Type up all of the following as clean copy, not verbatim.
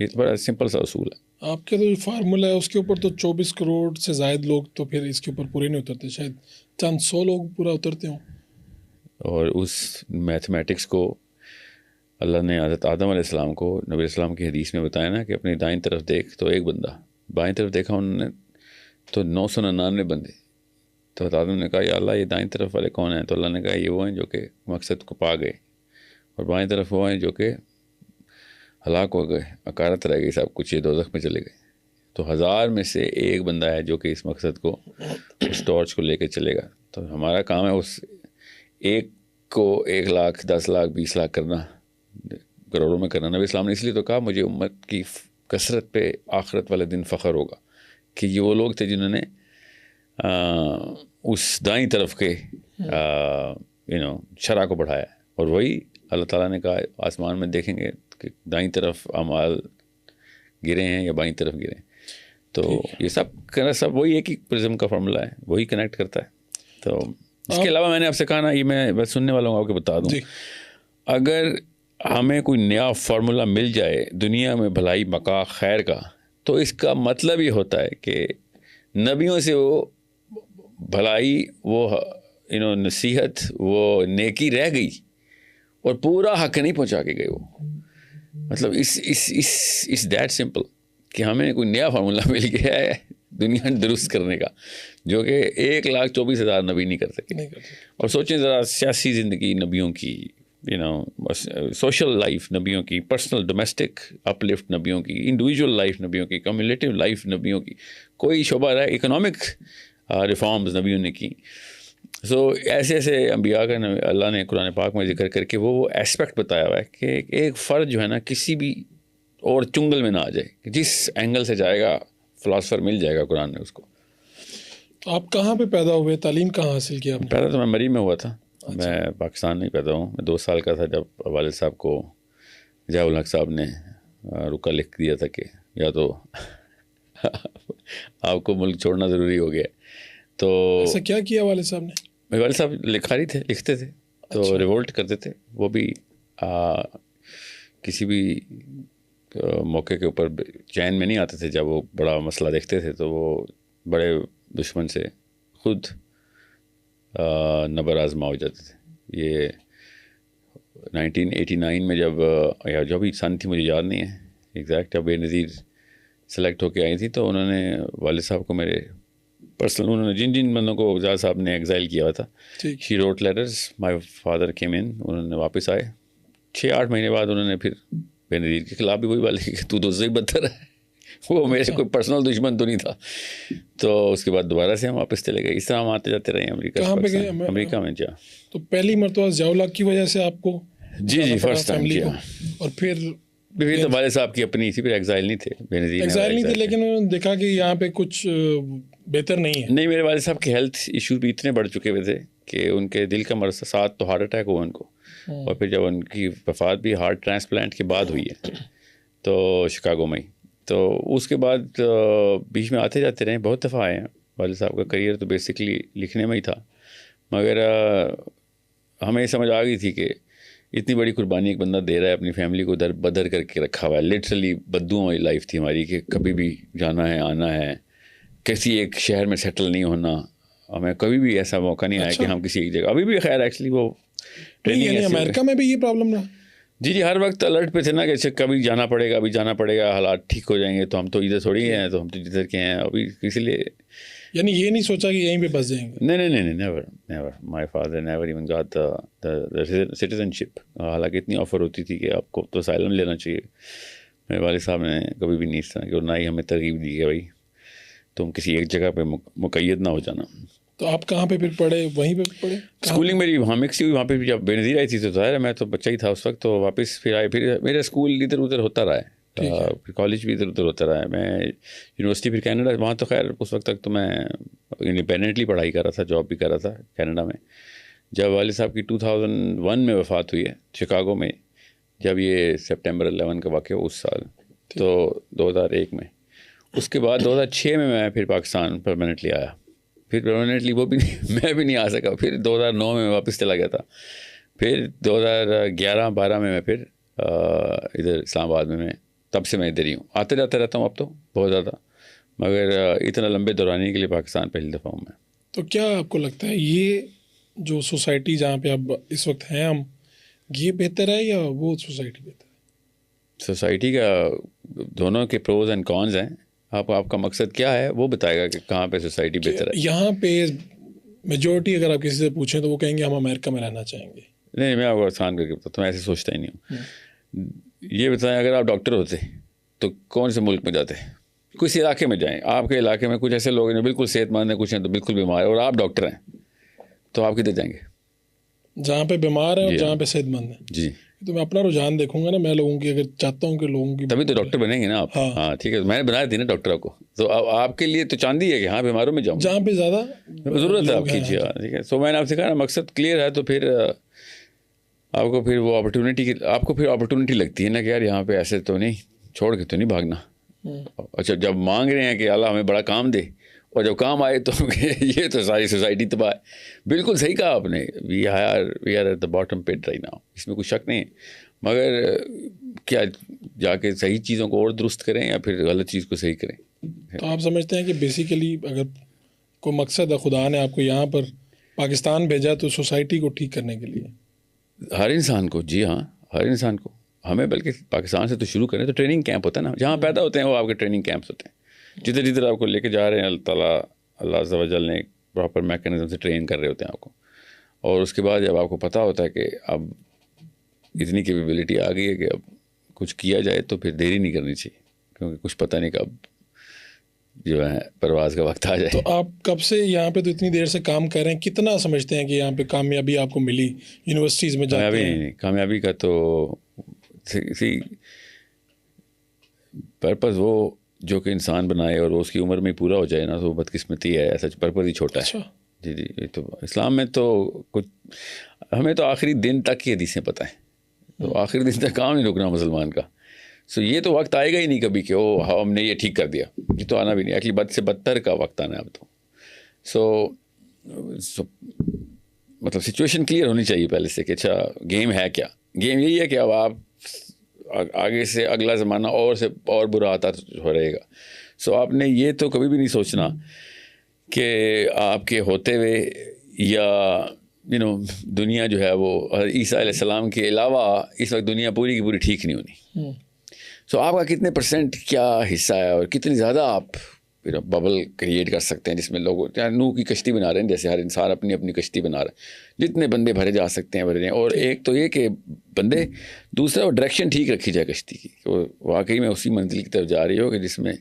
یہ بڑا سمپل سا اصول ہے. آپ کے تو جو فارمولا ہے اس کے اوپر تو 24 کروڑ سے زائد لوگ تو پھر اس کے اوپر پورے نہیں اترتے, شاید چند 100 لوگ پورا اترتے ہوں. اور اس میتھمیٹکس کو اللہ نے حضرت آدم علیہ السلام کو نبی علیہ السلام کی حدیث میں بتایا نا کہ اپنی دائیں طرف دیکھ تو ایک بندہ, بائیں طرف دیکھا انہوں نے تو 999 بندے. تو حضرت آدم نے کہا یا اللہ یہ دائیں طرف والے کون ہیں؟ تو اللہ نے کہا یہ وہ ہیں جو کہ مقصد کو پا گئے, اور بائیں طرف وہ ہیں جو کہ ہلاک ہو گئے, اکارت رہ گئی سب کچھ, یہ دوزخ میں چلے گئے. تو 1000 میں سے ایک بندہ ہے جو کہ اس مقصد کو, اس ٹارچ کو لے کے چلے گا. تو ہمارا کام ہے اس ایک کو 1 لاکھ 10 لاکھ 20 لاکھ کرنا, کروڑوں میں کرنا. نبی اسلام نے اس لیے تو کہا مجھے امت کی کثرت پہ آخرت والے دن فخر ہوگا کہ یہ وہ لوگ تھے جنہوں نے اس دائیں طرف کے شرح کو بڑھایا. اور وہی اللہ تعالیٰ نے کہا آسمان میں دیکھیں گے کہ دائیں طرف اعمال گرے ہیں یا بائیں طرف گرے ہیں. تو یہ سب وہی ایک ہی پرزم کا فارمولا ہے, وہی کنیکٹ کرتا ہے. تو اس کے علاوہ میں نے آپ سے کہا نا, یہ میں بس سننے والوں کو آپ کو بتا دوں, اگر ہمیں کوئی نیا فارمولا مل جائے دنیا میں بھلائی بقا خیر کا, تو اس کا مطلب یہ ہوتا ہے کہ نبیوں سے وہ بھلائی, وہ نصیحت, وہ نیکی رہ گئی اور پورا حق نہیں پہنچا کے گئے. وہ مطلب اس دیٹ سمپل کہ ہمیں کوئی نیا فارمولا مل گیا ہے دنیا درست کرنے کا, جو کہ 1,24,000 نبی نہیں کر سکے. اور سوچیں ذرا سیاسی زندگی نبیوں کی, سوشل لائف نبیوں کی, پرسنل ڈومیسٹک اپ لفٹ نبیوں کی, انڈیویجول لائف نبیوں کی, کمیونیٹیو لائف نبیوں کی, کوئی شعبہ رہا, اکنامک ریفارمز نبیوں نے کی. سو ایسے ایسے انبیاء کا اللہ نے قرآن پاک میں ذکر کر کے وہ ایسپیکٹ بتایا ہوا ہے کہ ایک فرد جو ہے نا کسی بھی اور چنگل میں نہ آ جائے, کہ جس اینگل سے جائے گا فلاسفر مل جائے گا قرآن نے اس کو. آپ کہاں پہ پیدا ہوئے, تعلیم کہاں حاصل کیا؟ پیدا تو میں مری میں ہوا تھا. میں پاکستان نہیں پیدا ہوں. میں 2 سال کا تھا جب والد صاحب کو ضیاء الحق صاحب نے رکا لکھ دیا تھا کہ یا تو آپ کو ملک چھوڑنا ضروری ہو گیا. تو ایسا کیا کیا والد صاحب نے؟ میرے والد صاحب لکھاری تھے, لکھتے تھے, تو ریولٹ کرتے تھے. وہ بھی کسی بھی موقع کے اوپر چین میں نہیں آتے تھے. جب وہ بڑا مسئلہ دیکھتے تھے تو وہ بڑے دشمن سے خود نبر آزما ہو جاتے تھے. یہ 1989 میں یا جو بھی سن تھی مجھے یاد نہیں ہے ایگزیکٹ, جب بے نظیر سلیکٹ ہو کے آئی تھی, تو انہوں نے والد صاحب کو میرے پرسنل, انہوں نے جن بندوں کو ضیاء صاحب نے ایگزائل کیا ہوا تھا, she wrote letters, my father came in, انہوں نے واپس آئے 6-8 مہینے بعد. انہوں نے پھر بے نظیر کے خلاف بھی وہی بات لکھی کہ تو اس سے بدتر ہے. وہ میرے کوئی پرسنل دشمن تو نہیں تھا. تو اس کے بعد دوبارہ سے ہم واپس چلے گئے. اس طرح ہم آتے جاتے رہے امریکہ. کہاں پہ گئے؟ امریکہ میں. جا تو پہلی مرتبہ ضیاء الحق کی وجہ سے آپ کو؟ جی فرسٹ ٹائم کیا. اور پھر تو والد صاحب کی اپنی تھی, پھر ایگزائل نہیں تھے, بے نظیر ایگزائل نہیں تھے, لیکن انہوں نے دیکھا کہ یہاں پہ کچھ بہتر نہیں ہے. نہیں, میرے والد صاحب کے ہیلتھ ایشوز بھی اتنے بڑھ چکے ہوئے تھے کہ ان کے دل کا مرض, 7 تو ہارٹ اٹیک ہوا ان کو, اور پھر جب ان کی وفات بھی ہارٹ ٹرانسپلانٹ کے بعد ہوئی ہے, تو شکاگو میں. تو اس کے بعد بیچ میں آتے جاتے رہے, بہت دفعہ آئے ہیں. والد صاحب کا کریئر تو بیسکلی لکھنے میں ہی تھا, مگر ہمیں سمجھ آ گئی تھی کہ اتنی بڑی قربانی ایک بندہ دے رہا ہے, اپنی فیملی کو در بدر کر کے رکھا ہوا ہے. لٹرلی بدوؤں والی لائف تھی ہماری کہ کبھی بھی جانا ہے, آنا ہے, کسی ایک شہر میں سیٹل نہیں ہونا. ہمیں کبھی بھی ایسا موقع نہیں آیا کہ ہم کسی ایک جگہ, ابھی بھی خیر ایکچولی وہ یعنی امریکہ میں بھی یہ پرابلم رہا. جی ہر وقت الرٹ پہ تھے نا کہ کبھی جانا پڑے گا, ابھی جانا پڑے گا, حالات ٹھیک ہو جائیں گے. تو ہم تو ادھر تھوڑی ہیں, تو ہم تو جدھر کے ہیں ابھی, اسی لیے. یعنی یہ نہیں سوچا کہ یہیں پہ بس جائیں گے؟ نہیں, never. My father never even got the citizenship. حالانکہ اتنی آفر ہوتی تھی کہ آپ کو تو اسائلم لینا چاہیے. میرے والد صاحب نے کبھی بھی نہیں اس طرح کہ, نہ ہی ہمیں ترغیب دی کہ بھائی تم کسی ایک جگہ پہ مقید نہ ہو جانا. تو آپ کہاں پہ پھر پڑھے؟ وہیں پہ پڑھے؟ اسکولنگ میری وہاں مکس ہوئی. وہاں پہ جب بے نظیر آئی تھی تو ظاہر ہے میں تو بچہ ہی تھا اس وقت, تو واپس پھر آئے. پھر میرا اسکول ادھر ادھر ہوتا رہا ہے, پھر کالج بھی ادھر ادھر ہوتا رہا ہے. میں یونیورسٹی پھر کینیڈا, وہاں تو خیر اس وقت تک تو میں انڈیپینڈنٹلی پڑھائی کر رہا تھا, جاب بھی کر رہا تھا کینیڈا میں. جب والد صاحب کی 2001 میں وفات ہوئی ہے شکاگو میں, جب یہ سپٹمبر 11 کا واقعہ اس سال, تو 2001 میں, اس کے بعد 2006 میں پھر پاکستان پرماننٹلی آیا. پھر پرماننٹلی وہ بھی میں بھی نہیں آ سکا. پھر 2009 میں واپس چلا گیا تھا. پھر 2011-12 میں پھر ادھر اسلام آباد میں تب سے میں ادھر ہی ہوں. آتے جاتے رہتا ہوں اب تو بہت زیادہ, مگر اتنا لمبے دورانی کے لیے پاکستان پہلی دفعہ ہوں میں. تو کیا آپ کو لگتا ہے یہ جو سوسائٹی جہاں پہ اب اس وقت ہیں ہم, یہ بہتر ہے یا وہ سوسائٹی بہتر ہے؟ سوسائٹی کا دونوں کے پروز اینڈ کونز ہیں. آپ کا مقصد کیا ہے وہ بتائے گا کہ کہاں پہ سوسائٹی بہتر ہے. یہاں پہ میجورٹی اگر آپ کسی سے پوچھیں تو وہ کہیں گے ہم امریکہ میں رہنا چاہیں گے. نہیں, میں آپ کو آسان کر کے بتاتا ہوں, میں ایسے سوچتا ہی نہیں ہوں. یہ بتائیں اگر آپ ڈاکٹر ہوتے تو کون سے ملک میں جاتے؟ کسی علاقے میں جائیں. آپ کے علاقے میں کچھ ایسے لوگ ہیں جو بالکل صحت مند ہیں, کچھ ہیں تو بالکل بیمار ہیں, اور آپ ڈاکٹر ہیں, تو آپ کدھر جائیں گے؟ جہاں پہ بیمار ہیں اور جہاں پہ صحت مند ہیں. جی, تو میں اپنا رجحان دیکھوں گا نا, میں لوگوں کی اگر چاہتا ہوں کہ لوگوں کی, تبھی تو ڈاکٹر بنیں گے نا آپ. ہاں ٹھیک ہے, میں نے بنایا تھی نا ڈاکٹر کو, تو آپ کے لیے تو چاندی ہے کہ ہاں بیماروں میں جاؤں, جہاں پہ زیادہ ضرورت ہے آپ کی. ٹھیک ہے, سو میں نے آپ سے کہا نا مقصد کلیئر ہے, تو پھر آپ کو پھر وہ اپرچونیٹی لگتی ہے نا کہ یار یہاں پہ ایسے تو نہیں, چھوڑ کے تو نہیں بھاگنا. اچھا, جب مانگ رہے ہیں کہ اللہ ہمیں بڑا کام دے, اور جب کام آئے تو یہ تو ساری سوسائٹی تباہ ہے. بالکل صحیح کہا آپ نے, we are at the bottom pit right now, اس میں کوئی شک نہیں ہے. مگر کیا جا کے صحیح چیزوں کو اور درست کریں یا پھر غلط چیز کو صحیح کریں؟ تو آپ سمجھتے ہیں کہ بیسیکلی اگر کوئی مقصد ہے, خدا نے آپ کو یہاں پر پاکستان بھیجا تو سوسائٹی کو ٹھیک کرنے کے لیے, ہر انسان کو, جی ہاں ہر انسان کو. ہمیں بلکہ پاکستان سے تو شروع کریں تو ٹریننگ کیمپ ہوتا ہے نا, جہاں پیدا ہوتے ہیں وہ آپ کے ٹریننگ کیمپس ہوتے ہیں. جدھر جدھر آپ کو لے کے جا رہے ہیں اللہ تعالیٰ, اللہ عز و جل نے ایک پراپر میکینزم سے ٹرین کر رہے ہوتے ہیں آپ کو. اور اس کے بعد جب آپ کو پتہ ہوتا ہے کہ اب اتنی کیپیبلٹی آ گئی ہے کہ اب کچھ کیا جائے, تو پھر دیری نہیں کرنی چاہیے, کیونکہ کچھ پتہ نہیں کب جو ہے پرواز کا وقت آ جائے. تو آپ کب سے یہاں پہ تو اتنی دیر سے کام کر رہے ہیں, کتنا سمجھتے ہیں کہ یہاں پہ کامیابی آپ کو ملی یونیورسٹیز میں جاتے ہیں؟ کامیابی کا تو پرپز وہ جو کہ انسان بنائے اور وہ اس کی عمر میں پورا ہو جائے نا, تو بدقسمتی ہے, ایسا پرپز ہی چھوٹا ہے. جی جی, تو اسلام میں تو کچھ ہمیں تو آخری دن تک کی حدیثیں پتہ ہیں, تو آخری دن تک کام نہیں رکنا مسلمان کا. سو یہ تو وقت آئے گا ہی نہیں کبھی کہ او ہم نے یہ ٹھیک کر دیا, یہ تو آنا بھی نہیں. ایکچولی بد سے بدتر کا وقت آنا ہے اب تو. سو مطلب سچویشن کلیئر ہونی چاہیے پہلے سے کہ اچھا گیم ہے کیا. گیم یہی ہے کہ اب آپ آگے سے اگلا زمانہ اور سے اور برا آتا ہو رہے گا. سو آپ نے یہ تو کبھی بھی نہیں سوچنا کہ آپ کے ہوتے ہوئے یا دنیا جو ہے وہ عیسیٰ علیہ السلام کے علاوہ اس وقت دنیا پوری کی پوری ٹھیک نہیں ہونی. سو آپ کا کتنے پرسنٹ کیا حصہ ہے اور کتنی زیادہ آپ ببل کریٹ کر سکتے ہیں جس میں لوگ نوح کی کشتی بنا رہے ہیں, جیسے ہر انسان اپنی اپنی کشتی بنا رہا ہے, جتنے بندے بھرے جا سکتے ہیں بھرے جائیں. اور ایک تو یہ کہ بندے, دوسرا وہ ڈائریکشن ٹھیک رکھی جائے کشتی کی, کہ وہ واقعی میں اسی منزل کی طرف جا رہی ہو کہ جس میں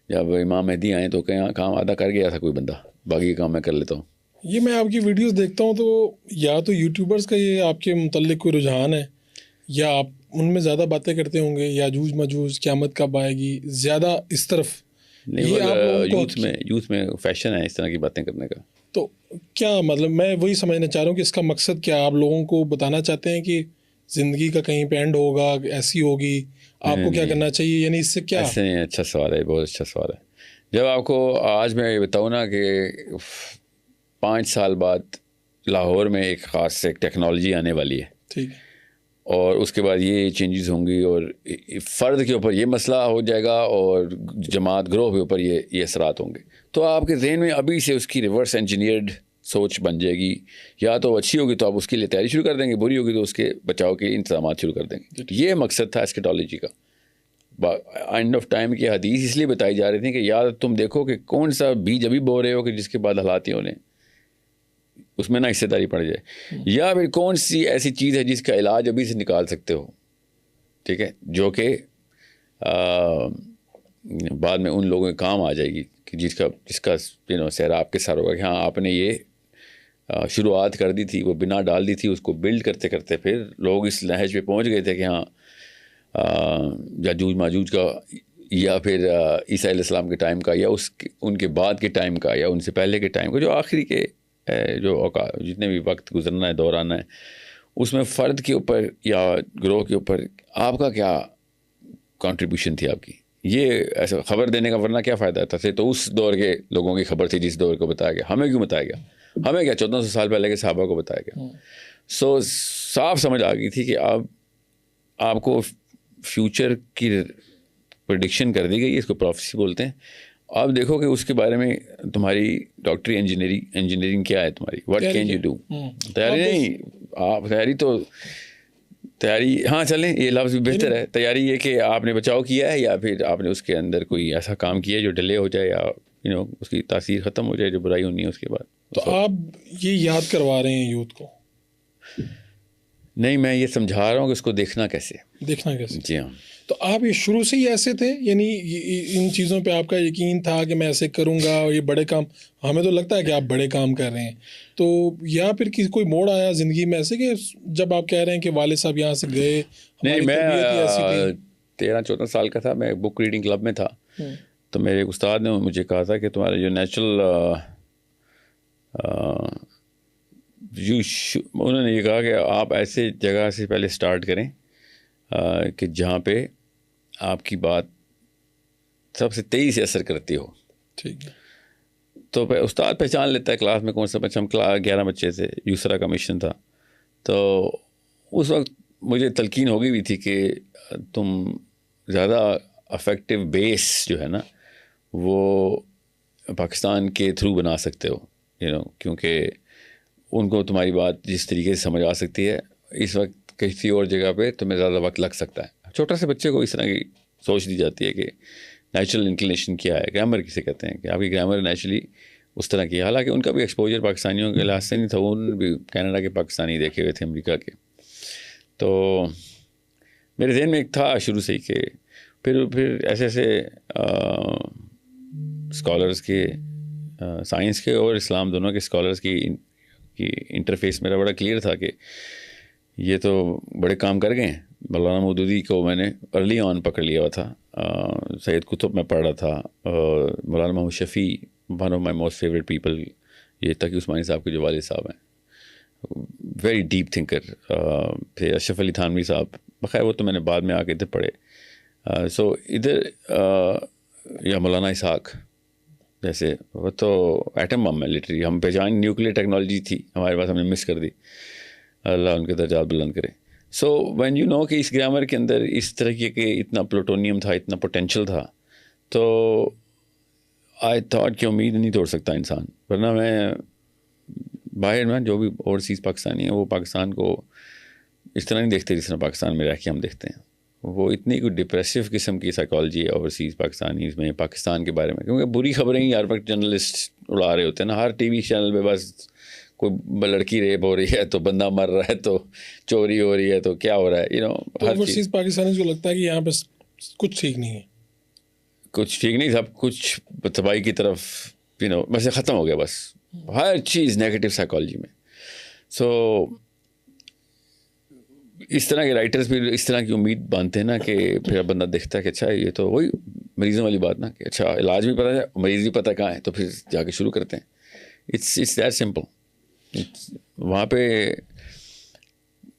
جب امام مہدی آئیں تو کہیں کام آدھا کر گیا تھا کوئی بندہ, باقی کام میں کر لیتا ہوں. یہ میں آپ کی ویڈیوز دیکھتا ہوں تو یا تو یوٹیوبرز کا یہ آپ کے متعلق کوئی رجحان ہے, یا آپ ان میں زیادہ باتیں کرتے ہوں گے, یا یاجوج ماجوج قیامت کب آئے گی, زیادہ اس طرف یوتھ میں فیشن ہے اس طرح کی باتیں کرنے کا. تو کیا مطلب, میں وہی سمجھنا چاہ رہا ہوں کہ اس کا مقصد کیا, آپ لوگوں کو بتانا چاہتے ہیں کہ زندگی کا کہیں پہ اینڈ ہوگا, ایسی ہوگی, آپ کو کیا کرنا چاہیے, یعنی اس سے کیا؟ ایسے نہیں, اچھا سوال ہے, بہت اچھا سوال ہے. جب آپ کو آج میں یہ بتاؤں نا کہ 5 سال بعد لاہور میں ایک خاص ایک ٹیکنالوجی آنے والی ہے, ٹھیک ہے, اور اس کے بعد یہ چینجز ہوں گی, اور فرد کے اوپر یہ مسئلہ ہو جائے گا اور جماعت گروہ کے اوپر یہ اثرات ہوں گے, تو آپ کے ذہن میں ابھی سے اس کی ریورس انجینئرڈ سوچ بن جائے گی. یا تو اچھی ہوگی تو آپ اس کے لیے تیاری شروع کر دیں گے, بری ہوگی تو اس کے بچاؤ کے انتظامات شروع کر دیں گے. یہ مقصد تھا اسکیٹالوجی کا. اینڈ آف ٹائم کی حدیث اس لیے بتائی جا رہی تھی کہ یار تم دیکھو کہ کون سا بیج ابھی بو رہے ہو کہ جس کے بعد حالات ہی ہونے, اس میں نہ حصے داری پڑ جائے, یا پھر کون سی ایسی چیز ہے جس کا علاج ابھی سے نکال سکتے ہو, ٹھیک ہے, جو کہ بعد میں ان لوگوں کے کام آ جائے گی, کہ جس کا سہرا آپ کے سر ہوگا کہ ہاں آپ نے یہ شروعات کر دی تھی, وہ بنا ڈال دی تھی, اس کو بلڈ کرتے کرتے پھر لوگ اس نہج پہ پہنچ گئے تھے کہ ہاں یاجوج ماجوج کا, یا پھر عیسیٰ علیہ السلام کے ٹائم کا, یا ان کے بعد کے ٹائم کا, یا ان سے پہلے کے ٹائم کا, جو آخری کے جو جتنے بھی وقت گزرنا ہے, دور آنا ہے, اس میں فرد کے اوپر یا گروہ کے اوپر آپ کا کیا کنٹریبیوشن تھی آپ کی. یہ ایسا خبر دینے کا ورنہ کیا فائدہ تھا, تو اس دور کے لوگوں کی خبر تھی جس دور کو بتایا گیا. ہمیں کیوں بتایا گیا, ہمیں کیا 1400 سال پہلے کے صحابہ کو بتایا گیا. سو صاف سمجھ آ گئی تھی کہ اب آپ کو فیوچر کی پریڈکشن کر دی گئی ہے, اس کو پروفیسی بولتے ہیں. آپ دیکھو کہ اس کے بارے میں تمہاری ڈاکٹری انجینئرنگ کیا ہے تمہاری, واٹ کین یو ڈو. تیاری نہیں, آپ تیاری ہاں چلیں یہ لفظ بھی بہتر ہے. تیاری یہ کہ آپ نے بچاؤ کیا ہے یا پھر آپ نے اس کے اندر کوئی ایسا کام کیا ہے جو ڈیلے ہو جائے یا اس کی تاثیر ختم ہو جائے جو برائی ہونی ہے اس کے بعد. تو آپ یہ یاد کروا رہے ہیں یوتھ کو؟ نہیں, میں یہ سمجھا رہا ہوں کہ اس کو دیکھنا کیسے. جی ہاں. تو آپ یہ شروع سے ہی ایسے تھے, یعنی ان چیزوں پہ آپ کا یقین تھا کہ میں ایسے کروں گا اور یہ بڑے کام, ہمیں تو لگتا ہے کہ آپ بڑے کام کر رہے ہیں, تو یا پھر کوئی موڑ آیا زندگی میں ایسے کہ جب آپ کہہ رہے ہیں کہ والد صاحب یہاں سے گئے؟ نہیں, میں 13-14 سال کا تھا, میں بک ریڈنگ کلب میں تھا, تو میرے ایک استاد نے مجھے کہا تھا کہ تمہارے جو نیچرل انہوں نے یہ کہا کہ آپ ایسے جگہ سے پہلے سٹارٹ کریں کہ جہاں پہ آپ کی بات سب سے تیزی سے اثر کرتی ہو. ٹھیک ہے. تو استاد پہچان لیتا ہے کلاس میں کون سا بچہ, ہم 11 بچے تھے, یسرا کا مشن تھا, تو اس وقت مجھے تلقین ہو گئی ہوئی تھی کہ تم زیادہ افیکٹو بیس جو ہے نا وہ پاکستان کے تھرو بنا سکتے ہو, کیونکہ ان کو تمہاری بات جس طریقے سے سمجھ آ سکتی ہے اس وقت کسی اور جگہ پہ تمہیں زیادہ وقت لگ سکتا ہے. چھوٹا سے بچے کو اس طرح کی سوچ دی جاتی ہے کہ نیچرل انکلینیشن کیا ہے, گرامر کسے کہتے ہیں, کہ آپ کی گرامر نیچرلی اس طرح کی ہے. حالانکہ ان کا بھی ایکسپوجر پاکستانیوں کے لحاظ سے نہیں تھا, ان بھی کینیڈا کے پاکستانی دیکھے ہوئے تھے, امریکہ کے. تو میرے ذہن میں ایک تھا شروع سے ہی کہ پھر ایسے اسکالرس کے, سائنس کے اور اسلام دونوں کے اسکالرس کی انٹرفیس میرا بڑا کلیئر تھا کہ یہ تو بڑے کام کر گئے ہیں. مولانا مودودی کو میں نے ارلی آن پکڑ لیا ہوا تھا, سید قطب میں پڑھ رہا تھا, Maulana Muhammad Shafi one of my most favourite people, یہ تقی عثمانی صاحب کے جو والد صاحب ہیں, ویری ڈیپ تھنکر. پھر اشرف علی تھانوی صاحب, بخیر وہ تو میں نے بعد میں آ کے ادھر پڑھے. سو ادھر یا مولانا اسحاق جیسے, وہ تو ایٹم بم ہے لٹری, ہم پہچان نیوکلیئر ٹیکنالوجی تھی ہمارے پاس, ہم نے مس کر دی, اللہ ان کے درجات بلند کرے. سو وین یو نو کہ اس گرامر کے اندر اس طرح کے اتنا پلوٹونیم تھا, اتنا پوٹینشیل تھا, تو آئی تھاٹ کہ امید نہیں توڑ سکتا انسان. ورنہ میں باہر میں جو بھی اوورسیز پاکستانی ہیں وہ پاکستان کو اس طرح نہیں دیکھتے جس طرح پاکستان میں رہ کے ہم دیکھتے ہیں. وہ اتنی کوئی ڈپریسو قسم کی سائیکالوجی ہے اوورسیز پاکستانیز میں, پاکستان کے بارے میں, کیونکہ بری خبریں ہی ہر وقت جرنلسٹ اڑا رہے ہوتے ہیں نا. ہر ٹی وی چینل پہ بس کوئی لڑکی ریپ ہو رہی ہے تو بندہ مر رہا ہے تو چوری ہو رہی ہے تو کیا ہو رہا ہے, اوورسیز پاکستانی کو لگتا ہے کہ یہاں پہ کچھ ٹھیک نہیں ہے, کچھ ٹھیک نہیں, سب کچھ تباہی کی طرف بس ختم ہو گیا, بس ہر چیز نیگیٹو سائیکالوجی میں. سو اس طرح کے رائٹرز بھی اس طرح کی امید باندھتے ہیں نا کہ پھر بندہ دیکھتا ہے کہ اچھا یہ تو وہی مریضوں والی بات نا, کہ اچھا علاج بھی پتہ ہے, مریض بھی پتہ کہاں ہے, تو پھر جا کے شروع کرتے ہیں. It's that simple. وہاں پہ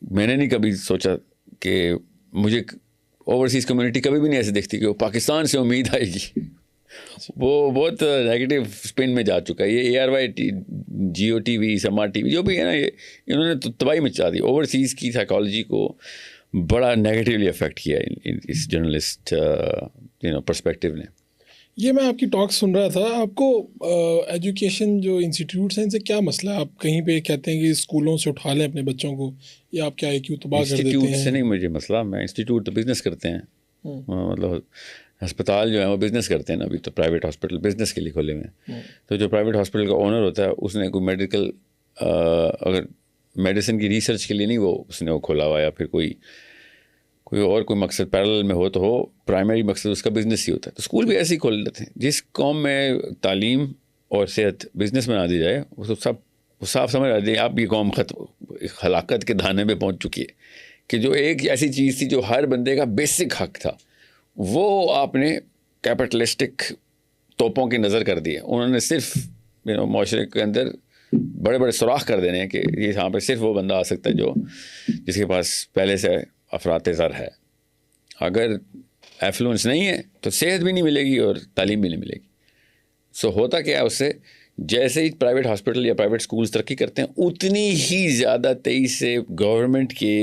میں نے نہیں کبھی سوچا کہ مجھے اوورسیز کمیونٹی کبھی بھی نہیں ایسے دیکھتی کہ وہ پاکستان سے امید آئے گی. وہ بہت نیگیٹو اسپن میں جا چکا ہے. یہ ARY جیو ٹی وی سما ٹی وی جو بھی ہے نا, یہ انہوں نے تباہی مچا دی. اوورسیز کی سائیکالوجی کو بڑا نیگیٹیولی افیکٹ کیا اس جرنلسٹ پرسپیکٹیو نے. یہ میں آپ کی ٹاک سن رہا تھا, آپ کو ایجوکیشن جو انسٹیٹیوٹس ہیں ان سے کیا مسئلہ ہے؟ آپ کہیں پہ کہتے ہیں کہ اسکولوں سے اٹھا لیں اپنے بچوں کو, یا آپ کیا کیوں تباہ کر دیتے ہیں؟ انسٹیٹیوٹ سے نہیں مجھے مسئلہ, میں انسٹیٹیوٹ تو بزنس کرتے ہیں, مطلب ہسپتال جو ہے وہ بزنس کرتے ہیں نا. ابھی تو پرائیویٹ ہاسپٹل بزنس کے لیے کھولے ہوئے ہیں, تو جو پرائیویٹ ہاسپٹل کا اونر ہوتا ہے اس نے کوئی میڈیکل اگر میڈیسن کی ریسرچ کے لیے نہیں وہ اس نے وہ کھولا ہوا, یا پھر کوئی اور کوئی مقصد پیرل میں ہو تو ہو, پرائمری مقصد اس کا بزنس ہی ہوتا ہے. تو اسکول بھی ایسے ہی کھول لیتے ہیں. جس قوم میں تعلیم اور صحت بزنس بنا دی جائے وہ صاف سمجھ آتی ہے آپ کی قوم ہلاکت کے دھانے پہ پہنچ چکی ہے. کہ جو ایک ایسی چیز تھی جو ہر بندے کا بیسک حق تھا, وہ آپ نے کیپٹلسٹک توپوں کی نظر کر دی ہے. انہوں نے صرف معاشرے کے اندر بڑے بڑے سوراخ کر دینے ہیں کہ یہاں پہ صرف وہ بندہ آ سکتا ہے جس کے پاس پہلے سے افراط زر ہے. اگر ایفلوئنس نہیں ہے تو صحت بھی نہیں ملے گی اور تعلیم بھی نہیں ملے گی. سو ہوتا کیا ہے اس سے, جیسے ہی پرائیویٹ ہاسپٹل یا پرائیویٹ اسکولس ترقی کرتے ہیں اتنی ہی زیادہ تیزی سے گورنمنٹ کے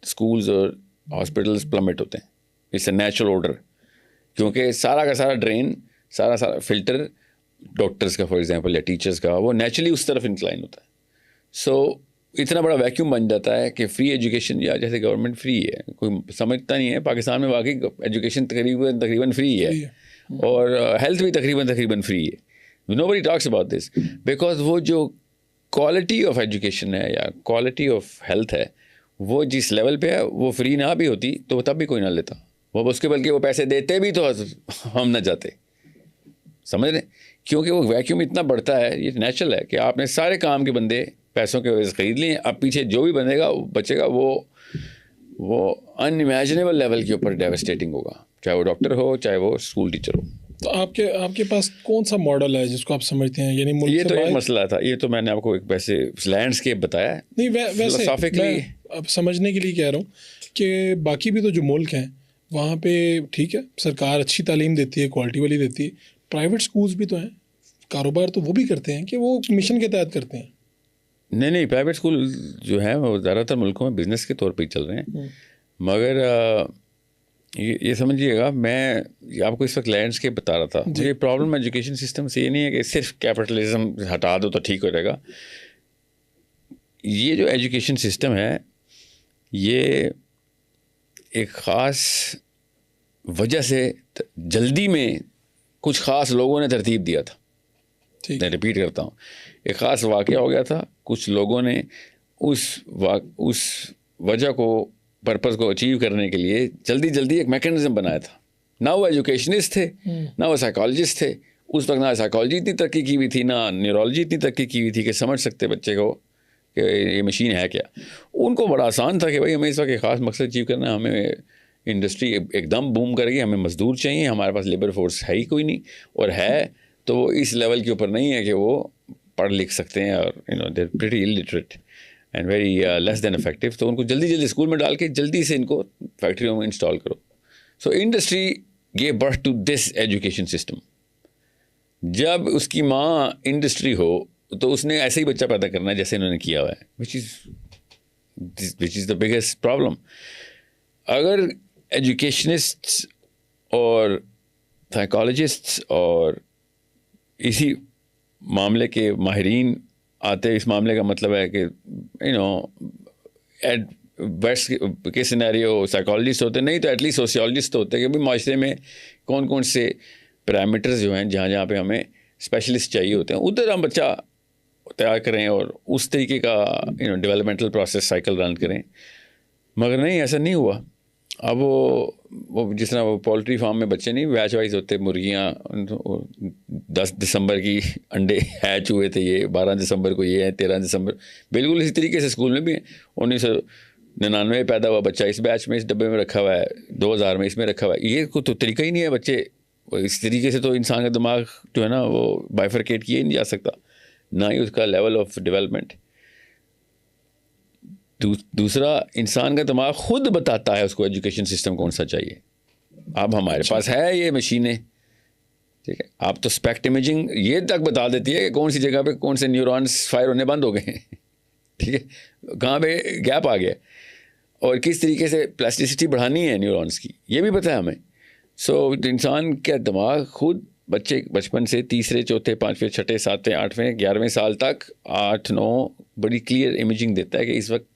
اسکولز اور ہاسپٹلس پلمٹ ہوتے ہیں. اٹس اے نیچرل آرڈر کیونکہ سارا کا سارا ڈرین سارا فلٹر ڈاکٹرز کا فار ایگزامپل یا ٹیچرز کا وہ نیچرلی اس طرف انکلائن ہوتا ہے. سو اتنا بڑا ویکیوم بن جاتا ہے کہ فری ایجوکیشن یا جیسے گورنمنٹ فری ہے, کوئی سمجھتا نہیں ہے پاکستان میں واقعی ایجوکیشن تقریباً فری ہے اور ہیلتھ بھی تقریباً فری ہے. Nobody talks about this because وہ جو کوالٹی آف ایجوکیشن ہے یا کوالٹی آف ہیلتھ ہے وہ جس لیول پہ ہے وہ فری نہ بھی ہوتی تو تب بھی کوئی نہ لیتا, وہ اس کے بلکہ وہ پیسے دیتے بھی تو ہم نہ جاتے, سمجھ رہے, کیونکہ وہ ویکیوم اتنا بڑھتا ہے. یہ نیچرل ہے کہ آپ نے سارے کام کے بندے پیسوں کے وجہ سے خرید لیے, اب پیچھے جو بھی بنے گا بچے گا وہ ان امیجنیبل لیول کے اوپر ڈیوسٹیٹنگ ہوگا, چاہے وہ ڈاکٹر ہو چاہے وہ اسکول ٹیچر ہو. تو آپ کے پاس کون سا ماڈل ہے جس کو آپ سمجھتے ہیں, یعنی یہ تو ایک مسئلہ تھا, یہ تو میں نے آپ کو ایک ویسے لینڈسکیپ بتایا ہے. نہیں ویسے میں اب سمجھنے کے لیے کہہ رہا ہوں کہ باقی بھی تو جو ملک ہیں وہاں پہ ٹھیک ہے سرکار اچھی تعلیم دیتی ہے, کوالٹی والی دیتی ہے, پرائیویٹ اسکولس بھی تو ہیں, کاروبار تو وہ بھی کرتے ہیں کہ وہ مشن کے تحت کرتے ہیں. نہیں پرائیویٹ اسکول جو ہیں وہ زیادہ تر ملکوں میں بزنس کے طور پہ ہی چل رہے ہیں, مگر یہ سمجھیے گا میں آپ کو اس وقت لینڈسکیپ بتا رہا تھا. یہ پرابلم ایجوکیشن سسٹم سے یہ نہیں ہے کہ صرف کیپٹلزم ہٹا دو تو ٹھیک ہو جائے گا. یہ جو ایجوکیشن سسٹم ہے یہ ایک خاص وجہ سے جلدی میں کچھ خاص لوگوں نے ترتیب دیا تھا. میں ریپیٹ کرتا ہوں, ایک خاص واقعہ ہو گیا تھا, کچھ لوگوں نے اس وجہ کو پرپز کو اچیو کرنے کے لیے جلدی ایک میکینزم بنایا تھا. نہ وہ ایجوکیشنسٹ تھے نہ وہ سائیکالوجسٹ تھے, اس وقت نہ سائیکالوجی اتنی ترقی کی ہوئی تھی نہ نیورولوجی اتنی ترقی کی ہوئی تھی کہ سمجھ سکتے بچے کو کہ یہ مشین ہے کیا. ان کو بڑا آسان تھا کہ بھائی ہمیں اس وقت ایک خاص مقصد اچیو کرنا ہے, ہمیں انڈسٹری ایک دم بوم کرے گی, ہمیں مزدور چاہیے, ہمارے پاس لیبر فورس ہے ہی کوئی نہیں, اور ہے تو وہ اس لیول کے اوپر نہیں ہے کہ وہ پڑھ لکھ سکتے ہیں اور they are pretty illiterate and very less than effective. تو ان کو جلدی اسکول میں ڈال کے جلدی سے ان کو فیکٹریوں میں انسٹال کرو. So industry gave birth to this education system. جب اس کی ماں انڈسٹری ہو تو اس نے ایسے ہی بچہ پیدا کرنا ہے جیسے انہوں نے کیا ہوا ہے, which is the biggest problem. اگر ایجوکیشنسٹ اور سائیکالوجسٹ اور اسی معاملے کے ماہرین آتے, اس معاملے کا مطلب ہے کہ بیسٹ کے سینیریو سائیکالوجسٹ ہوتے, نہیں تو ایٹ لیسٹ سوشیولوجسٹ ہوتے کہ بھائی معاشرے میں کون سے پیرامیٹرز جو ہیں جہاں پہ ہمیں اسپیشلسٹ چاہیے ہوتے ہیں ادھر ہم بچہ تیار کریں اور اس طریقے کا ڈیولپمنٹل پروسیس سائیکل رن کریں. مگر نہیں, ایسا نہیں ہوا. اب وہ جس طرح وہ پولٹری فارم میں بچے نہیں بیچ وائز ہوتے, مرغیاں 10 دسمبر کی انڈے ہیچ ہوئے تھے, یہ 12 دسمبر کو یہ ہے, 13 دسمبر, بالکل اسی طریقے سے اسکول میں بھی 1999 پیدا ہوا بچہ اس بیچ میں اس ڈبے میں رکھا ہوا ہے, 2000 میں اس میں رکھا ہوا ہے. یہ کوئی تو طریقہ ہی نہیں ہے. بچے اس طریقے سے تو انسان کا دماغ جو ہے نا وہ بائیفرکیٹ کیا ہی نہیں جا سکتا, نہ ہی اس کا لیول آف ڈیولپمنٹ. دوسرا, انسان کا دماغ خود بتاتا ہے اس کو ایجوکیشن سسٹم کون سا چاہیے. اب ہمارے پاس ہے یہ مشینیں, ٹھیک ہے, آپ تو اسپیکٹ امیجنگ یہ تک بتا دیتی ہے کہ کون سی جگہ پہ کون سے نیورونس فائر ہونے بند ہو گئے ہیں, ٹھیک ہے, کہاں پہ گیپ آ گیا اور کس طریقے سے پلاسٹیسٹی بڑھانی ہے نیورونس کی, یہ بھی پتہ ہے ہمیں. سو انسان کا دماغ خود بچپن سے تیسرے چوتھے پانچویں چھٹے ساتویں آٹھویں 11ویں سال تک 8-9 بڑی کلیئر امیجنگ دیتا ہے کہ اس وقت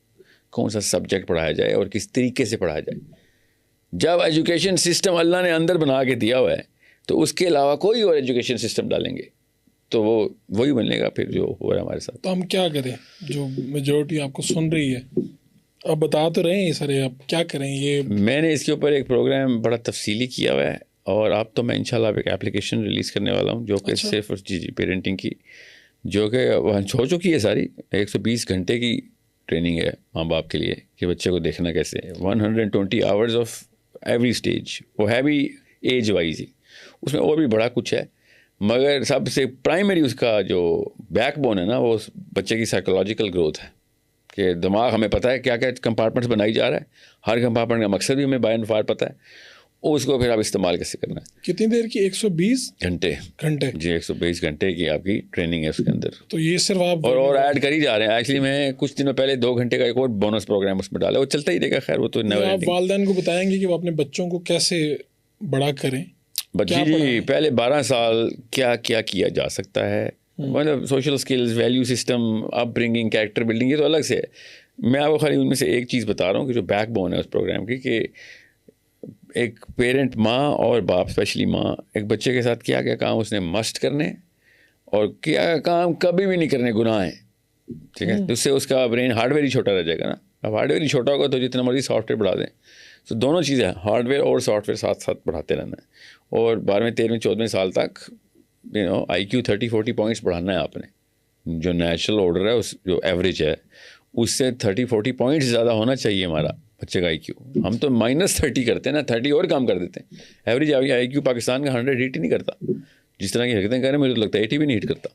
کون سا سبجیکٹ پڑھایا جائے اور کس طریقے سے پڑھایا جائے. جب ایجوکیشن سسٹم اللہ نے اندر بنا کے دیا ہوا ہے تو اس کے علاوہ کوئی اور ایجوکیشن سسٹم ڈالیں گے تو وہ وہی بنے گا پھر جو ہو رہا ہے ہمارے ساتھ. تو ہم کیا کریں, جو میجورٹی آپ کو سن رہی ہے, آپ بتا تو رہے ہیں سر, آپ کیا کریں؟ یہ میں نے اس کے اوپر ایک پروگرام بڑا تفصیلی کیا ہوا ہے اور اب تو میں انشاءاللہ ایک اپلیکیشن ریلیز کرنے والا ہوں جو کہ صرف پیرنٹنگ کی, جو کہ ہو چکی ہے ساری. 120 گھنٹے کی ٹریننگ ہے ماں باپ کے لیے کہ بچے کو دیکھنا کیسے ہے. 120 آورز آف ایوری اسٹیج, وہ ہے بھی ایج وائز ہی, اس میں اور بھی بڑا کچھ ہے, مگر سب سے پرائمری اس کا جو بیک بون ہے نا وہ بچے کی سائیکولوجیکل گروتھ ہے. کہ دماغ ہمیں پتہ ہے کیا کیا کمپارٹمنٹس بنائی جا رہا ہے, ہر کمپارٹمنٹ کا مقصد بھی ہمیں بائی اینڈ فار پتہ ہے, اس کو پھر آپ استعمال کیسے کرنا ہے. کتنی دیر کی؟ 120 گھنٹے جی, 120 گھنٹے کی آپ کی ٹریننگ ہے اس کے اندر. تو یہ صرف آپ اور ایڈ کر ہی جا رہے ہیں. ایکچولی میں کچھ دنوں پہلے 2 گھنٹے کا ایک اور بونس پروگرام اس میں ڈالا, وہ چلتا ہی رہے گا. خیر وہ تو آپ والدین کو بتائیں گے کہ وہ اپنے بچوں کو کیسے بڑا کریں, جی پہلے 12 سال کیا کیا کیا جا سکتا ہے, مطلب سوشل اسکلز, ویلیو سسٹم, اپ برنگنگ, کیریکٹر بلڈنگ, یہ تو الگ سے ہے. میں آپ کو خالی ان میں سے ایک چیز بتا رہا ہوں کہ جو بیک بون ہے اس پروگرام کی, کہ ایک پیرنٹ, ماں اور باپ, اسپیشلی ماں, ایک بچے کے ساتھ کیا کیا کام اس نے مسٹ کرنے اور کیا کام کبھی بھی نہیں کرنے گناہ ہیں, ٹھیک ہے. تو اس سے اس کا برین ہارڈ ویئر ہی چھوٹا رہ جائے گا نا. اب ہارڈ ویئر ہی چھوٹا ہوگا تو جتنا مرضی سافٹ ویئر بڑھا دیں. تو دونوں چیزیں, ہارڈ ویئر اور سافٹ ویئر ساتھ ساتھ بڑھاتے رہنا ہے. اور 12ویں 13ویں 14ویں سال تک IQ 30-40 پوائنٹس بڑھانا ہے آپ نے. جو نیچرل آرڈر ہے, اس جو ایوریج ہے اس سے 30-40 پوائنٹس زیادہ ہونا چاہیے ہمارا بچے کا IQ. ہم تو -30 کرتے ہیں نا, 30 اور کام کر دیتے ہیں. ایوریج IQ پاکستان کا 100 ہٹ ہی نہیں کرتا. جس طرح کی حرکتیں کریں مجھے تو لگتا ہے 80 بھی نہیں ہٹ کرتا.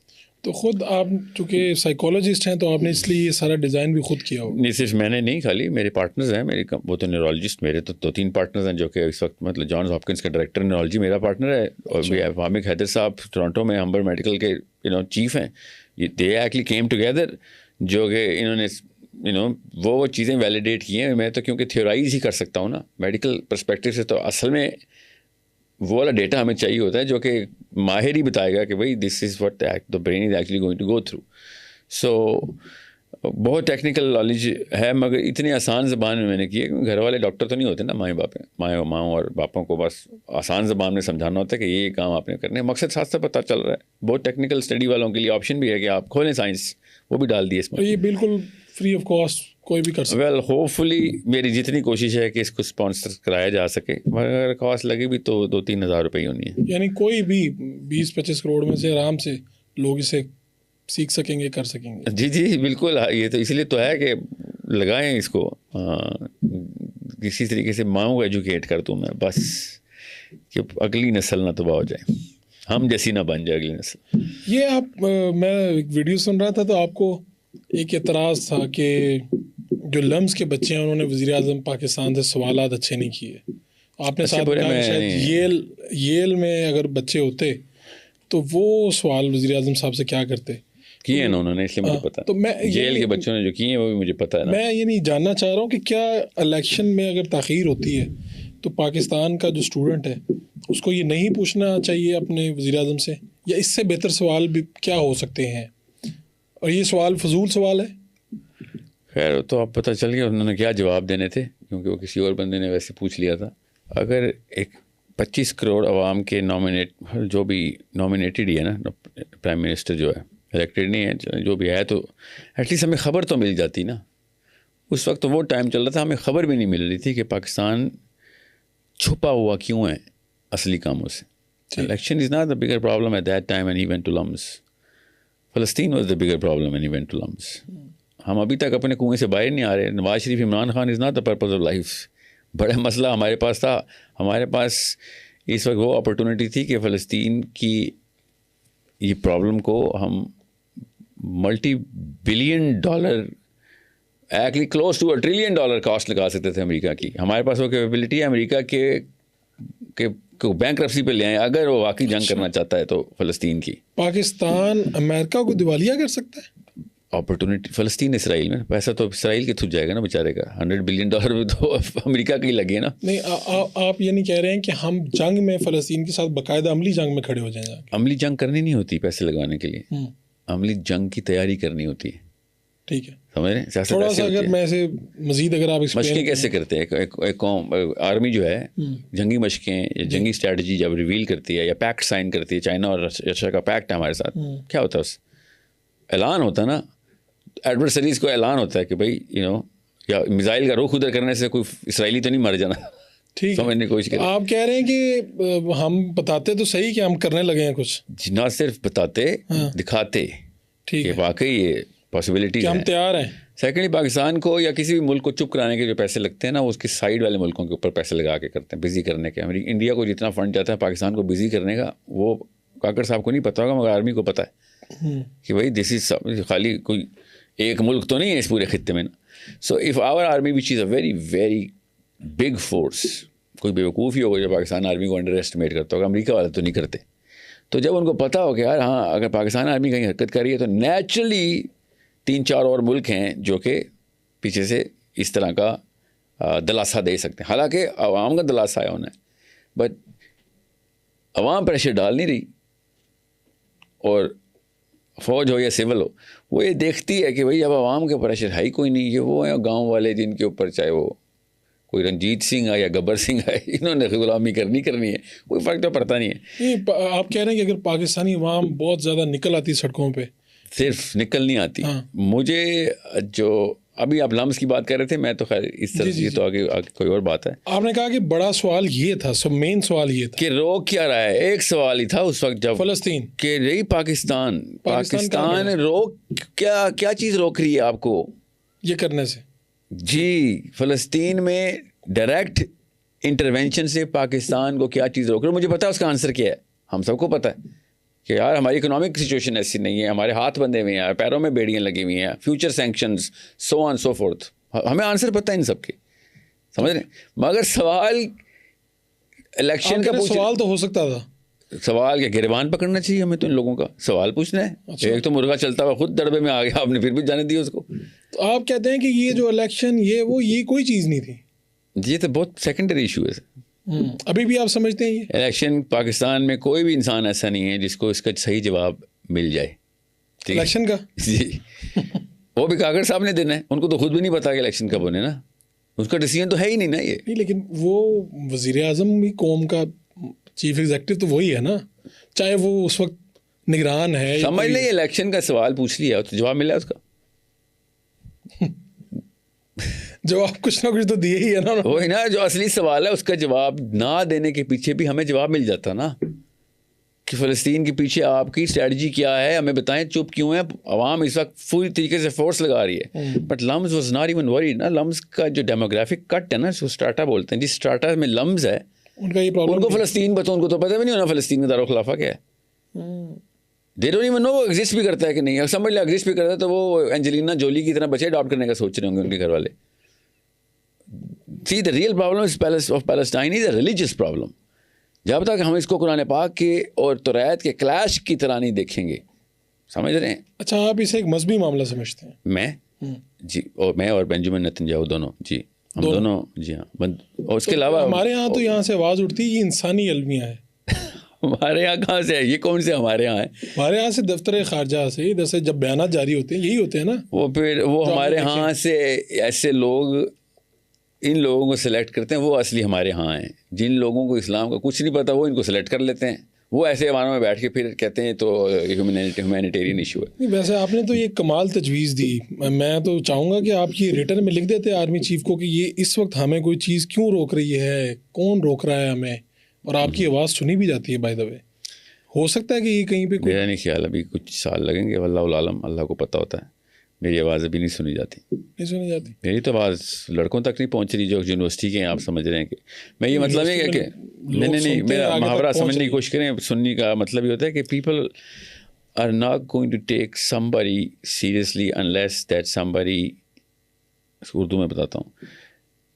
تو خود آپ چونکہ سائیکالوجسٹ ہیں تو آپ نے اس لیے یہ سارا ڈیزائن بھی خود کیا ہوگا؟ نہیں, صرف میں نے نہیں, خالی میرے پارٹنرز ہیں. میرے وہ تو نیورولوجسٹ, میرے تو 2-3 پارٹنرز ہیں جو کہ اس وقت مطلب جانز ہاپکنس کا ڈائریکٹر نیورولوجی میرا پارٹنر ہے, اور حامد حیدر صاحب ٹورانٹو میں ہمبر میڈیکل کے چیف ہیں. دے ایکچولی کیم ٹوگیدر, جو کہ انہوں نے وہ چیزیں ویلیڈیٹ کی ہیں. میں تو کیونکہ تھیورائز ہی کر سکتا ہوں نا میڈیکل پرسپیکٹو سے, تو اصل میں وہ والا ڈیٹا ہمیں چاہیے ہوتا ہے جو کہ ماہر ہی بتائے گا کہ بھائی this is what the brain is actually going to go through. So بہت ٹیکنیکل نالج ہے, مگر اتنی آسان زبان میں نے کی ہے. گھر والے ڈاکٹر تو نہیں ہوتے نا, ماؤں اور باپوں کو بس آسان زبان میں سمجھانا ہوتا ہے کہ یہ کام آپ نے کرنے. مقصد ساتھ ساتھ پتہ چل رہا ہے. بہت ٹیکنیکل اسٹڈی والوں کے لیے آپشن بھی ہے کہ آپ کھولیں سائنس, وہ بھی ڈال دیے اس میں. یہ بالکل فری آف کاسٹ کوئی بھی کر سکتا ہے. ویل ہوپ فلی میری جتنی کوشش ہے کہ اس کو اسپانسر کرایا جا سکے, مگر کاسٹ لگے بھی تو 2-3 ہزار روپے ہی ہونی ہے. یعنی کوئی بھی 20-25 کروڑ میں سے آرام سے لوگ اسے سیکھ سکیں گے, کر سکیں گے. جی بالکل. یہ تو اس لیے تو ہے کہ لگائیں اس کو, کسی طریقے سے ماؤں کو ایجوکیٹ کر دوں میں بس, کہ اگلی نسل نہ تباہ ہو جائے, ہم جیسی نہ بن جائے اگلی نسل. یہ آپ, میں ایک ویڈیو سن رہا تھا تو آپ کو ایک اعتراض تھا کہ جو لمز کے بچے ہیں انہوں نے وزیر اعظم پاکستان سے سوالات اچھے نہیں کیے. آپ نے ساتھ کہا شاید ییل میں اگر بچے ہوتے تو وہ سوال وزیر اعظم صاحب سے کیا کرتے. کیے ہیں انہوں نے, اس لیے مجھے پتا. تو میں جیل کے بچوں نے جو کیے ہیں وہ بھی مجھے پتا ہے. میں یہ نہیں جاننا چاہ رہا ہوں کہ کیا الیکشن میں اگر تاخیر ہوتی ہے تو پاکستان کا جو اسٹوڈنٹ ہے اس کو یہ نہیں پوچھنا چاہیے اپنے وزیر اعظم سے, یا اس سے بہتر سوال بھی کیا ہو سکتے ہیں, اور یہ سوال فضول سوال ہے؟ خیر تو اب پتہ چل گیا انہوں نے کیا جواب دینے تھے, کیونکہ وہ کسی اور بندے نے ویسے پوچھ لیا تھا. اگر ایک 25 کروڑ عوام کے جو بھی نامینیٹڈ ہی ہے نا, پرائم منسٹر جو ہے, الیکٹڈ نہیں ہے, جو بھی ہے, تو ایٹ لیسٹ ہمیں خبر تو مل جاتی نا. اس وقت تو وہ ٹائم چل رہا تھا, ہمیں خبر بھی نہیں مل رہی تھی کہ پاکستان چھپا ہوا کیوں ہے اصلی کاموں سے. Election is not the bigger problem at that time and he went to LUMS. فلسطین was the bigger problem and he went to LUMS. ہم ابھی تک اپنے کنویں سے باہر نہیں آ رہے. Nawaz Sharif, Imran Khan is not the purpose of life. بڑا مسئلہ ہمارے پاس تھا. ہمارے پاس اس وقت وہ اپرچونیٹی تھی کہ فلسطین کی یہ پرابلم کو ہم $multi-billion actually close to $1 trillion cost لگا سکتے تھے امریکہ کی. ہمارے پاس وہ کیپیبلٹی ہے امریکہ کے بینکرپسی پہ لے آئیں اگر وہ واقعی جنگ کرنا چاہتا ہے تو فلسطین کی. پاکستان امریکہ کو دیوالیہ کر سکتا ہے؟ اپرچونیٹی فلسطین اسرائیل میں, پیسہ تو اسرائیل کے تھرو جائے گا نا بیچارے کا. $100 billion تو امریکہ کے ہی لگے نا. نہیں, آپ یہ نہیں کہہ رہے ہیں کہ ہم جنگ میں فلسطین کے ساتھ باقاعدہ عملی جنگ میں کھڑے ہو جائیں گے؟ عملی جنگ کرنی نہیں ہوتی پیسے لگوانے کے لیے, عملی جنگ کی تیاری کرنی ہوتی ہے. ٹھیک ہے, سمجھ رہے ہیں. تھوڑا سا اگر میں سے مزید اگر آپ مشقیں کیسے کرتے ہیں ایک قوم, آرمی جو ہے جنگی مشقیں یا جنگی اسٹریٹجی جب ریویل کرتی ہے یا پیکٹ سائن کرتی ہے, چائنا اور رشیا کا پیکٹ ہے ہمارے ساتھ, کیا ہوتا ہے اس اعلان ہوتا ہے نا, ایڈورسریز کو اعلان ہوتا ہے کہ بھائی یا میزائل کا رخ ادھر کرنے سے کوئی اسرائیلی تو نہیں مر جانا. ٹھیک سمجھنے کی کوشش کریں. آپ کہہ رہے ہیں کہ ہم بتاتے تو صحیح کہ ہم کرنے لگے ہیں کچھ, نہ صرف بتاتے دکھاتے کہ واقعی یہ پاسبلٹی ہم تیار ہیں. سیکنڈلی پاکستان کو یا کسی بھی ملک کو چپ کرانے کے جو پیسے لگتے ہیں نا, وہ اس کی سائڈ والے ملکوں کے اوپر پیسے لگا کے کرتے ہیں بزی کرنے کے. انڈیا کو جتنا فنڈ جاتا ہے پاکستان کو بزی کرنے کا, وہ کاکڑ صاحب کو نہیں پتا ہوگا مگر آرمی کو پتا ہے کہ بھائی دس از خالی کوئی ایک ملک تو نہیں ہے اس پورے خطے میں نا. So of our army which is a very very big force, کوئی بیوقوف ہی ہوگا جو پاکستان آرمی کو انڈر ایسٹیمیٹ کرتا ہوگا, امریکہ والے تو نہیں کرتے. تو جب ان کو پتا ہو کہ یار ہاں اگر پاکستان آرمی کہیں حرکت کر رہی ہے تو نیچرلی 3-4 اور ملک ہیں جو کہ پیچھے سے اس طرح کا دلاسا دے سکتے ہیں. حالانکہ عوام کا دلاسا ہے انہیں, بٹ عوام پریشر ڈال نہیں رہی، اور فوج ہو یا سول ہو وہ یہ دیکھتی ہے کہ بھائی اب عوام کے پریشر ہے ہی کوئی نہیں، یہ وہ ہیں گاؤں والے جن کے اوپر چاہے وہ کوئی رنجیت سنگھ ہے یا گبر سنگھ ہے، انہوں نے غلامی کرنی ہے، کوئی فرق تو پڑتا نہیں ہے. آپ کہہ رہے ہیں کہ اگر پاکستانی عوام بہت زیادہ نکل آتی سڑکوں پہ، صرف نکل نہیں آتی. مجھے جو ابھی آپ لمس کی بات کر رہے تھے، میں تو خیر اس طرح کی تو آگے کوئی اور بات ہے. آپ نے کہا کہ بڑا سوال یہ تھا، سب مین سوال یہ تھا کہ روک کیا رہا ہے. ایک سوال ہی تھا اس وقت جب فلسطین کہ رہی پاکستان روک کیا چیز روک رہی ہے آپ کو یہ کرنے سے. جی فلسطین میں ڈائریکٹ انٹروینشن سے پاکستان کو کیا چیز روک رہی ہے؟ مجھے پتا ہے اس کا آنسر کیا ہے، ہم سب کو پتا ہے کہ یار ہماری اکنامک سچویشن ایسی نہیں ہے، ہمارے ہاتھ بندھے ہوئے ہیں، پیروں میں بیڑیاں لگی ہوئی ہیں، فیوچر سینکشنز سو آن سو فورتھ. ہمیں آنسر پتہ ہے ان سب کے، سمجھ رہے ہیں. مگر سوال الیکشن کا سوال تو ہو سکتا تھا، سوال کیا گریبان پکڑنا چاہیے ہمیں تو ان لوگوں کا سوال پوچھنا ہے. ایک تو مرغا چلتا ہوا خود دڑبے میں آ گیا، آپ نے پھر بھی جانے دیا اس کو. تو آپ کہتے ہیں کہ یہ جو الیکشن یہ کوئی چیز نہیں تھی. یہ تو بہت سیکنڈری ایشو ہے. ابھی بھی آپ سمجھتے ہیں یہ الیکشن پاکستان میں کوئی بھی انسان ایسا نہیں ہے جس کو اس کا صحیح جواب مل جائے الیکشن کا. جی وہ بھی کاغذ صاحب نے دینا ہے، ان کو تو خود بھی نہیں پتا کہ الیکشن کب ہونے نا، اس کا ڈیسیژن تو ہے ہی نہیں نا یہ. لیکن وہ وزیر اعظم بھی قوم کا چیف ایگزیکٹو تو وہی ہے نا، چاہے وہ اس وقت نگران ہے. سمجھ لیں الیکشن کا سوال پوچھ لیا تو جواب ملا اس کا. جواب کچھ نہ کچھ تو دیے ہی ہے نا. وہی نا جو اصلی سوال ہے اس کا جواب نہ دینے کے پیچھے بھی ہمیں جواب مل جاتا نا کہ فلسطین کے پیچھے آپ کی اسٹریٹجی کیا ہے، ہمیں بتائیں. چپ کیوں ہے عوام اس وقت پوری طریقے سے فورس لگا رہی ہے. But LUMS was not even worried نا. لمز کا جو ڈیموگرافک کٹ ہے نا، جو اسٹاٹا بولتے ہیں، جس اسٹاٹا میں لمز ہے ان کا یہ پرابلم، ان کو فلسطین بتاؤ، ان کو تو پتہ بھی نہیں ہونا فلسطین کا دارالخلافہ کیا ہے. دے ڈونٹ ایون نو وہ ایگزسٹ بھی کرتا ہے کہ نہیں. سمجھ لیں ایگزسٹ بھی کرتا ہے تو وہ اینجلینا جولی کی طرح بچے اڈاپٹ کرنے کا سوچ رہے ہوں گے ان کے گھر والے. See, the real problem of Palestine is a religious problem. جب تک ہم اس کو قرآن پاک کے اور توریت کے کلیش کی طرح نہیں دیکھیں گے، سمجھ رہے ہیں. اچھا آپ اسے ایک مذہبی معاملہ سمجھتے ہیں؟ میں جی، اور میں اور بینجامن نیتن یاہو دونوں، جی ہم دونوں، جی ہاں. اور اس کے علاوہ ہمارے ہاں تو یہاں سے آواز اٹھتی ہے یہ انسانی المیہ ہے. ہمارے یہاں کہاں سے ہے یہ؟ کون سے ہمارے یہاں ہے؟ ہمارے یہاں سے دفتر خارجہ سے ادھر سے جب بیانات جاری ہوتے ہیں یہی ہوتے ہیں نا. وہ پھر وہ ہمارے ہاں سے ایسے لوگ ان لوگوں کو سلیکٹ کرتے ہیں، وہ اصلی ہمارے ہاں ہیں. جن لوگوں کو اسلام کا کچھ نہیں پتا وہ ان کو سلیکٹ کر لیتے ہیں، وہ ایسے ایوانوں میں بیٹھ کے پھر کہتے ہیں تو ہیومینیٹیرین ایشو ہے. ویسے آپ نے تو یہ کمال تجویز دی. میں تو چاہوں گا کہ آپ یہ ریٹن میں لکھ دیتے آرمی چیف کو کہ یہ اس وقت ہمیں کوئی چیز کیوں روک رہی ہے، کون روک رہا ہے ہمیں، اور آپ کی آواز سنی بھی جاتی ہے. بائی دا وے ہو سکتا ہے کہ یہ کہیں پہ میرا نہیں خیال ابھی کچھ سال لگیں گے، واللہ العالم، اللہ کو پتہ ہوتا ہے. میری آواز ابھی نہیں سنی جاتی. میری تو آواز لڑکوں تک نہیں پہنچ رہی جو یونیورسٹی کے ہیں. آپ سمجھ رہے ہیں کہ میں یہ مطلب ہے کہ نہیں میرا محاورہ سمجھنے کی کوشش کریں. سننے کا مطلب یہ ہوتا ہے کہ people are not going to take somebody seriously unless that somebody، Urdu میں بتاتا ہوں،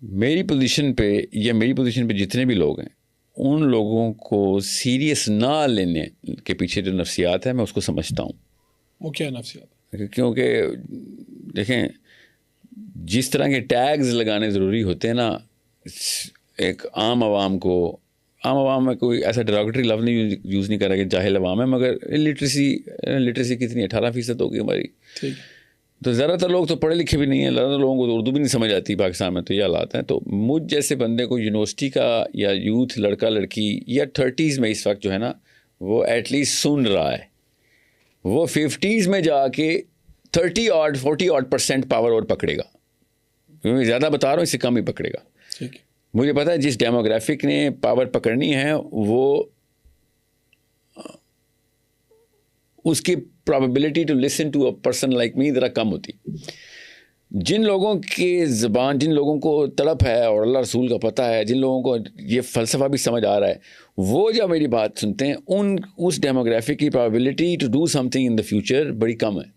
میری پوزیشن پہ یا میری پوزیشن پہ جتنے بھی لوگ ہیں ان لوگوں کو سیریس نہ لینے کے پیچھے جو نفسیات ہے میں اس کو سمجھتا ہوں. وہ کیا نفسیات؟ کیونکہ دیکھیں جس طرح کے ٹیگز لگانے ضروری ہوتے ہیں نا ایک عام عوام میں کوئی ایسا ڈیروگیٹری لفظ نہیں یوز نہیں کر رہا کہ جاہل عوام ہے، مگر لٹریسی کتنی 18% ہوگی ہماری. تو زیادہ تر لوگ تو پڑھے لکھے بھی نہیں ہیں، زیادہ تر لوگوں کو تو اردو بھی نہیں سمجھ آتی پاکستان میں. تو یہ حالات ہیں. تو مجھ جیسے بندے کو یونیورسٹی کا یا یوتھ لڑکا لڑکی یا 30s میں اس وقت جو ہے نا وہ ایٹ لیسٹ سن رہا ہے، وہ 50s میں جا کے 40% پاور اور پکڑے گا. میں زیادہ بتا رہا ہوں، اس سے کم ہی پکڑے گا. مجھے پتا ہے جس ڈیموگرافک نے پاور پکڑنی ہے وہ اس کی probability to listen to a person like me ذرا کم ہوتی. جن لوگوں کی زبان، جن لوگوں کو تڑپ ہے اور اللہ رسول کا پتہ ہے، جن لوگوں کو یہ فلسفہ بھی سمجھ آ رہا ہے، وہ جب میری بات سنتے ہیں اس ڈیموگرافک کی probability to do something in the future بڑی کم ہے.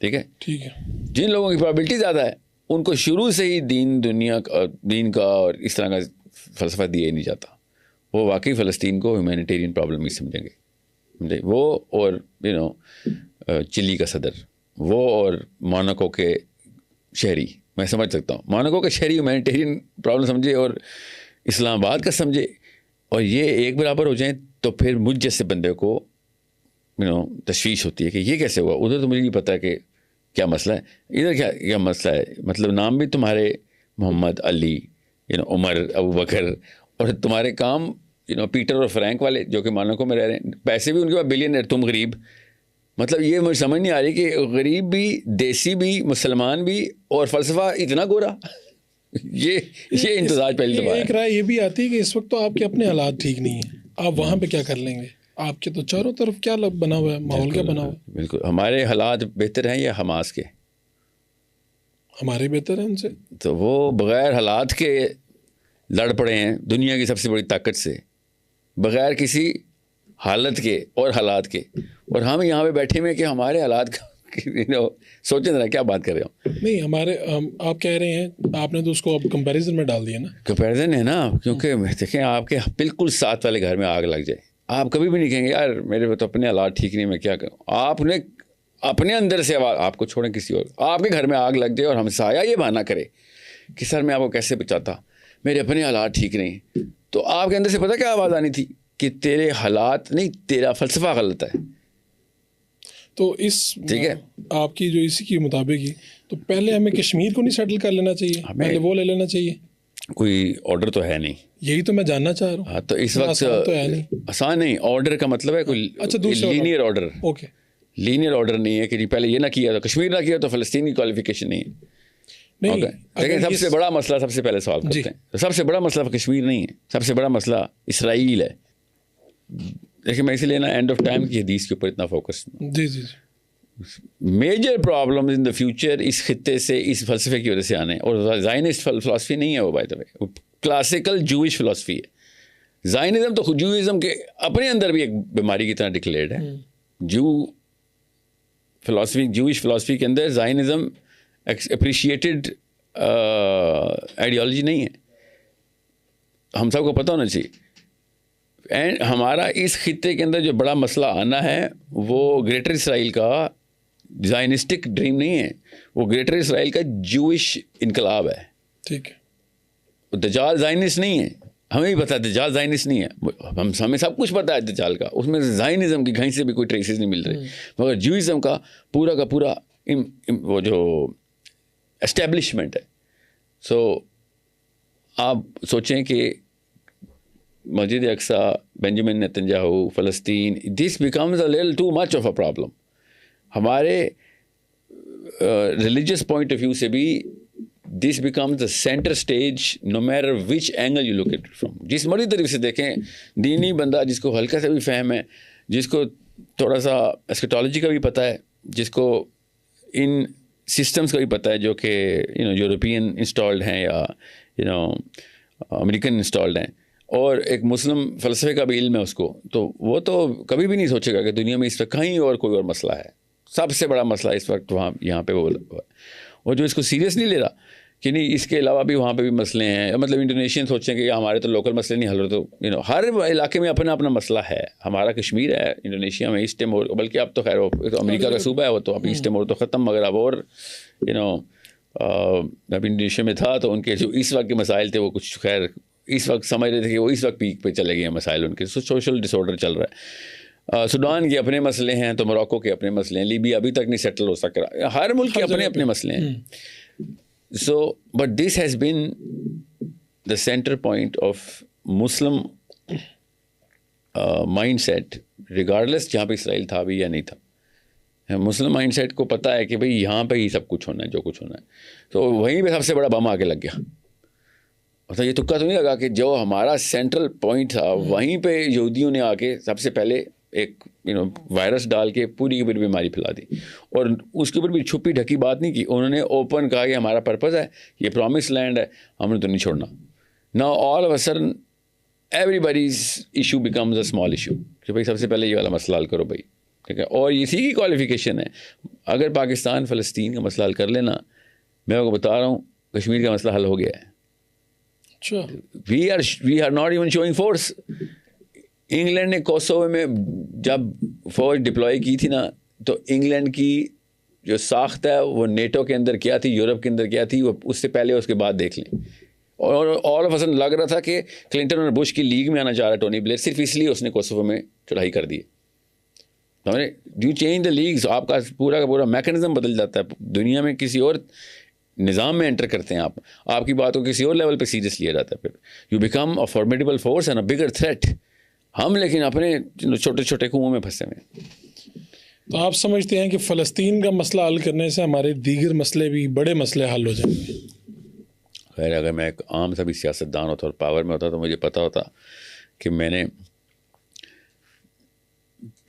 ٹھیک ہے. جن لوگوں کی پرابیبلٹی زیادہ ہے ان کو شروع سے ہی دین کا اور اس طرح کا فلسفہ دیا ہی نہیں جاتا. وہ واقعی فلسطین کو ہیومینیٹیرین پرابلم ہی سمجھیں گے. وہ اور چلی کا صدر، وہ اور موناکو کے شہری، میں سمجھ سکتا ہوں موناکو کے شہری ہیومینیٹیرین پرابلم سمجھے اور اسلام آباد کا سمجھے. اور یہ ایک برابر ہو جائیں تو پھر مجھ جیسے بندے کو تشویش ہوتی ہے کہ یہ کیسے ہوا. ادھر تو مجھے نہیں پتا کہ کیا مسئلہ ہے, ادھر کیا مسئلہ ہے. مطلب نام بھی تمہارے محمد, علی, عمر, ابو بکر, اور تمہارے کام پیٹر اور فرینک والے جو کہ مانوکو میں رہ رہے ہیں, پیسے بھی ان کے پاس بلینئر, تم غریب. مطلب یہ مجھے سمجھ نہیں آ رہی کہ غریب بھی, دیسی بھی, مسلمان بھی, اور فلسفہ اتنا گورا. یہ امتزاج پہلی دفعہ ہے. ایک رائے یہ بھی آتی ہے کہ اس وقت تو آپ کے اپنے حالات ٹھیک نہیں ہیں, آپ وہاں پہ کیا کر لیں گے؟ آپ کے تو چاروں طرف کیا بنا ہوا ہے, ماحول کیا بنا ہوا ہے؟ بالکل ہمارے حالات بہتر ہیں یا حماس کے؟ ہمارے بہتر ہیں ان سے. تو وہ بغیر حالات کے لڑ پڑے ہیں دنیا کی سب سے بڑی طاقت سے, بغیر کسی حالت کے اور حالات کے. اور ہم یہاں پہ بیٹھے ہوئے کہ ہمارے حالات کا سوچیں ذرا کیا بات کر رہے ہو. نہیں ہمارے, آپ کہہ رہے ہیں, آپ نے تو اس کو اب کمپیریزن میں ڈال دیا نا. کمپیریزن ہے نا, کیونکہ دیکھیں آپ کے بالکل ساتھ والے گھر میں آگ لگ جائے, آپ کبھی بھی نہیں کہیں گے یار میرے تو اپنے حالات ٹھیک نہیں, میں کیا کروں. آپ نے اپنے اندر سے آپ کو چھوڑیں کسی اور, آپ کے گھر میں آگ لگ جائے اور ہم سایہ یہ بہانہ کرے کہ سر میں آپ کو کیسے بچاتا, میرے اپنے حالات ٹھیک نہیں, تو آپ کے اندر سے پتہ کیا آواز آنی تھی کہ تیرے حالات نہیں, تیرا فلسفہ غلط ہے. تو اس ٹھیک ہے, آپ کی جو اسی کے مطابق ہی, تو پہلے ہمیں کشمیر کو نہیں سیٹل کر لینا چاہیے, پہلے وہ لے لینا چاہیے. کوئی آرڈر تو ہے نہیں, یہی تو میں جاننا چاہ رہا ہوں. ہاں تو اس وقت تو ہے نہیں, آسان نہیں. آرڈر کا مطلب ہے کوئی linear order. Okay, linear order نہیں ہے کہ جی پہلے یہ نہ کیا تو کشمیر نہ کیا تو فلسطین کی کوالیفیکیشن نہیں ہے. لیکن سب سے بڑا مسئلہ, سب سے پہلے سوال کرتے ہیں, سب سے بڑا مسئلہ کشمیر نہیں ہے, سب سے بڑا مسئلہ اسرائیل ہے. دیکھیں میں اسی لیے نا اینڈ آف ٹائم کی حدیث کے اوپر اتنا فوکس. جی جی, major problem in the future اس خطے سے, اس فلسفے کی وجہ سے آنے. اور زائنسٹ فلسفی نہیں ہے وہ, by the way classical Jewish فلسفی ہے. زائنزم تو جوئزم کے اپنے اندر بھی ایک بیماری کی طرح ڈکلیئرڈ ہے. فلسفی, جوئش فلسفی کے اندر زائنزم اپریشیٹڈ آئیڈیالوجی نہیں ہے, ہم سب کو پتہ ہونا چاہیے. اینڈ ہمارا اس خطے کے اندر جو بڑا مسئلہ آنا ہے وہ گریٹر اسرائیل کا زائنسٹک ڈریم نہیں ہے, وہ گریٹر اسرائیل کا جوئش انقلاب ہے. ٹھیک ہے, دجال زائنسٹ نہیں ہے, ہمیں بھی پتہ ہے دجال زائنسٹ نہیں ہے, ہمیں سب کچھ پتہ ہے دجال کا, اس میں زائنزم کی کہیں سے بھی کوئی ٹریسز نہیں مل رہی, مگر جوئزم کا پورا وہ جو اسٹیبلشمنٹ ہے. سو آپ سوچیں کہ مسجد اقصیٰ, بنجامن نیتنیاہو, فلسطین, this becomes a little too much of a problem. ہمارے ریلیجیس پوائنٹ آف ویو سے بھی this becomes the centre stage no matter which angle you look at from. جس مرضی طریقے سے دیکھیں, دینی بندہ جس کو ہلکا سا بھی فہم ہے, جس کو تھوڑا سا اسکیٹالوجی کا بھی پتہ ہے, جس کو ان سسٹمز کا بھی پتہ ہے جو کہ یورپین انسٹالڈ ہیں یا امریکن انسٹالڈ ہیں, اور ایک مسلم فلسفے کا بھی علم ہے اس کو, تو وہ تو کبھی بھی نہیں سوچے گا کہ دنیا میں اس وقت کہیں اور کوئی اور مسئلہ ہے. سب سے بڑا مسئلہ اس وقت وہاں یہاں پہ وہ, اور جو اس کو سیریس نہیں لے رہا کہ نہیں اس کے علاوہ بھی وہاں پہ بھی مسئلے ہیں. مطلب انڈونیشین سوچیں کہ ہمارے تو لوکل مسئلے نہیں حل رہے, تو ہر علاقے میں اپنا اپنا مسئلہ ہے. ہمارا کشمیر ہے, انڈونیشیا میں ایسٹ ٹیمور, بلکہ اب تو خیر امریکہ کا صوبہ ہے وہ, تو اب ایسٹ ٹیمور تو ختم, مگر اب اور اب انڈونیشیا میں تھا تو ان کے جو اس وقت کے مسائل تھے وہ کچھ خیر اس وقت سمجھ رہے تھے کہ وہ اس وقت پیک پہ چلے گئے ہیں مسائل ان کے, سوشل ڈس آرڈر چل رہا ہے. سوڈان کے اپنے مسئلے ہیں, تو موراکو کے اپنے مسئلے ہیں, لیبیا ابھی تک نہیں سیٹل ہو سک رہا, ہر ملک کے اپنے اپنے مسئلے ہیں. So but this has been the centre point of Muslim mindset regardless جہاں پہ اسرائیل تھا بھی یا نہیں تھا. مسلم مائنڈ سیٹ کو پتہ ہے کہ بھئی یہاں پہ ہی سب کچھ ہونا ہے جو کچھ ہونا ہے, تو وہیں پہ سب سے بڑا بم آ کے لگ گیا. مطلب یہ تکا تو نہیں لگا کہ جو ہمارا سینٹرل پوائنٹ تھا وہیں پہ یہودیوں نے آ کے سب سے پہلے ایک وائرس ڈال کے پوری کی پوری بیماری پھیلا دی, اور اس کے اوپر بھی چھپی ڈھکی بات نہیں کی, انہوں نے اوپن کہا کہ ہمارا پرپز ہے, یہ پرومس لینڈ ہے, ہم نے تو نہیں چھوڑنا. Now all of a sudden everybody's issue becomes a small issue کہ بھائی سب سے پہلے یہ والا مسئلہ حل کرو بھائی, ٹھیک ہے. اور اسی کی کوالیفیکیشن ہے, اگر پاکستان فلسطین کا مسئلہ حل کر لینا, میں آپ کو بتا رہا ہوں کشمیر کا مسئلہ حل ہو گیا ہے. we are not even showing force. England نے کوسوو میں جب فوج ڈپلوائے کی تھی نا, تو انگلینڈ کی جو ساخت ہے وہ نیٹو کے اندر کیا تھی, یورپ کے اندر کیا تھی, وہ اس سے پہلے اس کے بعد دیکھ لیں. اور آل آف سڈن لگ رہا تھا کہ کلنٹن اور بش کی لیگ میں آنا چاہ رہا ہے ٹونی بلیئر صرف اس لیے اس نے کوسوو میں چڑھائی کر دی. ڈو چینج دا لیگز, آپ کا پورا میکانزم بدل جاتا ہے. دنیا میں کسی اور نظام میں انٹر کرتے ہیں آپ کی بات کو کسی اور لیول پہ سیریس لیا جاتا ہے. پھر you become a formidable force and a bigger threat. ہم لیکن اپنے چھوٹے چھوٹے کنوؤں میں پھنسے ہوئے. تو آپ سمجھتے ہیں کہ فلسطین کا مسئلہ حل کرنے سے ہمارے دیگر مسئلے بھی بڑے مسئلے حل ہو جائیں گے؟ خیر, اگر میں ایک عام سا بھی سیاستدان ہوتا اور پاور میں ہوتا تو مجھے پتا ہوتا کہ میں نے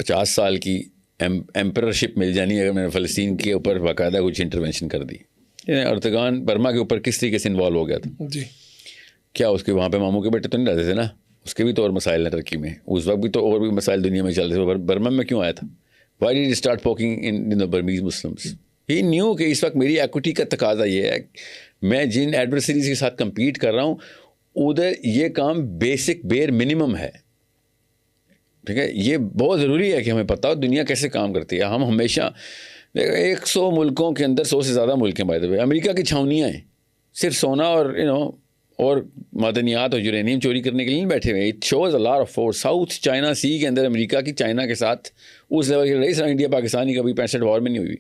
50 سال کی ایمپررشپ مل جانی اگر میں نے فلسطین کے اوپر باقاعدہ کچھ انٹروینشن کر دی. اردگان برما کے اوپر کس طریقے سے انوالو ہو گیا تھا جی. کیا اس کے وہاں پہ ماموں کے بیٹے تو نہیں رہتے تھے نا, اس کے بھی تو اور مسائل ہیں ترکی میں, اس وقت بھی تو اور بھی مسائل دنیا میں چل رہے تھے. برما میں کیوں آیا تھا؟ Why did start poking in Burmese Muslims? He knew کہ اس وقت میری ایکوٹی کا تقاضا یہ ہے, میں جن ایڈورسریز کے ساتھ کمپیٹ کر رہا ہوں ادھر یہ کام بیسک بیئر منیمم ہے. ٹھیک ہے, یہ بہت ضروری ہے کہ ہمیں پتہ ہو دنیا کیسے کام کرتی ہے. ہم ہمیشہ 100 ملکوں کے اندر 100 سے زیادہ ملک ہیں بائی دا وے, امریکہ کی چھاونیاں ہیں, صرف سونا اور اور معدنیات اور یورینیم چوری کرنے کے لیے نہیں بیٹھے ہوئے. It shows a lot of force. South China Sea کے اندر امریکہ کی چائنا کے ساتھ اس لیول کی لڑائی انڈیا پاکستان کی کبھی 65 وار میں نہیں ہوئی.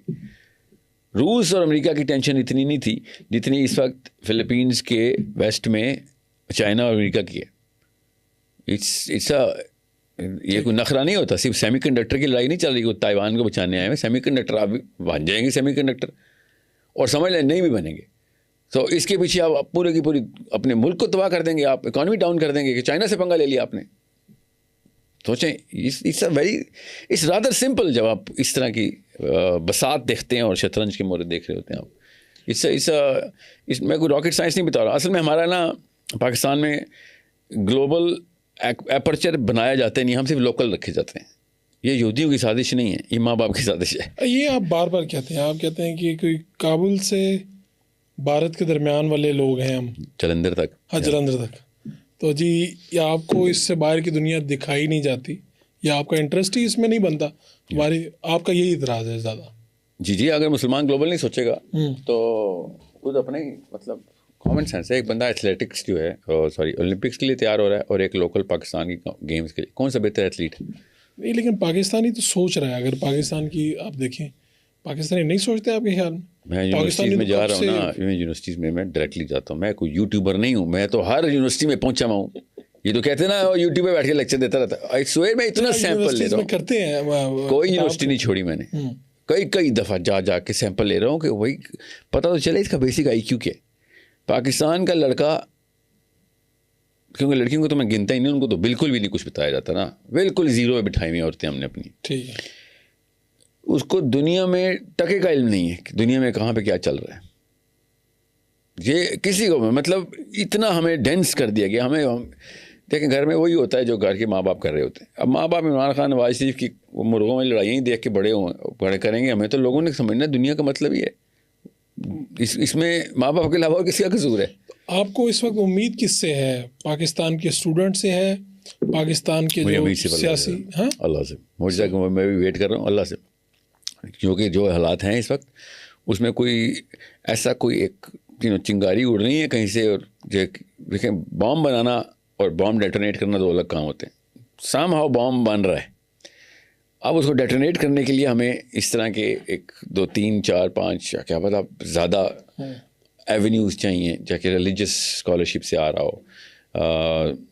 روس اور امریکہ کی ٹینشن اتنی نہیں تھی جتنی اس وقت فلپینز کے ویسٹ میں چائنا اور امریکہ کی ہے. یہ کوئی نخرہ نہیں ہوتا. صرف سیمی کنڈکٹر کی لڑائی نہیں چل رہی, تائیوان کو بچانے آئے ہیں. سیمی کنڈکٹر آپ بن جائیں گے سیمی کنڈکٹر, اور سمجھ لیں نہیں بھی بنیں گے تو اس کے پیچھے آپ پورے کی پوری اپنے ملک کو تباہ کر دیں گے, آپ اکانومی ڈاؤن کر دیں گے کہ چائنا سے پنگا لے لیا آپ نے. سوچیں, اٹس رادر سمپل. جب آپ اس طرح کی بساط دیکھتے ہیں اور شطرنج کے مورد دیکھ رہے ہوتے ہیں آپ, میں کوئی راکٹ سائنس نہیں بتا رہا. اصل میں ہمارا نا پاکستان میں گلوبل اپرچر بنایا جاتا ہے نہیں, ہم صرف لوکل رکھے جاتے ہیں. یہ یہودیوں کی سازش نہیں ہے, یہ ماں باپ کی سازش ہے. یہ آپ بار بار کہتے ہیں, آپ کہتے ہیں کہ کوئی کابل سے بھارت کے درمیان والے لوگ ہیں ہم, جلندھر تک. ہاں جلندھر تک. تو جی یا آپ کو اس سے باہر کی دنیا دکھائی نہیں جاتی یا آپ کا انٹرسٹ ہی اس میں نہیں بنتا, ہماری آپ کا یہی اعتراض ہے زیادہ؟ جی اگر مسلمان گلوبل نہیں سوچے گا تو خود اپنے مطلب کامن سینس ہے. ایک بندہ ایتھلیٹکس جو ہے سوری اولمپکس کے لیے تیار ہو رہا ہے اور ایک لوکل پاکستان کی گیمز کے لیے, کون سا بہتر ایتھلیٹ؟ نہیں, لیکن پاکستانی تو سوچ رہا ہے. اگر پاکستان کی آپ دیکھیں, پاکستانی نہیں سوچتے آپ کے خیال میں یونیورسٹیز میں جا رہا ہوں نا, یونیورسٹیز میں ڈائریکٹلی جاتا ہوں. میں کوئی یوٹیوبر نہیں ہوں, میں تو ہر یونیورسٹی میں پہنچا ہوا ہوں. یہ تو کہتے ہیں نا یوٹیوب پہ بیٹھ کے لیکچر دیتا رہتا ہے. سویر میں اتنا سیمپل لے رہا ہوں, کرتے ہیں کوئی یونیورسٹی نہیں چھوڑی میں نے, کئی دفعہ جا کے سیمپل لے رہا ہوں کہ وہی پتہ تو چلے اس کا بیسک آئی کیو کیا ہے. پاکستان کا لڑکا, کیونکہ لڑکیوں کو تو میں گنتا ہی نہیں, ان کو تو بالکل بھی نہیں کچھ بتایا جاتا نا, بالکل زیرو پہ بٹھائی ہوئی عورتیں ہم نے اپنی. ٹھیک ہے, اس کو دنیا میں ٹکے کا علم نہیں ہے کہ دنیا میں کہاں پہ کیا چل رہا ہے. یہ کسی کو مطلب اتنا ہمیں ڈینس کر دیا گیا. ہمیں دیکھیں گھر میں وہی ہوتا ہے جو گھر کے ماں باپ کر رہے ہوتے ہیں. اب ماں باپ عمران خان نواز شریف کی مرغوں میں لڑائیاں دیکھ کے بڑے کریں گے. ہمیں تو لوگوں نے سمجھنا دنیا کا مطلب ہی ہے, اس میں ماں باپ کے علاوہ اور کسی کا قصور ہے. آپ کو اس وقت امید کس سے ہے؟ پاکستان کے اسٹوڈنٹ سے ہے, پاکستان کے جو سیاسی؟ ہاں اللہ سے مجھے میں بھی ویٹ کر رہا ہوں اللہ سے, کیونکہ جو حالات ہیں اس وقت اس میں کوئی ایسا کوئی ایک چنگاری اڑ رہی ہے کہیں سے. اور دیکھیں بام بنانا اور بام ڈیٹونیٹ کرنا دو الگ کام ہوتے ہیں. سام ہاؤ بام بن رہا ہے, اب اس کو ڈیٹونیٹ کرنے کے لیے ہمیں اس طرح کے 1 2 3 4 5 کیا پتہ زیادہ ایونیوز چاہیے, چاہے کہ ریلیجس اسکالرشپ سے آ رہا ہو,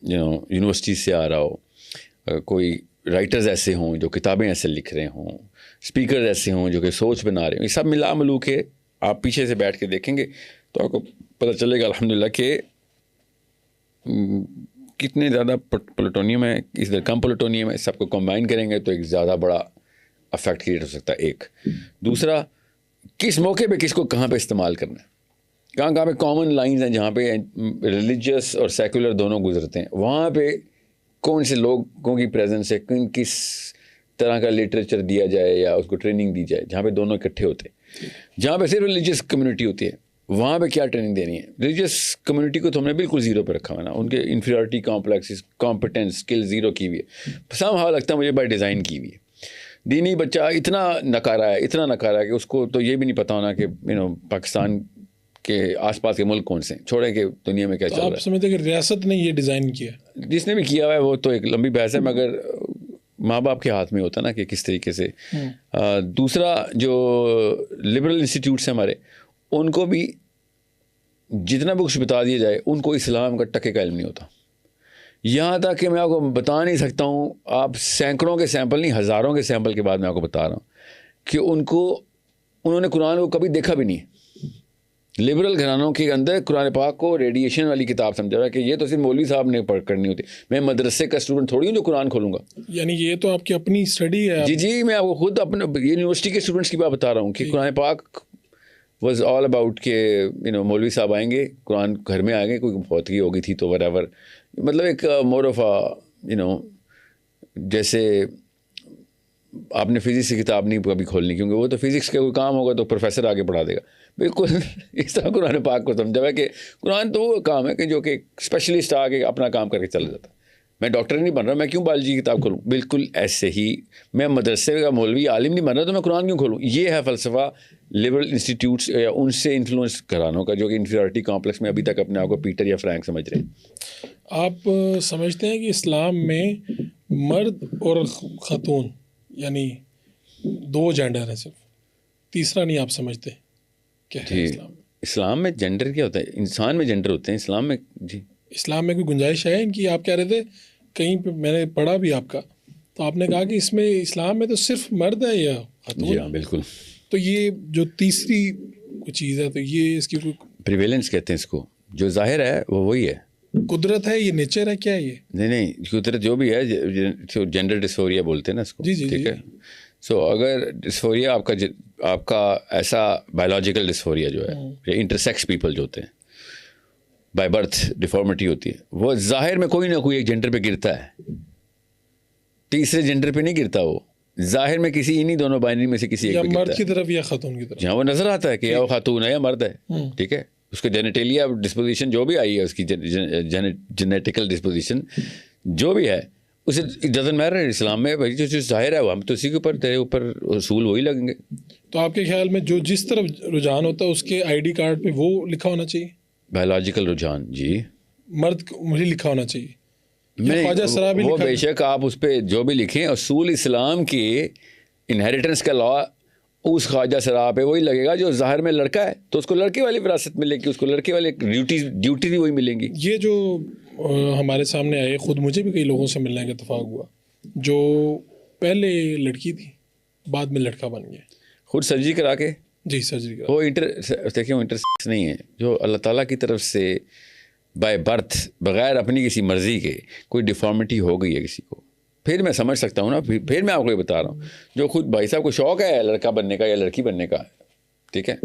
یونیورسٹیز سے آ رہا ہو, کوئی رائٹرز ایسے ہوں جو کتابیں ایسے لکھ رہے ہوں, اسپیکرز ایسے ہوں جو کہ سوچ بنا رہے ہوں. یہ سب ملا ملو کے آپ پیچھے سے بیٹھ کے دیکھیں گے تو آپ کو پتہ چلے گا الحمدللہ کہ کتنے زیادہ پلوٹونیم ہے, اس در کم پلوٹونیم ہے. سب کو کمبائن کریں گے تو ایک زیادہ بڑا افیکٹ کریٹ ہو سکتا ہے. ایک دوسرا, کس موقع پہ کس کو کہاں پہ استعمال کرنا ہے, کہاں پہ کامن لائنز ہیں جہاں پہ ریلیجیس اور سیکولر دونوں گزرتے ہیں, وہاں پہ کون سے لوگوں کی پریزنس ہے, کس طرح کا لٹریچر دیا جائے یا اس کو ٹریننگ دی جائے جہاں پہ دونوں اکٹھے ہوتے ہیں. جہاں پہ صرف ریلیجیس کمیونٹی ہوتی ہے وہاں پہ کیا ٹریننگ دینی ہے. ریلیجیس کمیونٹی کو تو ہم نے بالکل زیرو پہ رکھا ہوا نا, ان کے inferiority complex competence skill zero کی ہوئی ہے. سم ہاؤ لگتا ہے مجھے بائی ڈیزائن کی ہوئی ہے. دینی بچہ اتنا نکارا ہے کہ اس کو تو یہ بھی نہیں پتا ہونا کہ پاکستان کہ آس پاس کے ملک کون سے ہیں, چھوڑیں کہ دنیا میں کیا چل رہا آپ سمجھتے ہیں کہ ریاست نے یہ ڈیزائن کیا ہے؟ جس نے بھی کیا ہوا ہے وہ تو ایک لمبی بحث ہے, مگر ماں باپ کے ہاتھ میں ہوتا نا کہ کس طریقے سے. دوسرا جو لبرل انسٹیٹیوٹس ہیں ہمارے, ان کو بھی جتنا بھی کچھ بتا دیا جائے ان کو اسلام کا ٹکے کا علم نہیں ہوتا. یہاں تک کہ میں آپ کو بتا نہیں سکتا ہوں, آپ سینکڑوں کے سیمپل نہیں ہزاروں کے سیمپل کے بعد میں آپ کو بتا رہا ہوں کہ انہوں نے قرآن کو کبھی دیکھا بھی نہیں. لبرل گھرانوں کے اندر قرآن پاک کو ریڈیشن والی کتاب سمجھا ہوا ہے کہ یہ تو صرف مولوی صاحب نے پڑھ کرنی ہوتی. میں مدرسے کا اسٹوڈنٹ تھوڑی ہوں جو قرآن کھولوں گا. یعنی یہ تو آپ کی اپنی اسٹڈی ہے. جی میں آپ کو خود اپنے یونیورسٹی کے اسٹوڈنٹس کی بات بتا رہا ہوں کہ قرآن پاک واز آل اباؤٹ کہ مولوی صاحب آئیں گے, قرآن گھر میں آئیں گے, کوئی فوتگی ہو گئی تھی تو whatever, مطلب ایک مور آف جیسے آپ نے فزکس کی کتاب نہیں کبھی کھولنی, کیونکہ وہ تو فزکس کا کوئی کام ہوگا تو پروفیسر آگے پڑھا دے گا. بالکل اس طرح قرآن پاک کو سمجھا ہے کہ قرآن تو وہ کام ہے کہ جو کہ اسپیشلسٹ آ کے اپنا کام کر کے چلا جاتا ہے. میں ڈاکٹر نہیں بن رہا, میں کیوں بایولوجی کی کتاب کھولوں؟ بالکل ایسے ہی میں مدرسے کا مولوی عالم نہیں بن رہا تو میں قرآن کیوں کھولوں؟ یہ ہے فلسفہ لبرل انسٹیٹیوٹس یا ان سے انفلوئنس گھرانوں کا جو کہ انفیریورٹی کامپلیکس میں ابھی تک اپنے آپ کو پیٹر یا فرینک سمجھ رہے ہیں. آپ سمجھتے ہیں کہ اسلام میں مرد اور خاتون یعنی 2 جینڈر ہیں صرف, تیسرا نہیں آپ سمجھتے کیا ہے اسلام میں جینڈر کیا ہوتا ہے؟ انسان میں جینڈر ہوتے ہیں اسلام میں. جی اسلام میں کوئی گنجائش ہے ان کی؟ آپ کہہ رہے تھے کہیں پہ, میں نے پڑھا بھی آپ کا, تو آپ نے کہا کہ اس میں اسلام میں تو صرف مرد ہے یا خاتون؟ جی ہاں بالکل. تو یہ جو تیسری کوئی چیز ہے تو یہ اس کی کوئی پریویلنس کہتے ہیں اس کو, جو ظاہر ہے وہ وہی ہے. قدرت ہے, یہ نیچر ہے, کیا ہے یہ؟ نہیں قدرت جو بھی ہے, جینڈر ڈسفوریا بولتے ہیں نا اس کو. جی ٹھیک ہے. سو اگر ڈسفوریا آپ کا ایسا بایولوجیکل ڈسفوریا جو ہے, انٹرسیکس پیپل جو ہوتے ہیں, بائی برتھ ڈیفارمیٹی ہوتی ہے, وہ ظاہر میں کوئی نہ کوئی ایک جینڈر پہ گرتا ہے, تیسرے جینڈر پہ نہیں گرتا. وہ ظاہر میں کسی انہی دونوں بائنری میں سے کسی ایک پہ گرتا ہے, مرد کی طرف یا خاتون کی طرف, جہاں وہ نظر آتا ہے کہ یا وہ خاتون ہے یا مرد ہے. ٹھیک ہے. اس کا جینیٹیلیا ڈسپوزیشن جو بھی آئی ہے, اس کی جینیٹیکل ڈسپوزیشن جو بھی ہے, اسے ڈزنٹ میٹر. اسلام میں بھائی جو ظاہر ہے وہ ہم تو اسی کے اوپر, تیرے اوپر اصول وہی لگیں گے. تو آپ کے خیال میں جو جس طرف رجحان ہوتا ہے اس کے ID کارڈ پہ وہ لکھا ہونا چاہیے, بایولوجیکل رجحان. جی مرد مجھے لکھا ہونا چاہیے. وہ بے شک آپ اس پہ جو بھی لکھیں, اصول اسلام کی انہیریٹنس کا لا اس خواجہ سرا پہ وہی لگے گا. جو ظاہر میں لڑکا ہے تو اس کو لڑکے والی وراثت ملے گی, اس کو لڑکے والے ڈیوٹی بھی وہی ملیں گی. یہ جو ہمارے سامنے آئے, خود مجھے بھی کئی لوگوں سے ملنے کا اتفاق ہوا جو پہلے لڑکی تھی بعد میں لڑکا بن گیا, خود سرجری کرا کے. جی سرجری کرا. وہ دیکھیں وہ انٹرسیکس نہیں ہے, جو اللہ تعالیٰ کی طرف سے بائی برتھ بغیر اپنی کسی مرضی کے کوئی ڈیفارمیٹی ہو گئی ہے کسی کو, پھر میں سمجھ سکتا ہوں نا. پھر میں آپ کو یہ بتا رہا ہوں, جو خود بھائی صاحب کو شوق ہے لڑکا بننے کا یا لڑکی بننے کا, ٹھیک ہے,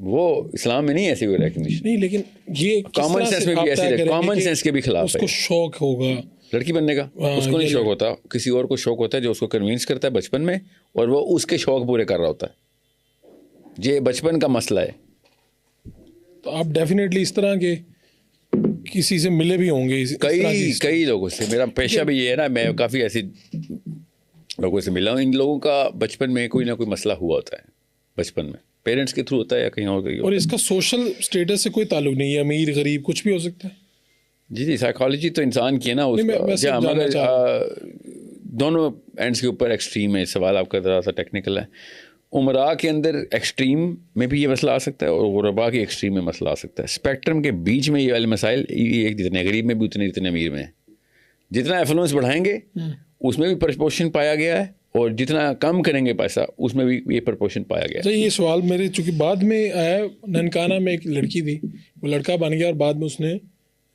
وہ اسلام میں نہیں ایسی کوئی ریکگنیشن نہیں. لیکن یہ کامن سینس میں بھی ایسے, کامن سینس کے بھی خلاف ہے. اس کو شوق ہوگا لڑکی بننے کا, اس کو نہیں شوق ہوتا, کسی اور کو شوق ہوتا ہے جو اس کو کنوینس کرتا ہے بچپن میں, اور وہ اس کے شوق پورے کر رہا ہوتا ہے. یہ بچپن کا مسئلہ ہے. تو آپ ڈیفینیٹلی اس طرح کے کسی سے ملے بھی ہوں گے, کئی لوگوں سے. میرا پیشہ بھی یہ ہے نا, میں کافی ایسے لوگوں سے ملا ہوں. ان لوگوں کا بچپن میں کوئی نہ کوئی مسئلہ ہوا ہوتا ہے, بچپن میں پیرنٹس کے تھرو ہوتا ہے یا کہیں اور. اور اس کا سوشل اسٹیٹس سے کوئی تعلق نہیں ہے, امیر غریب کچھ بھی ہو سکتا ہے. جی سائیکالوجی تو انسان کی ہے نا, اس کا مگر دونوں اینڈس کے اوپر ایکسٹریم ہے. سوال آپ کا ذرا سا ٹیکنیکل ہے. عمرا کے اندر ایکسٹریم میں بھی یہ مسئلہ آ سکتا ہے اور غربا کے ایکسٹریم میں مسئلہ آ سکتا ہے. اسپیکٹرم کے بیچ میں یہ والے مسائل جتنے غریب میں بھی اتنے امیر میں ہیں. جتنا ایفلوئنس بڑھائیں گے اس میں بھی پرپورشن پایا گیا ہے, اور جتنا کم کریں گے پیسہ اس میں بھی یہ پرپورشن پایا گیا ہے. یہ سوال میرے چونکہ بعد میں آیا, ننکانہ میں ایک لڑکی تھی, وہ لڑکا بن گیا اور بعد میں اس نے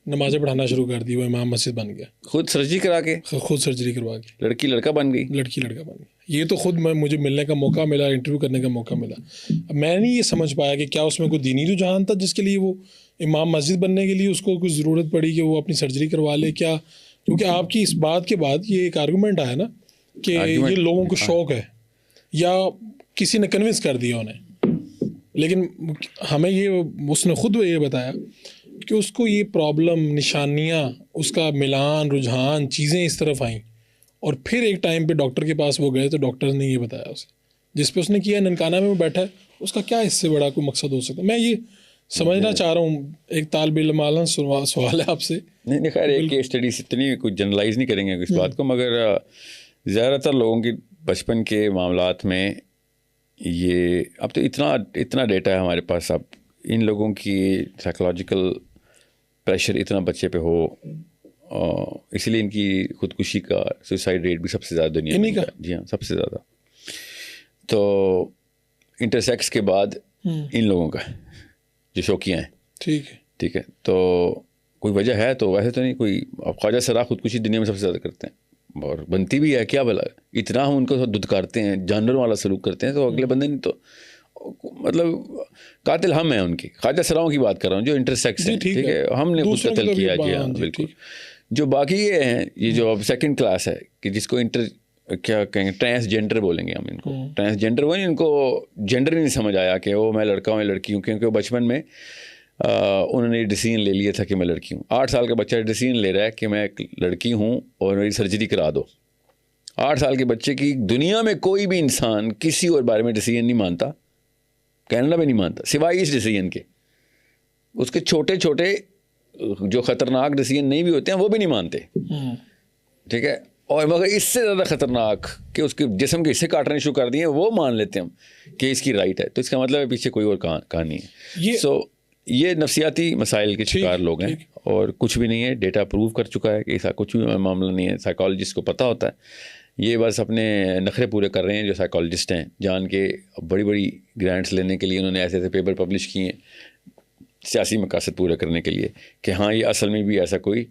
نمازیں پڑھانا شروع کر دی, وہ امام مسجد بن گیا, خود سرجری کرا کے, خود سرجری کروا کے. لڑکی لڑکا بن گئی, لڑکی لڑکا بن گئی. یہ تو خود مجھے ملنے کا موقع ملا, انٹرویو کرنے کا موقع ملا. میں نہیں یہ سمجھ پایا کہ کیا اس میں کوئی دینی رجحان تھا جس کے لیے وہ امام مسجد بننے کے لیے اس کو کچھ ضرورت پڑی کہ وہ اپنی سرجری کروا لے کیا. کیونکہ آپ کی اس بات کے بعد یہ ایک آرگومنٹ آیا نا کہ یہ لوگوں کو شوق ہے یا کسی نے کنونس کر دیا انہیں. لیکن ہمیں یہ اس نے خود یہ بتایا کہ اس کو یہ پرابلم, نشانیاں, اس کا ملان, رجحان, چیزیں اس طرف آئیں, اور پھر ایک ٹائم پہ ڈاکٹر کے پاس وہ گئے تو ڈاکٹر نے یہ بتایا اسے, جس پہ اس نے کیا ننکانہ میں وہ بیٹھا ہے, اس کا کیا اس سے بڑا کوئی مقصد ہو سکتا ہے. میں یہ سمجھنا چاہ رہا ہوں ایک طالب علم عالم سوال ہے آپ سے. نہیں خیر ایک کیس اسٹڈی سے اتنی کچھ جنرلائز نہیں کریں گے اس بات کو, مگر زیادہ تر لوگوں کی بچپن کے معاملات میں یہ اب تو اتنا ڈیٹا ہے ہمارے پاس, اب ان لوگوں کی سائیکولوجیکل پریشر اتنا بچے پہ ہو, اسی لیے ان کی خودکشی کا سوسائڈ ریٹ بھی سب سے زیادہ دنیا میں. جی ہاں سب سے زیادہ. تو انٹرسیکس کے بعد ان لوگوں کا جو شوقیاں ہیں. ٹھیک ہے, تو کوئی وجہ ہے تو ویسے تو نہیں کوئی. اب خواجہ سرا خودکشی دنیا میں سب سے زیادہ کرتے ہیں اور بنتی بھی ہے, کیا بلا اتنا ہم ان کو دھتکارتے ہیں, جانوروں والا سلوک کرتے ہیں, تو اگلے بندے نہیں تو مطلب قاتل ہم ہیں ان کی. خواجہ سراؤں کی بات کر رہا ہوں جو انٹرسیکس ہیں, ٹھیک ہے, ہم نے خود قتل کیا. جی ہاں بالکل. جو باقی یہ ہیں, یہ جو اب سیکنڈ کلاس ہے کہ جس کو کیا کہیں گے, ٹرانس جینڈر بولیں گے ہم ان کو. ٹرانس جینڈر وہ ان کو جینڈر نہیں سمجھ آیا کہ وہ میں لڑکا ہوں یا لڑکی ہوں, کیونکہ وہ بچپن میں انہوں نے ڈیسیژن لے لیا تھا کہ میں لڑکی ہوں. 8 سال کا بچہ ڈیسیژن لے رہا ہے کہ میں ایک لڑکی ہوں اور میری سرجری کرا دو. 8 سال کے بچے کی دنیا میں کوئی بھی انسان کسی اور بارے میں ڈیسیژن نہیں مانتا, کینیڈا میں نہیں مانتا سوائے اس ڈیسیژن کے. اس کے چھوٹے چھوٹے جو خطرناک ڈیسیژن نہیں بھی ہوتے ہیں وہ بھی نہیں مانتے. ٹھیک ہے, اور مگر اس سے زیادہ خطرناک کہ اس کے جسم کے حصے کاٹنے شروع کر دیے وہ مان لیتے ہیں ہم کہ اس کی رائٹ ہے. تو اس کا مطلب ہے پیچھے کوئی اور کہانی ہے. سو یہ نفسیاتی مسائل کے شکار لوگ ہیں اور کچھ بھی نہیں ہے. ڈیٹا پروو کر چکا ہے کہ ایسا کچھ بھی معاملہ نہیں ہے. سائیکالوجسٹ کو پتہ ہوتا ہے, یہ بس اپنے نخرے پورے کر رہے ہیں جو سائیکالوجسٹ ہیں, جان کے بڑی بڑی گرانٹس لینے کے لیے انہوں نے ایسے ایسے پیپر پبلش کیے ہیں سیاسی مقاصد پورے کرنے کے لیے کہ ہاں یہ اصل میں بھی ایسا کوئی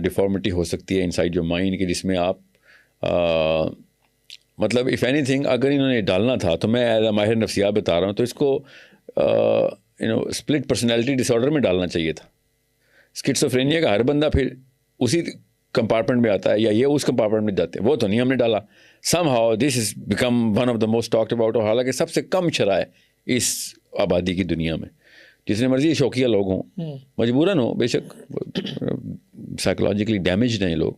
ڈیفارمٹی ہو سکتی ہے انسائڈ جو مائنڈ کی, جس میں آپ مطلب اف اینی تھنگ اگر انہوں نے ڈالنا تھا تو میں ایز اے ماہر نفسیات بتا رہا ہوں تو اس کو اسپلٹ پرسنالٹی ڈس آرڈر میں ڈالنا چاہیے تھا. اسکیزوفرینیا کا ہر بندہ پھر اسی کمپارٹمنٹ میں آتا ہے یا یہ اس کمپارٹمنٹ میں جاتے ہیں, وہ تو نہیں ہم نے ڈالا. Some how this is become one of the most talked about, اور حالانکہ سب سے کم شرح ہے اس آبادی کی دنیا میں. جتنے مرضی شوقیہ لوگ ہوں, مجبوراً ہو بے شک, سائیکولوجیکلی ڈیمیجڈ ہیں لوگ,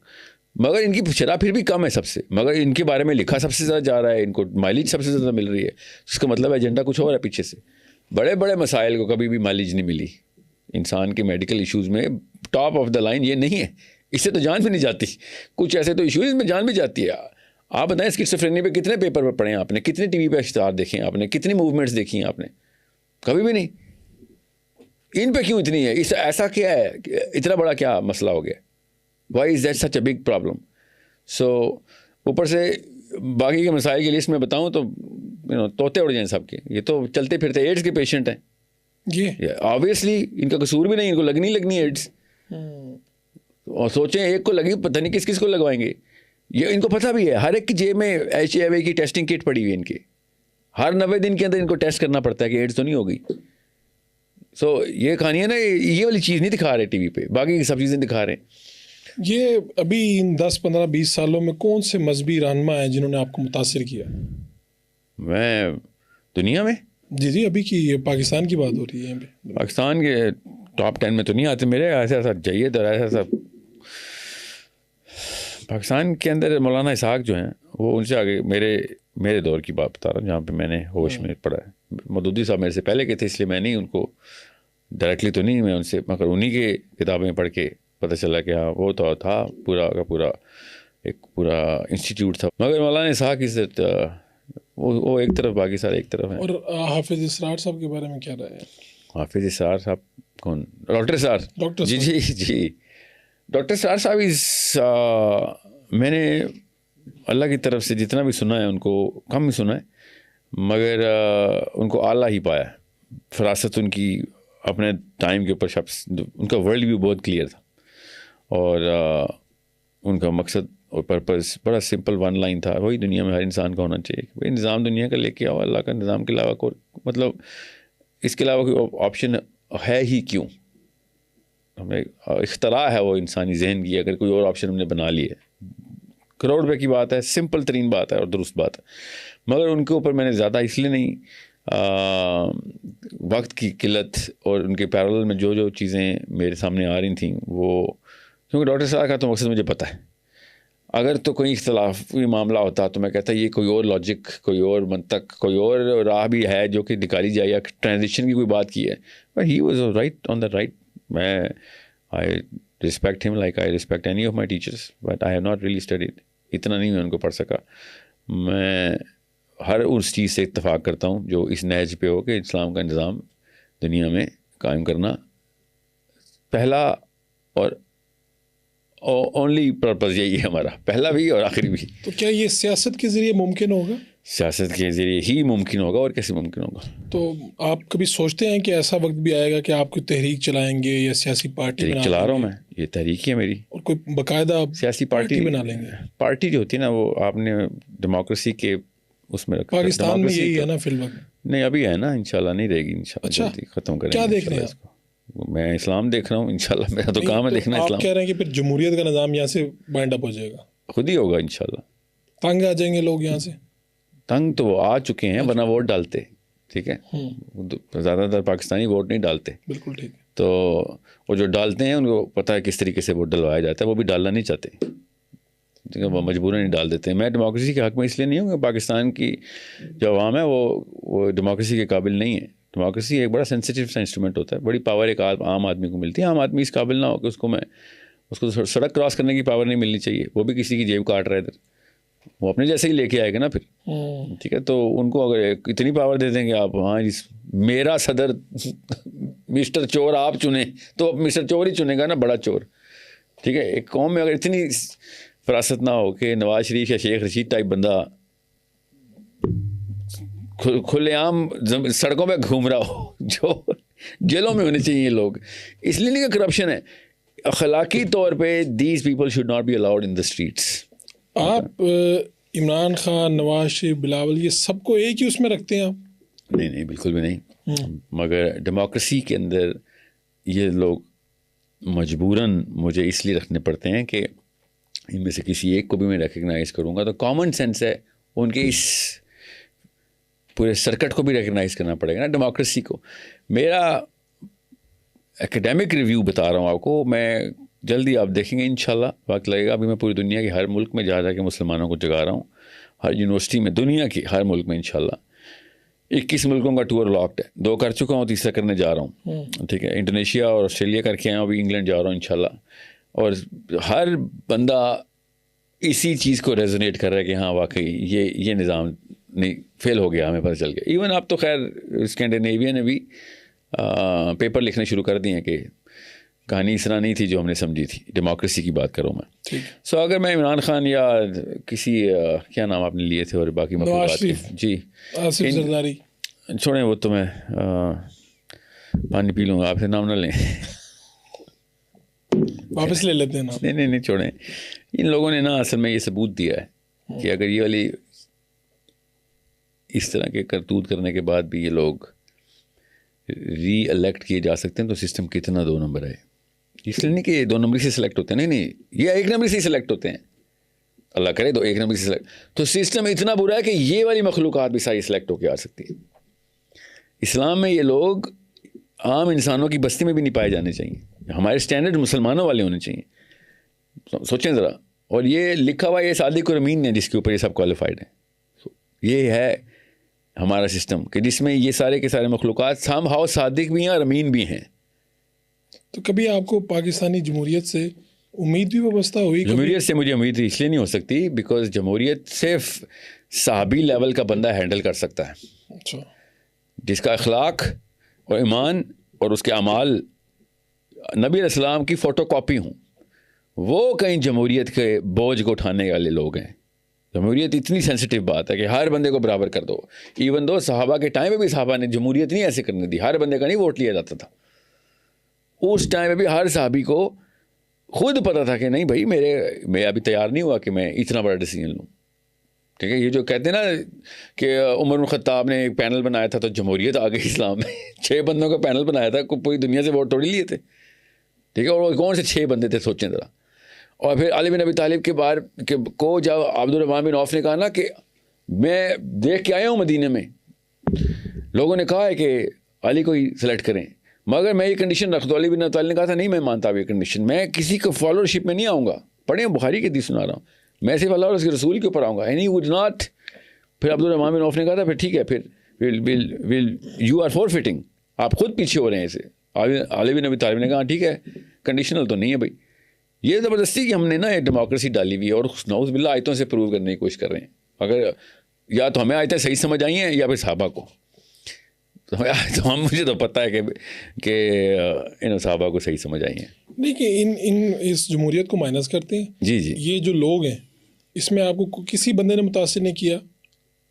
مگر ان کی شرح پھر بھی کم ہے سب سے, مگر ان کے بارے میں لکھا سب سے زیادہ جا رہا ہے, ان کو مائلیج سب سے زیادہ مل رہی ہے. اس کا مطلب ایجنڈا کچھ اور ہے پیچھے سے. بڑے بڑے مسائل کو کبھی بھی مائلیج نہیں ملی. انسان کے میڈیکل ایشوز میں ٹاپ آف دا لائن یہ نہیں ہے, اس سے تو جان بھی نہیں جاتی. کچھ ایسے تو ایشوز میں جان بھی جاتی ہے. آپ بتائیں اسکیزوفرینیا پہ کتنے پیپر پڑھے ہیں آپ نے, کتنے ٹی وی پہ اشتہار دیکھے ہیں آپ نے, کتنی موومنٹس دیکھی ہیں آپ نے, کبھی بھی نہیں. ان پہ کیوں اتنی ہے, اس ایسا کیا ہے, اتنا بڑا کیا مسئلہ ہو گیا, why is that such a big problem. So اوپر سے باقی کے مسائل کی لسٹ میں بتاؤں تو طوطے اڑ جائیں سب کے. یہ تو چلتے پھرتے ایڈس کے پیشنٹ ہیں, آبویسلی ان کا قصور بھی نہیں, ان کو لگنی ایڈس. اور سوچیں ایک کو لگی پتہ نہیں کس کس کو لگوائیں گے. یہ ان کو پتہ بھی ہے, ہر ایک کی جیب میں HIV کی ٹیسٹنگ کٹ پڑی ہوئی ہے ان کے, ہر 90 دن کے اندر ان کو ٹیسٹ کرنا پڑتا ہے کہ ایڈس تو نہیں ہوگی. سو یہ کہانی ہے نا, یہ والی چیز نہیں دکھا رہے ٹی وی پہ, باقی کی سب چیزیں دکھا رہے ہیں. یہ ابھی ان 10 15 20 سالوں میں کون سے مذہبی رہنما ہیں جنہوں نے آپ کو متاثر کیا؟ میں دنیا میں جی ابھی کی پاکستان کی بات ہو رہی ہے یہاں پہ. پاکستان کے ٹاپ 10 میں تو نہیں آتے میرے, ایسا چاہیے تو ایسا پاکستان کے اندر مولانا اسحاق جو ہیں وہ ان سے آگے میرے دور کی بات بتا رہا ہوں جہاں پہ میں نے ہوش میں پڑھا ہے. مودودی صاحب میرے سے پہلے کے تھے, اس لیے میں نہیں ان کو ڈائریکٹلی تو نہیں میں ان سے, مگر انہی کے کتابیں پڑھ کے پتہ چلا کہ ہاں وہ تو تھا پورا کا پورا ایک پورا انسٹیٹیوٹ تھا. مگر مولانا اسحاق کی وہ ایک طرف, باقی سارے ایک طرف ہیں. اور حافظ اسرار صاحب کے بارے میں کیا رہا ہے؟ حافظ اسرار صاحب کون؟ ڈاکٹر اسرار. جی ڈاکٹر اسرار صاحب میں نے اللہ کی طرف سے جتنا بھی سنا ہے ان کو کم ہی سنا ہے, مگر ان کو اعلیٰ ہی پایا. فراست ان کی اپنے ٹائم کے اوپر شخص, ان کا ورلڈ ویو بہت کلیئر تھا, اور ان کا مقصد اور پرپز بڑا سمپل 1 لائن تھا, وہی دنیا میں ہر انسان کا ہونا چاہیے کہ بھائی نظام دنیا کا لے کے آؤ, اللہ کا نظام کے علاوہ کوئی مطلب اس کے علاوہ کوئی آپشن ہے ہی کیوں. ہمیں اختراع ہے وہ انسانی ذہن کی, اگر کوئی اور آپشن ہم نے بنا لی ہے. کروڑ روپے کی بات ہے, سمپل ترین بات ہے اور درست بات ہے, مگر ان کے اوپر میں نے زیادہ اس لیے نہیں, وقت کی قلت اور ان کے پیرالل میں جو چیزیں میرے سامنے آ رہی تھیں وہ, کیونکہ ڈاکٹر صاحب کا تو مقصد مجھے پتہ ہے. اگر تو کوئی اختلافی معاملہ ہوتا تو میں کہتا یہ کوئی اور لاجک، کوئی اور منطق، کوئی اور راہ بھی ہے جو کہ نکالی جائے، یا ٹرانزیشن کی کوئی بات کی ہے. But he was right on the right. میں آئی رسپیکٹ ہم like I respect any of my teachers, but I have not really studied. اتنا نہیں میں ان کو پڑھ سکا. میں ہر اس چیز سے اتفاق کرتا ہوں جو اس نہج پہ ہو کہ اسلام کا نظام دنیا میں قائم کرنا پہلا اور اونلی پرپز یہی ہے ہمارا، پہلا بھی اور آخری بھی. تو کیا یہ سیاست کے ذریعے ممکن ہوگا؟ سیاست کے ذریعے ہی ممکن ہوگا، اور کیسے ممکن ہوگا؟ تو آپ کبھی سوچتے ہیں کہ ایسا وقت بھی آئے گا کہ آپ کوئی تحریک چلائیں گے یا سیاسی پارٹی چلا رہا ہوں میں، یہ تحریک ہی ہے میری، اور کوئی باقاعدہ سیاسی پارٹی بنا لیں گے؟ پارٹی جو ہوتی ہے نا وہ آپ نے ڈیموکریسی کے اس میں رکھا. پاکستان میں یہی ہے نا فی الوقت؟ نہیں ابھی ہے نا، انشاءاللہ نہیں رہے گی، انشاءاللہ جلدی ختم کریں گے. کیا دیکھ رہے ہیں اس کو؟ میں اسلام دیکھ رہا ہوں انشاءاللہ، میرا تو کام ہے دیکھنا اسلام. آپ کہہ رہے ہیں کہ پھر جمہوریت کا نظام یہاں سے بائنڈ اپ ہو جائے گا؟ خود ہی ہوگا انشاءاللہ. تنگ آ جائیں گے لوگ یہاں سے؟ تنگ تو وہ آ چکے ہیں، ورنہ ووٹ ڈالتے. ٹھیک ہے، زیادہ تر پاکستانی ووٹ نہیں ڈالتے. بالکل ٹھیک ہے. تو وہ جو ڈالتے ہیں ان کو پتہ ہے کس طریقے سے ووٹ ڈلوایا جاتا ہے، وہ بھی ڈالنا نہیں چاہتے، ٹھیک ہے، وہ مجبوراً نہیں ڈال دیتے ہیں. میں ڈیموکریسی کے حق میں اس لیے نہیں ہوں کہ پاکستان کی جو عوام ہے وہ ڈیموکریسی کے قابل نہیں ہے. ڈیموکریسی ایک بڑا سینسیٹیو سا انسٹرومنٹ ہوتا ہے، بڑی پاور ایک عام آدمی کو ملتی ہے. عام آدمی اس قابل نہ ہو کہ اس کو سڑک کراس کرنے کی پاور نہیں ملنی چاہیے، وہ بھی کسی کی جیب کاٹ رہا ہے ادھر، وہ اپنے جیسے ہی لے کے آئے گا نا پھر. ٹھیک ہے، تو ان کو اگر اتنی پاور دے دیں گے آپ، ہاں جی میرا صدر مسٹر چور آپ چنیں، تو مسٹر چور ہی چنے گا نا، بڑا چور. ٹھیک ہے، ایک قوم میں اگر اتنی فراست نہ ہو کہ نواز شریف یا شیخ رشید ٹائپ بندہ کھلے عام سڑکوں پہ گھوم رہا ہو، جو جیلوں میں ہونے چاہیے لوگ، اس لیے نہیں کہ کرپشن ہے، اخلاقی طور پہ these people should not be allowed in the streets. آپ عمران خان، نواز شریف، بلاول، یہ سب کو ایک ہی اس میں رکھتے ہیں آپ؟ نہیں بالکل بھی نہیں، مگر ڈیموکریسی کے اندر یہ لوگ مجبوراً مجھے اس لیے رکھنے پڑتے ہیں کہ ان میں سے کسی ایک کو بھی میں ریکگنائز کروں گا تو کامن سینس ہے ان کے اس پورے سرکٹ کو بھی ریکگنائز کرنا پڑے گا نا ڈیموکریسی کو. میرا ایکڈیمک ریویو بتا رہا ہوں آپ کو، میں جلدی آپ دیکھیں گے انشاءاللہ، وقت لگے گا. ابھی میں پوری دنیا کے ہر ملک میں جا کے مسلمانوں کو جگا رہا ہوں، ہر یونیورسٹی میں، دنیا کی ہر ملک میں انشاءاللہ. 21 ملکوں کا ٹور لاکڈ ہے، 2 کر چکا ہوں، تیسرا کرنے جا رہا ہوں. ٹھیک ہے، انڈونیشیا اور آسٹریلیا کر کے آیا ہوں، ابھی انگلینڈ جا رہا ہوں انشاءاللہ. اور ہر بندہ اسی چیز کو ریزونیٹ کر رہا ہے کہ ہاں واقعی یہ نظام نہیں فیل ہو گیا، ہمیں پتہ چل گیا. ایون آپ تو خیر اسکینڈینیویا نے بھی پیپر لکھنے شروع کر دیے ہیں کہ کہانی اس طرح نہیں تھی جو ہم نے سمجھی تھی. ڈیموکریسی کی بات کروں میں. سو اگر میں عمران خان یا کسی کیا نام آپ نے لیے تھے اور باقی مخلوقات جی آصف زرداری چھوڑیں، وہ تو میں پانی پی لوں گا، آپ سے نام نہ لیں، واپس لے لیتے ہیں نا. نہیں چھوڑیں. ان لوگوں نے نا اصل میں یہ ثبوت دیا ہے کہ اگر یہ والی اس طرح کے کرتوت کرنے کے بعد بھی یہ لوگ ری الیکٹ کیے جا سکتے ہیں تو سسٹم کتنا 2 نمبر ہے. اس لیے نہیں کہ یہ 2 نمبر سے سلیکٹ ہوتے ہیں، نہیں یہ 1 نمبر سے سلیکٹ ہوتے ہیں، اللہ کرے تو 1 نمبر سے سلیکٹ. تو سسٹم اتنا برا ہے کہ یہ والی مخلوقات بھی ساری سلیکٹ ہو کے آ سکتی ہے. اسلام میں یہ لوگ عام انسانوں کی بستی میں بھی نہیں پائے جانے چاہیے، ہمارے اسٹینڈرڈ مسلمانوں والے ہونے چاہیے. سوچیں ذرا. اور یہ لکھا ہوا یہ صادق اور امین نے جس کے اوپر یہ سب کوالیفائڈ ہیں. یہ ہے ہمارا سسٹم کہ جس میں یہ سارے کے سارے مخلوقات سام ہاؤ صادق بھی ہیں اور امین بھی ہیں. تو کبھی آپ کو پاکستانی جمہوریت سے امید بھی وابستہ ہوئی؟ جمہوریت سے مجھے امید اس لیے نہیں ہو سکتی بیکاز جمہوریت صرف صحابی لیول کا بندہ ہینڈل کر سکتا ہے. اچھا. جس کا اخلاق اور ایمان اور اس کے اعمال نبی علیہ السلام کی فوٹو کاپی ہوں، وہ کہیں جمہوریت کے بوجھ کو اٹھانے والے لوگ ہیں. جمہوریت اتنی سینسیٹیو بات ہے کہ ہر بندے کو برابر کر دو. ایون دو صحابہ کے ٹائم میں بھی صحابہ نے جمہوریت نہیں ایسے کرنے دی، ہر بندے کا نہیں ووٹ لیا جاتا تھا. اس ٹائم میں بھی ہر صحابی کو خود پتہ تھا کہ نہیں بھائی میں ابھی تیار نہیں ہوا کہ میں اتنا بڑا ڈیسیجن لوں. ٹھیک ہے، یہ جو کہتے ہیں نا کہ عمر بن خطاب نے ایک پینل بنایا تھا تو جمہوریت آ گئی اسلام میں. 6 بندوں کا پینل بنایا تھا، پوری دنیا سے ووٹ توڑی لیے تھے. ٹھیک ہے، اور وہ کون سے 6 بندے تھے سوچیں ذرا. اور پھر علی بن ابی طالب کے بار کو جب عبد الرحمن بن عوف نے کہا نا کہ میں دیکھ کے آیا ہوں مدینے میں، لوگوں نے کہا ہے کہ علی کو ہی سلیکٹ کریں مگر میں یہ کنڈیشن رکھ دو. علی بن ابی طالب نے کہا تھا نہیں میں مانتا یہ کنڈیشن، میں کسی کو فالوورشپ میں نہیں آؤں گا. پڑھیں بخاری کی حدیث سنا رہا ہوں، میں صرف اللہ اور اس کے رسول کے اوپر آؤں گا. Any would not. پھر عبدالرحمان بن عوف نے کہا تھا پھر ٹھیک ہے پھر یو آر فورفٹنگ, آپ خود پیچھے ہو رہے ہیں. اسے علی بن ابی طالب نے کہا ٹھیک ہے کنڈیشنل تو نہیں ہے بھائی. یہ زبردستی کہ ہم نے نا ڈیموکریسی ڈالی ہوئی ہے اور نعوذ باللہ آیتوں سے پروو کرنے کی کوشش کر رہے ہیں. اگر یا تو ہمیں آیتیں صحیح سمجھ آئی ہیں یا پھر صحابہ کو. تو ہم مجھے تو پتہ ہے کہ ان صحابہ کو صحیح سمجھ آئی ہیں. دیکھیے ان اس جمہوریت کو مائنس کرتے ہیں. جی جی, یہ جو لوگ ہیں اس میں آپ کو کسی بندے نے متاثر نہیں کیا.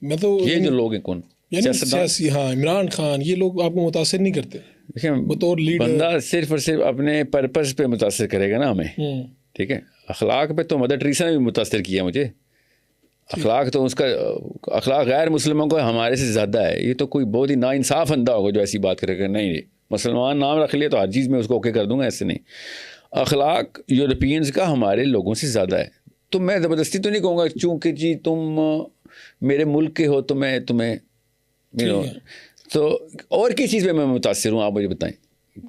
میں تو یہ جو لوگ ہیں کون یعنی سیاسی, ہاں عمران خان, یہ لوگ آپ کو متاثر نہیں کرتے. دیکھیں بطور لیڈر بندہ صرف اور صرف اپنے پرپز پہ متاثر کرے گا نا ہمیں. ٹھیک ہے, اخلاق پہ تو مدر ٹریسا نے بھی متاثر کیا مجھے. اخلاق تو اس کا اخلاق غیر مسلموں کو ہمارے سے زیادہ ہے. یہ تو کوئی بہت ہی ناانصاف بندہ ہوگا جو ایسی بات کرے گا. نہیں مسلمان نام رکھ لیا تو ہر چیز میں اس کو اوکے کر دوں گا, ایسے نہیں. اخلاق یورپینز کا ہمارے لوگوں سے زیادہ ہے. تو میں زبردستی تو نہیں کہوں گا چونکہ جی تم میرے ملک کے ہو تو میں تمہیں تو اور کس چیز پہ میں متاثر ہوں. آپ مجھے بتائیں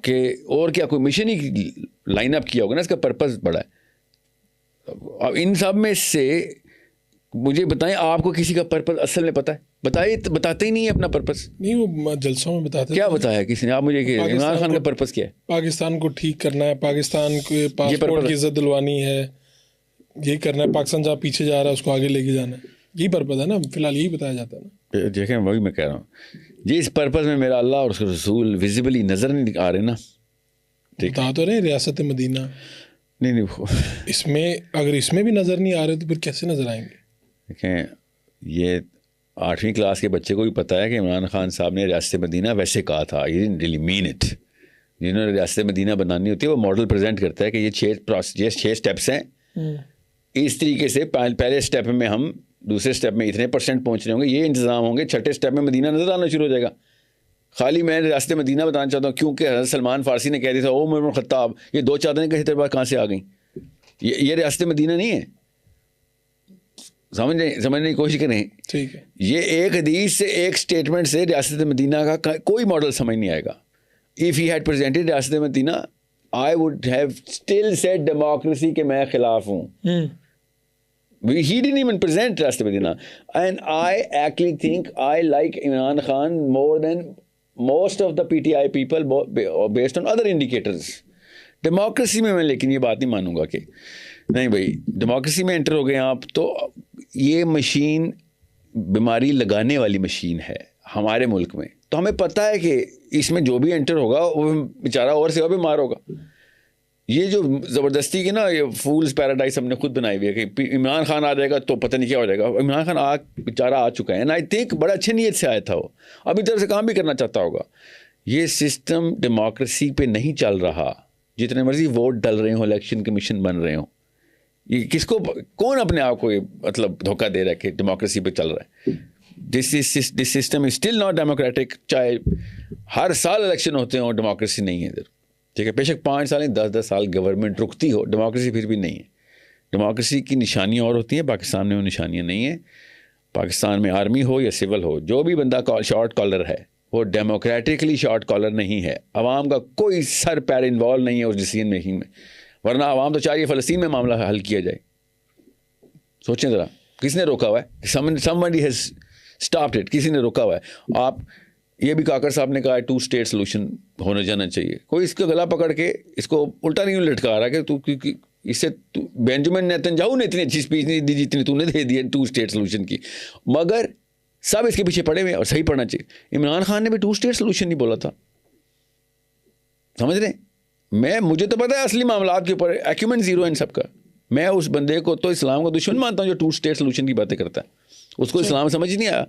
کہ اور کیا کوئی مشن ہی لائن اپ کیا ہوگا نا, اس کا پرپز بڑا ہے. اب ان سب میں سے مجھے بتائیں آپ کو کسی کا پرپز اصل میں پتہ ہے؟ بتاتے ہی نہیں ہے اپنا پرپز. نہیں وہ جلسوں میں بتاتے. کیا بتایا کسی نے آپ مجھے کہ عمران خان کا پرپز کیا ہے؟ پاکستان کو ٹھیک کرنا ہے, پاکستان کے پاسپورٹ کی عزت دلوانی ہے, یہی کرنا ہے. پاکستان جہاں پیچھے جا رہا ہے اس کو آگے لے کے جانا ہے. یہی پرپز ہے نا, فی الحال یہی بتایا جاتا ہے نا. دیکھیں وہی میں کہہ رہا ہوں جی, اس پرپز میں میرا اللہ اور اس کے رسول ویزیبلی نظر نہیں آ رہے نا. بتا تو رہے ریاست مدینہ. نہیں اس میں اگر اس میں بھی نظر نہیں آ رہے تو پھر کیسے نظر آئیں گے؟ دیکھیں یہ 8ویں کلاس کے بچے کو بھی پتہ ہے کہ عمران خان صاحب نے ریاست مدینہ ویسے کہا تھا. یہ ریلی مین اٹ. جنہوں نے ریاست مدینہ بنانی ہوتی ہے وہ ماڈل پریزنٹ کرتا ہے کہ یہ 6 اسٹیپس ہیں. اس طریقے سے پہلے اسٹیپ میں ہم, دوسرے اسٹیپ میں اتنے % پہنچنے ہوں گے, یہ انتظام ہوں گے, چھٹے اسٹیپ میں مدینہ نظر آنا شروع ہو جائے گا. خالی میں ریاست مدینہ بتانا چاہتا ہوں کیونکہ حضرت سلمان فارسی نے کہہ دیا تھا او عمر بن خطاب یہ 2 چادریں کہیں تیرے پاس کہاں سے آ گئیں. یہ ریاست مدینہ نہیں ہے. سمجھنے کی کوشش کریں. ٹھیک ہے, یہ ایک حدیث سے ایک اسٹیٹمنٹ سے ریاست مدینہ کا کوئی ماڈل سمجھ نہیں آئے گا. If he had presented ریاست مدینہ I would have still said democracy کہ میں خلاف ہوں. He didn't even present ریاست مدینہ and I actually think I like Imran Khan more than most of the PTI people based on other indicators. Democracy میں لیکن یہ بات نہیں مانوں گا کہ نہیں بھائی ڈیموکریسی میں انٹر ہو گئے آپ تو یہ مشین بیماری لگانے والی مشین ہے ہمارے ملک میں. تو ہمیں پتہ ہے کہ اس میں جو بھی انٹر ہوگا وہ بیچارہ اور سے اور بیمار ہوگا. یہ جو زبردستی کی نا یہ فولز پیراڈائز ہم نے خود بنائی ہوئی ہے کہ عمران خان آ جائے گا تو پتہ نہیں کیا ہو جائے گا. عمران خان بیچارہ آ چکا ہے اینڈ آئی تھنک بڑا اچھے نیت سے آیا تھا. وہ ابھی طرف سے کام بھی کرنا چاہتا ہوگا. یہ سسٹم ڈیموکریسی پہ نہیں چل رہا. جتنے مرضی ووٹ ڈل رہے ہوں, الیکشن کمیشن بن رہے ہوں, یہ کس کو کون اپنے آپ کو مطلب دھوکہ دے رہا ہے کہ ڈیموکریسی پہ چل رہا ہے. This system is still not democratic. چاہے ہر سال الیکشن ہوتے ہوں ڈیموکریسی نہیں ہے ادھر. ٹھیک ہے, بے شک 5 سال 10 سال گورنمنٹ رکتی ہو, ڈیموکریسی پھر بھی نہیں ہے. ڈیموکریسی کی نشانیاں اور ہوتی ہیں, پاکستان میں وہ نشانیاں نہیں ہیں. پاکستان میں آرمی ہو یا سول ہو, جو بھی بندہ شارٹ کالر ہے وہ ڈیموکریٹکلی شارٹ کالر نہیں ہے. عوام کا کوئی سر پیر انوالو نہیں ہے اس ڈیسیجن میکنگ میں. ورنہ عوام تو چاہیے فلسطین میں معاملہ حل کیا جائے. سوچیں ذرا, کس نے روکا ہوا ہے؟ somebody has stopped it. کسی نے روکا ہوا ہے. آپ یہ بھی کاکر صاحب نے کہا ہے 2 اسٹیٹ سولوشن ہونا جانا چاہیے. کوئی اس کا گلا پکڑ کے اس کو الٹا نہیں لٹکا رہا کہ تو کیونکہ اس سے بینجامن نیتنیاہو نے اتنی اچھی اسپیچ نہیں دی جتنی تو نے دے دی 2 اسٹیٹ سولوشن کی, مگر سب اس کے پیچھے پڑے ہوئے اور صحیح پڑھنا چاہیے. عمران خان نے بھی 2 اسٹیٹ سولوشن نہیں بولا تھا. سمجھ رہے ہیں؟ مجھے تو پتہ ہے اصلی معاملات کے اوپر ایکیومنٹ زیرو ہے ان سب کا. میں اس بندے کو تو اسلام کا دشمن مانتا ہوں جو 2 اسٹیٹ سولوشن کی باتیں کرتا ہے. اس کو اسلام سمجھ نہیں آیا.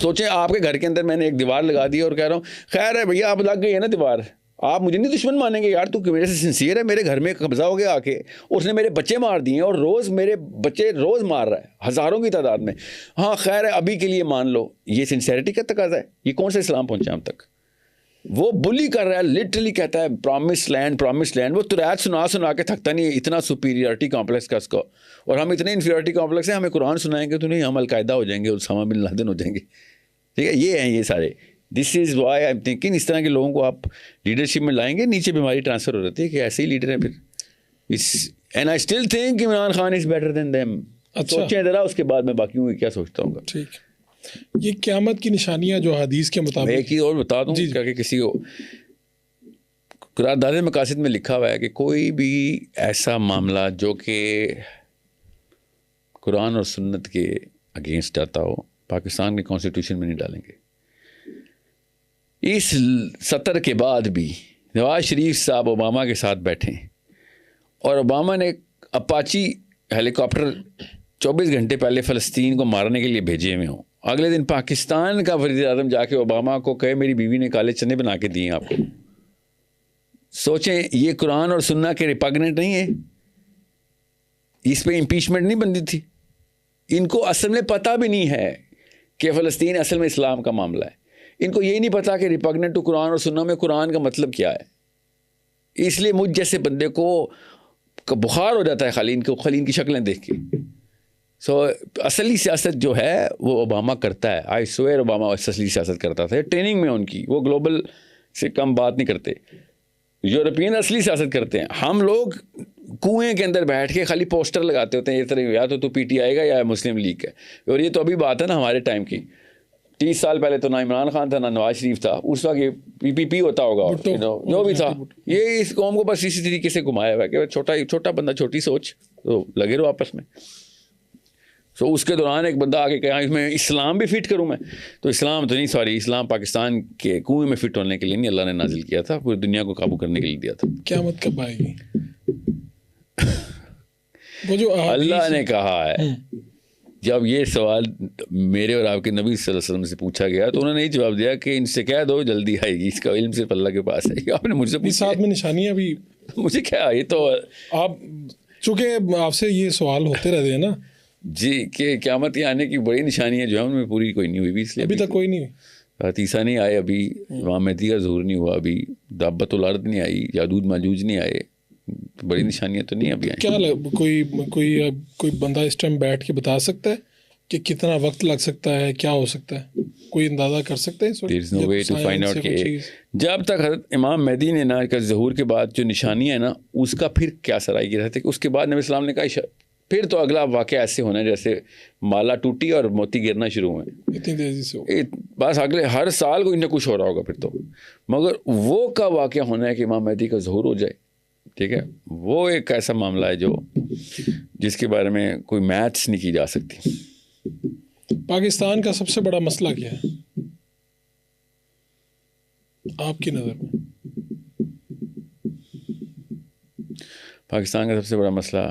سوچیں آپ کے گھر کے اندر میں نے ایک دیوار لگا دی اور کہہ رہا ہوں خیر ہے بھیا آپ لگ گئی ہے نا دیوار, آپ مجھے نہیں دشمن مانیں گے یار, تو میرے سے سنسیئر ہے, میرے گھر میں قبضہ ہو گیا آ کے, اس نے میرے بچے مار دیے اور روز میرے بچے روز مار رہا ہے ہزاروں کی تعداد میں. ہاں خیر ہے ابھی کے لیے مان لو. یہ سنسیئرٹی کا تقاضا ہے. یہ کون سا اسلام پہنچا ہم تک؟ وہ بلی کر رہا ہے, لٹرلی کہتا ہے پرامس لینڈ. وہ تریات سنا کے تھکتا نہیں, اتنا سپیریورٹی کمپلیکس کا اس کو. اور ہم اتنے انفیریورٹی کمپلیکس ہیں, ہمیں قرآن سنائیں گے تو نہیں ہم القاعدہ ہو جائیں گے, اسامہ بن لادن ہو جائیں گے. ٹھیک ہے, یہ ہیں یہ سارے. This is why I am thinking اس طرح کے لوگوں کو آپ لیڈرشپ میں لائیں گے, نیچے بیماری ٹرانسفر ہو جاتی ہے کہ ایسے ہی لیڈر ہیں. پھر and I still think Imran Khan is better than them. سوچیں ذرا, اس کے بعد میں باقیوں کی کیا سوچتا ہوں گا. ٹھیک. یہ قیامت کی نشانیاں جو حدیث کے مطابق. میں ایک چیز اور بتا دوں کہ کسی کو قرارداد مقاصد میں لکھا ہوا ہے کہ کوئی بھی ایسا معاملہ جو کہ قرآن اور سنت کے اگینسٹ جاتا ہو پاکستان کے کانسٹیٹیوشن میں نہیں ڈالیں گے. اس سطر کے بعد بھی نواز شریف صاحب اوباما کے ساتھ بیٹھے اور اوباما نے اپاچی ہیلی کاپٹر 24 گھنٹے پہلے فلسطین کو مارنے کے لیے بھیجے ہوئے ہوں, اگلے دن پاکستان کا وزیر اعظم جا کے اوباما کو کہے میری بیوی نے کالے چنے بنا کے دیے آپ کو. سوچیں, یہ قرآن اور سنت کے ریپگننٹ نہیں ہے, اس پہ امپیچمنٹ نہیں بنتی تھی. ان کو اصل میں پتہ بھی نہیں ہے کہ فلسطین اصل میں اسلام کا معاملہ ہے. ان کو یہی نہیں پتا کہ ریپگننٹ ٹو قرآن اور سنت میں قرآن کا مطلب کیا ہے. اس لیے مجھ جیسے بندے کو بخار ہو جاتا ہے خالی ان کی شکلیں دیکھ کے. سو اصلی سیاست جو ہے وہ اوباما کرتا ہے. آئی سویئر اوباما اصلی سیاست کرتا تھا ٹریننگ میں ان کی. وہ گلوبل سے کم بات نہیں کرتے. یورپین اصلی سیاست کرتے ہیں. ہم لوگ کنویں کے اندر بیٹھ کے خالی پوسٹر لگاتے ہوتے ہیں, یہ طرح یا تو پی ٹی آئی کا یا مسلم لیگ کا. اور یہ تو ابھی بات ہے نا ہمارے ٹائم کی. 30 سال پہلے تو نہ عمران خان تھا نہ نواز شریف تھا. اس وقت یہ پی ہوتا ہوگا جو بھی تھا. یہ اس قوم کو بس اسی طریقے سے گھمایا ہوا ہے کہ چھوٹا بندہ چھوٹی سوچ, تو لگے رہو آپس میں. سو اس کے دوران ایک بندہ آ کے کہا اس میں اسلام بھی فٹ کروں میں. تو اسلام تو نہیں, سوری, اسلام پاکستان کے کنویں میں فٹ ہونے کے لیے نہیں اللہ نے نازل کیا تھا, پوری دنیا کو قابو کرنے کے لیے دیا تھا. قیامت کب آئے گی؟ وہ جو اللہ نے کہا ہے. جب یہ سوال میرے اور آپ کے نبی صلی اللہ علیہ وسلم سے پوچھا گیا تو انہوں نے یہ جواب دیا کہ ان سے کہہ دو جلدی آئے گی, اس کا علم صرف اللہ کے پاس ہے. آپ نے مجھ سے پوچھا ساتھ میں نشانیاں بھی مجھے کیا, یہ تو آپ چونکہ آپ سے یہ سوال ہوتے رہتے ہیں نا جی کہ قیامت کے آنے کی بڑی نشانیاں جو ہیں ان میں پوری کوئی نہیں ہوئی. اس لیے ابھی تک کوئی نہیں ہوئی. عیسیٰ نہیں آئے, ابھی امام مہدی کا ظہور نہیں ہوا, ابھی دابت الارض نہیں آئی, یاجوج ماجوج نہیں آئے. بڑی نشانیاں تو نہیں ابھی آئیں. کیا کوئی بندہ اس ٹائم بیٹھ کے بتا سکتا ہے کہ کتنا وقت لگ سکتا ہے, کیا ہو سکتا ہے, کوئی اندازہ کر سکتے ہیں؟ There is no way to find out کہ جب تک حضرت امام مہدی نے نا کا ظہور کے بعد جو نشانیاں ہیں نا اس کا پھر کیا سرائی کی رہتے کہ اس کے بعد نبی السلام نے کہا پھر تو اگلا واقعہ ایسے ہونا ہے جیسے مالا ٹوٹی اور موتی گرنا شروع ہوئے اتنی تیزی سے. بس اگلے ہر سال کوئی نہ کچھ ہو رہا ہوگا پھر تو. مگر وہ کا واقعہ ہونا ہے کہ امام مہدی کا ظہور ہو جائے. ٹھیک ہے, وہ ایک ایسا معاملہ ہے جو جس کے بارے میں کوئی میتھس نہیں کی جا سکتی. پاکستان کا سب سے بڑا مسئلہ کیا ہے آپ کی نظر میں؟ پاکستان کا سب سے بڑا مسئلہ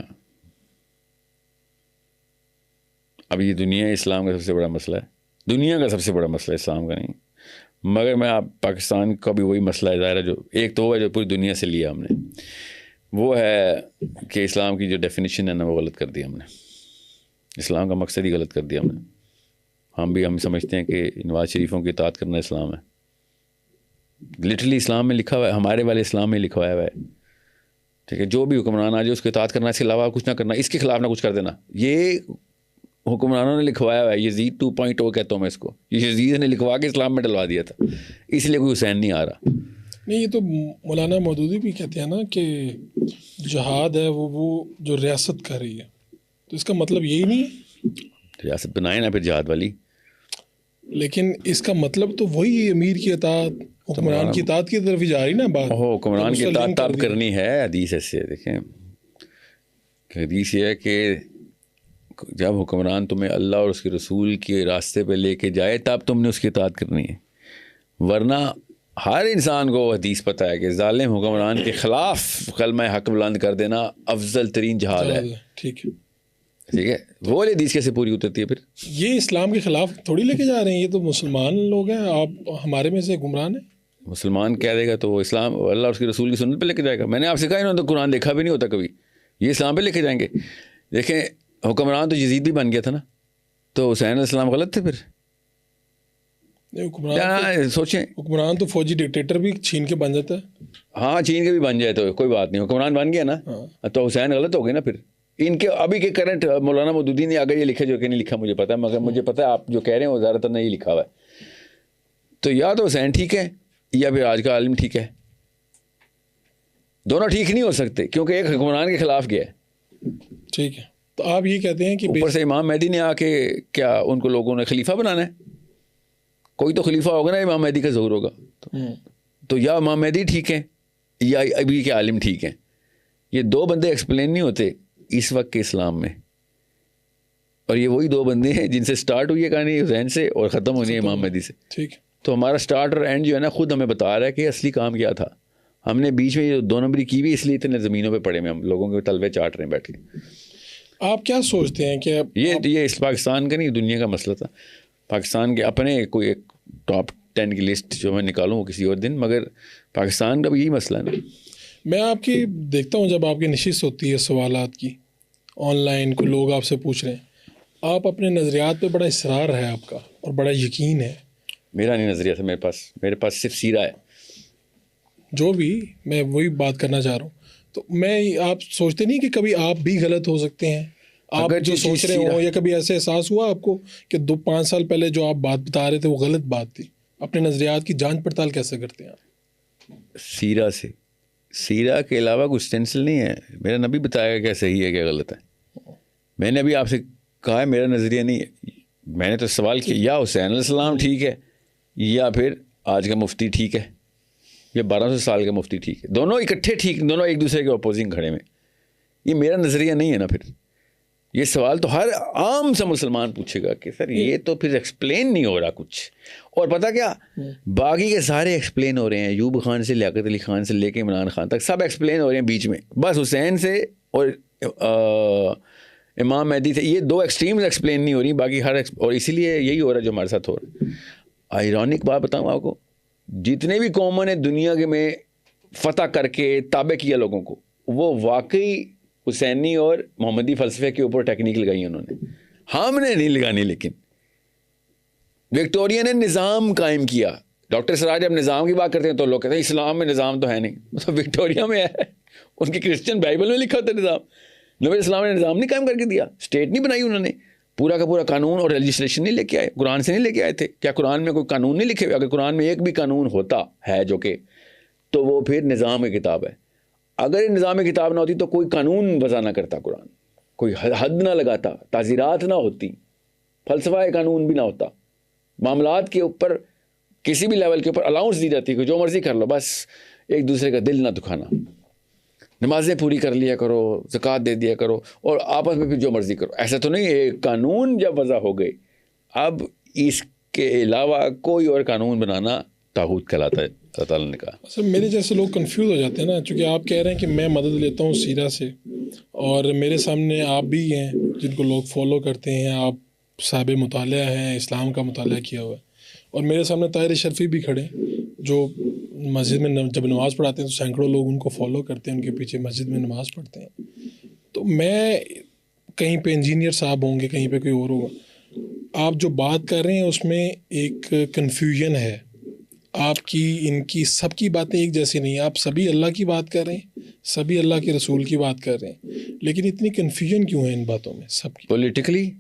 اب یہ دنیا اسلام کا سب سے بڑا مسئلہ ہے. دنیا کا سب سے بڑا مسئلہ اسلام کا نہیں, مگر میں آپ پاکستان کا بھی وہی مسئلہ ہے ظاہر ہے جو ایک تو وہ ہے جو پوری دنیا سے لیا ہم نے, وہ ہے کہ اسلام کی جو ڈیفینیشن ہے نا وہ غلط کر دی ہم نے. اسلام کا مقصد ہی غلط کر دیا ہم نے. ہم سمجھتے ہیں کہ نواز شریفوں کی اطاعت کرنا اسلام ہے. لٹرلی اسلام میں لکھا ہوا ہے, ہمارے والے اسلام میں لکھا ہوا ہے. ٹھیک ہے, جو بھی حکمران آ جائے اس کی اطاعت کرنا, اس کے علاوہ کچھ نہ کرنا, اس کے خلاف نہ کچھ کر دینا. یہ حکمرانوں نے لکھوایا ہوا ہے. یزید 2.0 کہتا ہوں میں اس کو. یہ یزید نے لکھوا کے اسلام میں ڈلوا دیا تھا, اس لیے کوئی حسین نہیں آ رہا. نہیں, یہ تو مولانا مودودی بھی کہتے ہیں نا کہ جہاد ہے وہ جو ریاست کر رہی ہے, تو اس کا مطلب یہی نہیں ہے ریاست بنائے نا پھر جہاد والی. لیکن اس کا مطلب تو وہی امیر کی اطاعت, حکمران کی اطاعت کی طرف ہی جا رہی نا بات. حکمران کی اطاعت تب کرنی ہے. حدیث ایسے دیکھیں, حدیث یہ ہے کہ جب حکمران تمہیں اللہ اور اس کے رسول کے راستے پہ لے کے جائے تب تم نے اس کی اطاعت کرنی ہے. ورنہ ہر انسان کو حدیث پتہ ہے کہ ظالم حکمران کے خلاف کلمہ حق بلند کر دینا افضل ترین جہاد ہے. ٹھیک ہے, ٹھیک ہے, وہ حدیث کیسے پوری اترتی ہے پھر؟ یہ اسلام کے خلاف تھوڑی لے کے جا رہے ہیں, یہ تو مسلمان لوگ ہیں. آپ ہمارے میں سے گمراہ ہیں. مسلمان کہہ دے گا تو وہ اسلام اللہ اور اس کے رسول کی سنت پہ لے کے جائے گا. میں نے آپ سے کہا انہوں نے تو قرآن دیکھا بھی نہیں ہوتا کبھی, یہ اسلام پہ لے کے جائیں گے. دیکھیں حکمران تو یزید بھی بن گیا تھا نا, تو حسین علیہ السلام غلط تھے پھر؟ سوچیں, حکمران تو فوجی ڈکٹیٹر بھی چھین کے بن جاتا ہے. ہاں چھین کے بھی بن جائے تو کوئی بات نہیں, حکمران بن گیا نا, تو حسین غلط ہو گئے نا پھر. ان کے ابھی کے کرنٹ مولانا مودودی نے اگر یہ لکھا جو کہ نہیں لکھا مجھے پتا ہے, مگر مجھے پتا ہے آپ جو کہہ رہے ہیں وہ زیادہ تر نے یہ لکھا ہوا ہے. تو یا تو حسین ٹھیک ہے یا پھر آج کا عالم ٹھیک ہے. دونوں ٹھیک نہیں ہو سکتے کیونکہ ایک حکمران کے خلاف گیا ہے. ٹھیک ہے. تو آپ یہ کہتے ہیں کہ اوپر سے امام مہدی نے آ کے کیا ان کو لوگوں نے خلیفہ بنانا ہے؟ کوئی تو خلیفہ ہوگا نا، امام مہدی کا ظہور ہوگا. تو یا امام مہدی ٹھیک ہے یا ابھی کے عالم ٹھیک ہیں. یہ دو بندے ایکسپلین نہیں ہوتے اس وقت کے اسلام میں. اور یہ وہی دو بندے ہیں جن سے سٹارٹ ہوئی ہے کہانی حسین سے اور ختم ہونی ہے امام مہدی سے. ٹھیک ہے. تو ہمارا سٹارٹ اور اینڈ جو ہے نا خود ہمیں بتا رہا ہے کہ اصلی کام کیا تھا. ہم نے بیچ میں یہ 2 نمبری کی بھی اس لیے اتنے زمینوں پہ پڑے میں ہم لوگوں کے تلوے چاٹ رہے ہیں بیٹھ کے. آپ کیا سوچتے ہیں کہ یہ اس پاکستان کا نہیں دنیا کا مسئلہ تھا. پاکستان کے اپنے کوئی ایک ٹاپ 10 کی لسٹ جو میں نکالوں کسی اور دن، مگر پاکستان کا بھی یہی مسئلہ ہے نا. میں آپ کی دیکھتا ہوں جب آپ کی نشست ہوتی ہے سوالات کی آن لائن، کو لوگ آپ سے پوچھ رہے ہیں، آپ اپنے نظریات پہ بڑا اصرار ہے آپ کا اور بڑا یقین ہے. میرا نہیں نظریہ تھا میرے پاس صرف سیرہ ہے. جو بھی میں وہی بات کرنا چاہ رہا ہوں. تو میں آپ سوچتے نہیں کہ کبھی آپ بھی غلط ہو سکتے ہیں؟ آپ جو سوچ رہے ہوں یا کبھی ایسے احساس ہوا آپ کو کہ 2-5 سال پہلے جو آپ بات بتا رہے تھے وہ غلط بات تھی؟ اپنے نظریات کی جانچ پڑتال کیسے کرتے ہیں آپ؟ سیرہ کے علاوہ کچھ سٹینسل نہیں ہے. میرا نبی بتایا گا کیا صحیح ہے کیا غلط ہے. میں نے ابھی آپ سے کہا ہے میرا نظریہ نہیں ہے. میں نے تو سوال کیا یا حسین علیہ السلام ٹھیک ہے یا پھر آج کا مفتی ٹھیک ہے یا 1200 سال کا مفتی ٹھیک ہے. دونوں اکٹھے ٹھیک، دونوں ایک دوسرے کے اپوزنگ کھڑے میں. یہ میرا نظریہ نہیں ہے نا. پھر یہ سوال تو ہر عام سا مسلمان پوچھے گا کہ سر یہ تو پھر ایکسپلین نہیں ہو رہا کچھ. اور پتہ کیا، باقی کے سارے ایکسپلین ہو رہے ہیں، ایوب خان سے لیاقت علی خان سے لے کے عمران خان تک سب ایکسپلین ہو رہے ہیں. بیچ میں بس حسین سے اور امام مہدی سے یہ 2 ایکسٹریمز ایکسپلین نہیں ہو رہی. باقی ہر اور اسی لیے یہی ہو رہا ہے جو ہمارے ساتھ ہو رہا ہے. آئرونک بات بتاؤں آپ کو، جتنے بھی قوموں نے دنیا کے میں فتح کر کے تابع کیا لوگوں کو، وہ واقعی حسینی اور محمدی فلسفے کے اوپر ٹیکنیک لگائی انہوں نے. ہم نے نہیں لگانی. لیکن وکٹوریا نے نظام قائم کیا. ڈاکٹر سراج جب نظام کی بات کرتے ہیں تو لوگ کہتے ہیں اسلام میں نظام تو ہے نہیں، تو وکٹوریا میں ہے. ان کی کرسچن بائبل میں لکھا ہوتا ہے نظام. نبی اسلام نے نظام نہیں قائم کر کے دیا، اسٹیٹ نہیں بنائی انہوں نے. پورا کا پورا قانون اور لیجسلیشن نہیں لے کے آئے، قرآن سے نہیں لے کے آئے تھے. کیا قرآن میں کوئی قانون نہیں لکھے ہوئے؟ اگر قرآن میں ایک بھی قانون ہوتا ہے جو کہ، تو وہ پھر نظام کی کتاب ہے. اگر نظام کتاب نہ ہوتی تو کوئی قانون وضع نہ کرتا قرآن، کوئی حد نہ لگاتا، تعزیرات نہ ہوتی، فلسفہ قانون بھی نہ ہوتا. معاملات کے اوپر کسی بھی لیول کے اوپر الاؤنس دی جاتی ہے کہ جو مرضی کر لو، بس ایک دوسرے کا دل نہ دکھانا. نمازیں پوری کر لیا کرو، زکوٰۃ دے دیا کرو، اور آپس میں پھر جو مرضی کرو. ایسا تو نہیں ہے. قانون جب وضع ہو گئے، اب اس کے علاوہ کوئی اور قانون بنانا طاغوت کہلاتا ہے. اللہ تعالیٰ نے کہا. سر میرے جیسے لوگ کنفیوز ہو جاتے ہیں نا، چونکہ آپ کہہ رہے ہیں کہ میں مدد لیتا ہوں سیرہ سے، اور میرے سامنے آپ بھی ہیں جن کو لوگ فالو کرتے ہیں، آپ صاحب مطالعہ ہیں، اسلام کا مطالعہ کیا ہوا ہے، اور میرے سامنے طاہر اشرفی بھی کھڑے جو مسجد میں جب نماز پڑھاتے ہیں تو سینکڑوں لوگ ان کو فالو کرتے ہیں، ان کے پیچھے مسجد میں نماز پڑھتے ہیں. تو میں کہیں پہ انجینئر صاحب ہوں گے، کہیں پہ کوئی اور ہوگا. آپ جو بات کر رہے ہیں اس میں ایک کنفیوژن ہے. آپ کی ان کی سب کی باتیں ایک جیسی نہیں ہیں. آپ سبھی اللہ کی بات کر رہے ہیں، سبھی اللہ کے رسول کی بات کر رہے ہیں، لیکن اتنی کنفیوژن کیوں ہے ان باتوں میں سب کی؟ پولیٹیکلی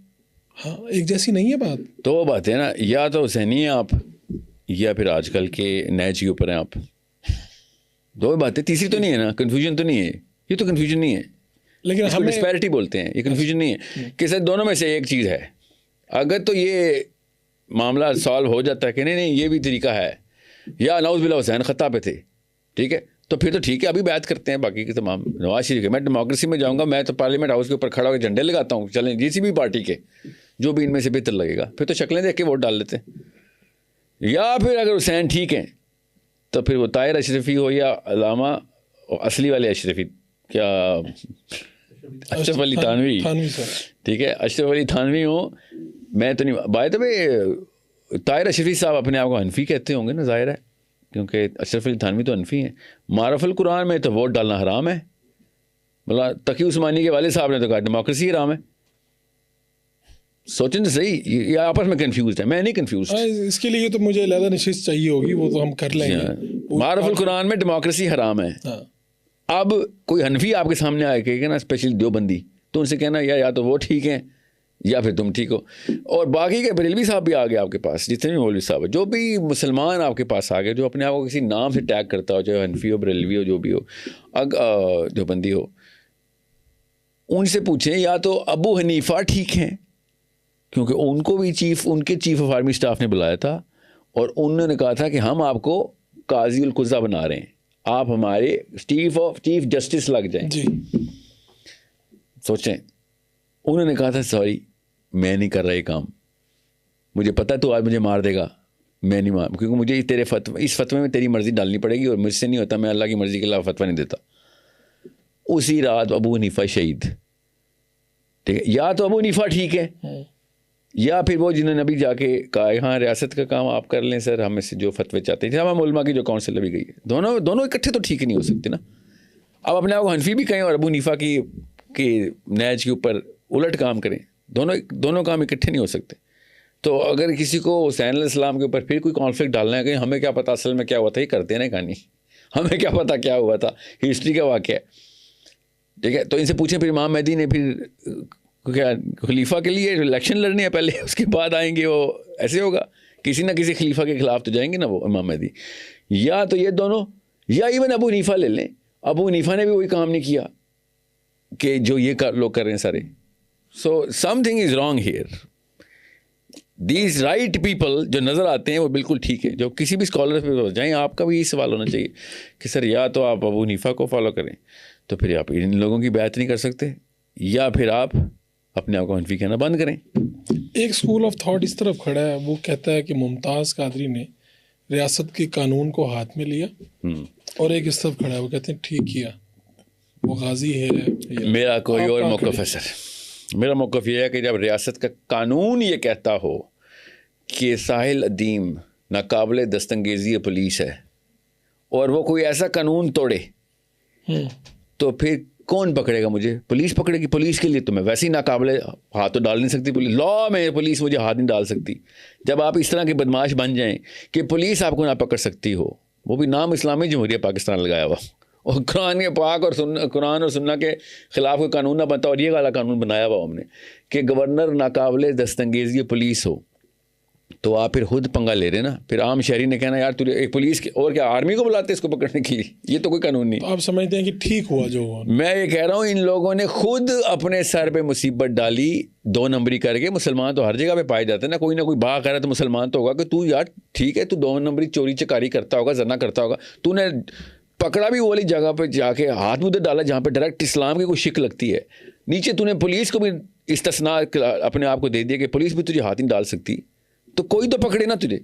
ہاں ایک جیسی نہیں ہے بات. تو وہ بات ہے نا، یا تو حسینی ہیں آپ یا پھر آج کل کے نئے کے اوپر ہیں آپ. 2 باتیں، تیسری تو نہیں ہے نا. کنفیوژن تو نہیں ہے. یہ تو کنفیوژن نہیں ہے، لیکن ہمیں ڈسپیرٹی بولتے ہیں. یہ کنفیوژن نہیں ہے کہ سر دونوں میں سے ایک چیز ہے. اگر تو یہ معاملہ سالو ہو جاتا ہے کہ نہیں یہ بھی طریقہ ہے، یا نعوذ باللہ حسین خطا پہ تھے، ٹھیک ہے، تو پھر تو ٹھیک ہے. ابھی بات کرتے ہیں باقی کے تمام. نواز شریف کے میں ڈیموکریسی میں جاؤں گا، میں تو پارلیمنٹ ہاؤس کے اوپر کھڑا ہو کے جھنڈے لگاتا ہوں، چلیں کسی بھی پارٹی کے جو بھی ان میں سے بہتر لگے گا. پھر تو شکلیں دیکھ کے ووٹ ڈال دیتے ہیں. یا پھر اگر حسین ٹھیک ہیں تو پھر وہ طاہر اشرفی ہو یا علامہ اصلی والے اشرفی، کیا اشرف علی تھانوی، ٹھیک ہے، اشرف علی تھانوی ہوں. میں تو نہیں بات ہے. طاہر اشرفی صاحب اپنے آپ کو حنفی کہتے ہوں گے نا، ظاہر ہے، کیونکہ اشرف علی تھانوی تو حنفی ہیں. معرف القرآن میں تو ووٹ ڈالنا حرام ہے. مطلب تقی عثمانی کے والد صاحب نے تو کہا ڈیموکریسی حرام ہے. سوچیں تو صحیح، یہ آپس میں کنفیوزڈ ہے. میں نہیں کنفیوزڈ. اس کے لیے تو مجھے علیحدہ نشست چاہیے ہوگی، وہ تو ہم کر لیں گے. معرف القرآن میں ڈیموکریسی حرام ہے. اب کوئی حنفی آپ کے سامنے آئے کہ نا اسپیشلی دیوبندی، تو ان سے کہنا یا تو وہ ٹھیک ہیں یا پھر تم ٹھیک ہو. اور باقی کے بریلوی صاحب بھی آ گئے آپ کے پاس، جتنے بھی مولوی صاحب ہیں، جو بھی مسلمان آپ کے پاس آ گئے جو اپنے آپ کو کسی نام سے ٹیگ کرتا ہو، چاہے حنفی ہو، بریلوی ہو، جو بھی ہو، دیوبندی ہو. ان سے پوچھیں یا تو ابو حنیفہ ٹھیک ہیں کیونکہ ان کو بھی ان کے چیف آف آرمی اسٹاف نے بلایا تھا اور انہوں نے کہا تھا کہ ہم آپ کو قاضی القضا بنا رہے ہیں, آپ ہمارے چیف جسٹس لگ جائیں. جی سوچیں, انہوں نے کہا تھا سوری میں نہیں کر رہا یہ کام, مجھے پتہ تو آج مجھے مار دے گا, میں نہیں مار, کیونکہ مجھے تیرے اس فتوے میں تیری مرضی ڈالنی پڑے گی اور مجھ سے نہیں ہوتا, میں اللہ کی مرضی کے خلاف فتویٰ نہیں دیتا. اسی رات ابو حنیفہ شہید. ٹھیک ہے, یا تو ابو حنیفہ ٹھیک ہے یا پھر وہ جنہوں نے ابھی جا کے کہا ہاں ریاست کا کام آپ کر لیں سر, ہمیں سے جو فتوے چاہتے ہیں, ہم علماء کی جو کونسل ابھی گئی ہے, دونوں اکٹھے تو ٹھیک نہیں ہو سکتے نا. اب اپنے آپ کو حنفی بھی کہیں اور ابو حنیفہ کی نیج کے اوپر الٹ کام کریں, دونوں کام اکٹھے نہیں ہو سکتے. تو اگر کسی کو حسین علیہ السلام کے اوپر پھر کوئی کانفلکٹ ڈالنا ہے کہ ہمیں کیا پتہ اصل میں کیا ہوا تھا, یہ کرتے نا کہانی, ہمیں کیا پتہ کیا ہوا تھا, ہسٹری کا واقعہ ہے. ٹھیک ہے, تو ان سے پوچھیں پھر امام مہدی نے پھر کیا خلیفہ کے لیے الیکشن لڑنی ہے پہلے, اس کے بعد آئیں گے وہ, ایسے ہوگا کسی نہ کسی خلیفہ کے خلاف تو جائیں گے نا وہ امام مہدی. یا تو یہ دونوں, یا ایون ابو حنیفہ لے لیں, ابو حنیفہ نے بھی وہی کام نہیں کیا کہ جو یہ لوگ کر رہے ہیں سارے. So something is wrong here. These right people جو نظر آتے ہیں وہ بالکل ٹھیک ہے, جو کسی بھی اسکالر پہ جائیں آپ کا بھی یہ سوال ہونا چاہیے کہ سر یا تو آپ ابو حنیفہ کو فالو کریں تو پھر آپ ان لوگوں کی بیعت نہیں کر سکتے, یا پھر آپ اپنے آپ کو حنفی کہنا بند کریں. ایک اسکول آف تھاٹ اس طرف کھڑا ہے, وہ کہتا ہے کہ ممتاز قادری نے ریاست کے قانون کو ہاتھ میں لیا, اور ایک اس طرف کھڑا ہے وہ کہتے ہیں ٹھیک کیا, وہ غازی ہے. میرا کوئی اور موقف ہے سر, میرا موقف یہ ہے کہ جب ریاست کا قانون یہ کہتا ہو کہ ساحل ادیم ناقابل دستانگیزی پولیس ہے اور وہ کوئی ایسا قانون توڑے تو پھر کون پکڑے گا مجھے؟ پولیس پکڑے گی. پولیس کے لیے تو میں ویسے ہی ناقابل ہاتھ تو ڈال نہیں سکتی, لا میں پولیس مجھے ہاتھ نہیں ڈال سکتی. جب آپ اس طرح کے بدماش بن جائیں کہ پولیس آپ کو نہ پکڑ سکتی ہو, وہ بھی نام اسلامی جمہوریہ پاکستان لگایا ہوا, اور قرآن کے پاک اور قرآن اور سننا کے خلاف کوئی قانون نہ بنتا, اور یہ والا قانون بنایا ہوا ہم نے کہ گورنر ناقابل دستانگیزی پولیس ہو, تو آپ پھر خود پنگا لے رہے نا. پھر عام شہری نے کہنا یار تجھے ایک پولیس کے اور کیا آرمی کو بلاتے اس کو پکڑنے کے لیے, یہ تو کوئی قانون نہیں. آپ سمجھتے ہیں کہ ٹھیک ہوا جو ہوا؟ میں یہ کہہ رہا ہوں ان لوگوں نے خود اپنے سر پہ مصیبت ڈالی 2 نمبری کر کے. مسلمان تو ہر جگہ پہ پائے جاتے ہیں نا, کوئی نہ کوئی باغ ہے تو مسلمان تو ہوگا کہ تو یار ٹھیک ہے تو 2 نمبری چوری چکاری کرتا ہوگا, زنا کرتا ہوگا, تو نے پکڑا بھی وہ والی جگہ پہ جا کے ہاتھ ادھر ڈالا جہاں پہ ڈائریکٹ اسلام کی کوئی شک لگتی ہے. نیچے تو نے پولیس کو بھی استثناء اپنے آپ کو دے دیا کہ پولیس بھی تجھے ہاتھ نہیں ڈال سکتی, تو کوئی تو پکڑے نا تجھے.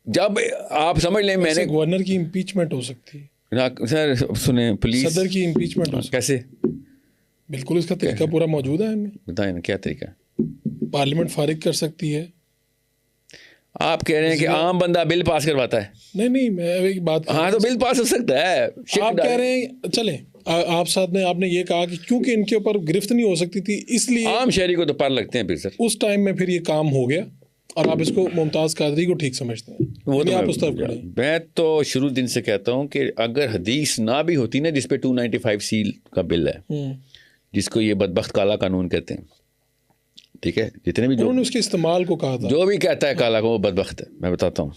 جب آپ سمجھ لیں میں نے گورنر کی امپیچمنٹ ہو سکتی ہے سر, سنیں پولیس صدر کی امپیچمنٹ ہو سکتی کیسے؟ بالکل اس کا طریقہ پورا موجود ہے ہمیں. بتائیں نا کیا طریقہ ہے؟ پارلیمنٹ فارغ کر سکتی ہے. آپ کہہ رہے ہیں کہ عام بندہ بل پاس کرواتا ہے؟ نہیں میں ایک بات, ہاں تو بل پاس ہو سکتا ہے. آپ کہہ رہے ہیں چلیں آپ نے یہ کہا کہ کیونکہ ان کے اوپر گرفت نہیں ہو سکتی تھی اس لیے عام شہری کو تو پر لگتے ہیں پھر سر. اس ٹائم میں پھر یہ کام ہو گیا اور آپ اس کو ممتاز قادری کو ٹھیک سمجھتے ہیں. وہ تو آپ اس طرف کھڑے ہیں. میں تو شروع دن سے کہتا ہوں کہ اگر حدیث نہ بھی ہوتی نا جس پہ 295C کا بل ہے, جس کو یہ بدبخت کالا قانون کہتے ہیں, ٹھیک ہے, جتنے بھی انہوں نے اس کے استعمال کو کہا تھا, جو بھی کہتا ہے کالا کو وہ بدبخت ہے. میں بتاتا ہوں,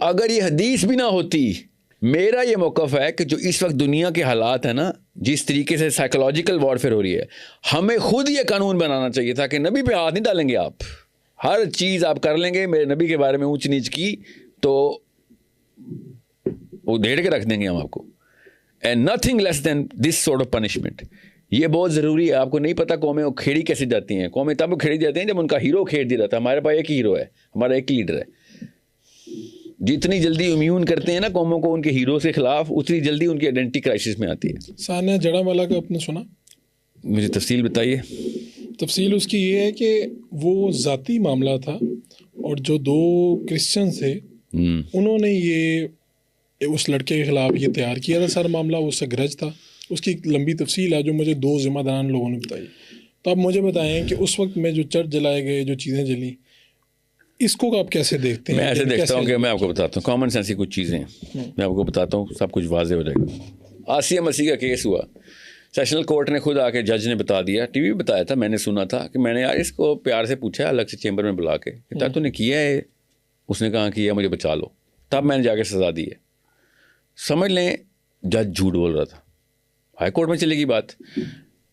اگر یہ حدیث بھی نہ ہوتی, میرا یہ موقف ہے کہ جو اس وقت دنیا کے حالات ہیں نا, جس طریقے سے سائیکولوجیکل وارفیئر ہو رہی ہے, ہمیں خود یہ قانون بنانا چاہیے تھا کہ نبی پہ ہاتھ نہیں ڈالیں گے آپ, ہر چیز آپ کر لیں گے, میرے نبی کے بارے میں اونچ نیچ کی تو وہ ڈھیر کے رکھ دیں گے ہم آپ کو. And nothing less than this sort of punishment. یہ بہت ضروری ہے. آپ کو نہیں پتا قومیں وہ کھیڑی کیسے جاتی ہیں. قومیں تب کھیڑی جاتی ہیں جب ان کا ہیرو کھیڑ دیا جاتا ہے. ہمارے پاس ایک ہیرو ہے, ہمارا ایک لیڈر ہے. جتنی جلدی امیون کرتے ہیں نا قوموں کو ان کے ہیرو کے خلاف, اتنی جلدی ان کی آئیڈینٹی کرائسس میں آتی ہے. ثانیہ جڑا والا کا آپ نے سنا؟ مجھے تفصیل بتائیے. تفصیل اس کی یہ ہے کہ وہ ذاتی معاملہ تھا, اور جو 2 کرسچن تھے انہوں نے یہ اس لڑکے کے خلاف یہ تیار کیا تھا سر معاملہ, اس سے گرج تھا. اس کی ایک لمبی تفصیل ہے جو مجھے 2 ذمہ داران لوگوں نے بتائی. تو آپ مجھے بتائیں کہ اس وقت میں جو چرچ جلائے گئے, جو چیزیں جلیں, اس کو آپ کیسے دیکھتے ہیں؟ میں ایسے دیکھتا ہوں کہ میں آپ کو بتاتا ہوں کامن سینس کی کچھ چیزیں میں آپ کو بتاتا ہوں, سب کچھ واضح ہو جائے گا. آسیہ مسیح کا کیس ہوا, سیشنل کورٹ نے خود آ کے جج نے بتا دیا, ٹی وی بتایا تھا, میں نے سنا تھا کہ میں نے یار اس کو پیار سے پوچھا الگ سے چیمبر میں بلا کے کہ تو نے کیا ہے؟ اس نے کہا کیا, مجھے بچا لو. تب میں نے جا کے سزا دی ہے. سمجھ لیں جج جھوٹ بول رہا تھا. ہائی کورٹ میں چلے گی بات.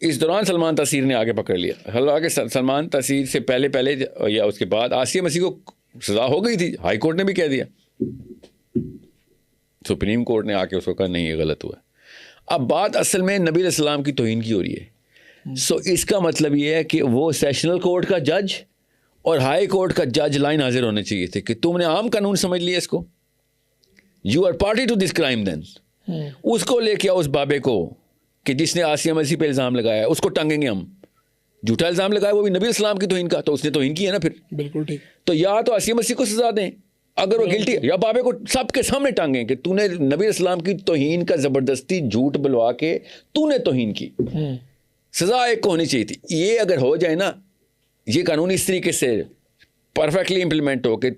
اس دوران سلمان تاثیر نے آگے پکڑ لیا. حالانکہ سلمان تاثیر سے پہلے یا اس کے بعد آسیہ مسیح کو سزا ہو گئی تھی, ہائی کورٹ نے بھی کہہ دیا, سپریم کورٹ نے آ کے اس کو کہا نہیں یہ غلط ہوا. اب بات اصل میں نبی علیہ السلام کی توہین کی ہو رہی ہے. سو اس کا مطلب یہ ہے کہ وہ سیشنل کورٹ کا جج اور ہائی کورٹ کا جج لائن حاضر ہونے چاہیے تھے کہ تم نے عام قانون سمجھ لیا اس کو, you are party to this crime. Then اس کو لے کے آؤ, اس بابے کو کہ جس نے آسیہ مسیح پہ الزام لگایا ہے, اس کو ٹانگیں گے ہم. جھوٹا الزام لگایا وہ بھی نبی السلام کی توہین کا, تو اس نے توہین کی ہے نا پھر. بالکل ٹھیک. تو یا تو آسیہ مسیح کو سزا دیں اگر وہ گلٹی, یا بابے کو سب کے سامنے ٹانگیں کہ تو نے نبی السلام کی توہین کا زبردستی جھوٹ بلوا کے تو نے توہین کی. سزا ایک کو ہونی چاہیے تھی. یہ اگر ہو جائے نا, یہ قانون اس طریقے سے پرفیکٹلی امپلیمنٹ ہو کہ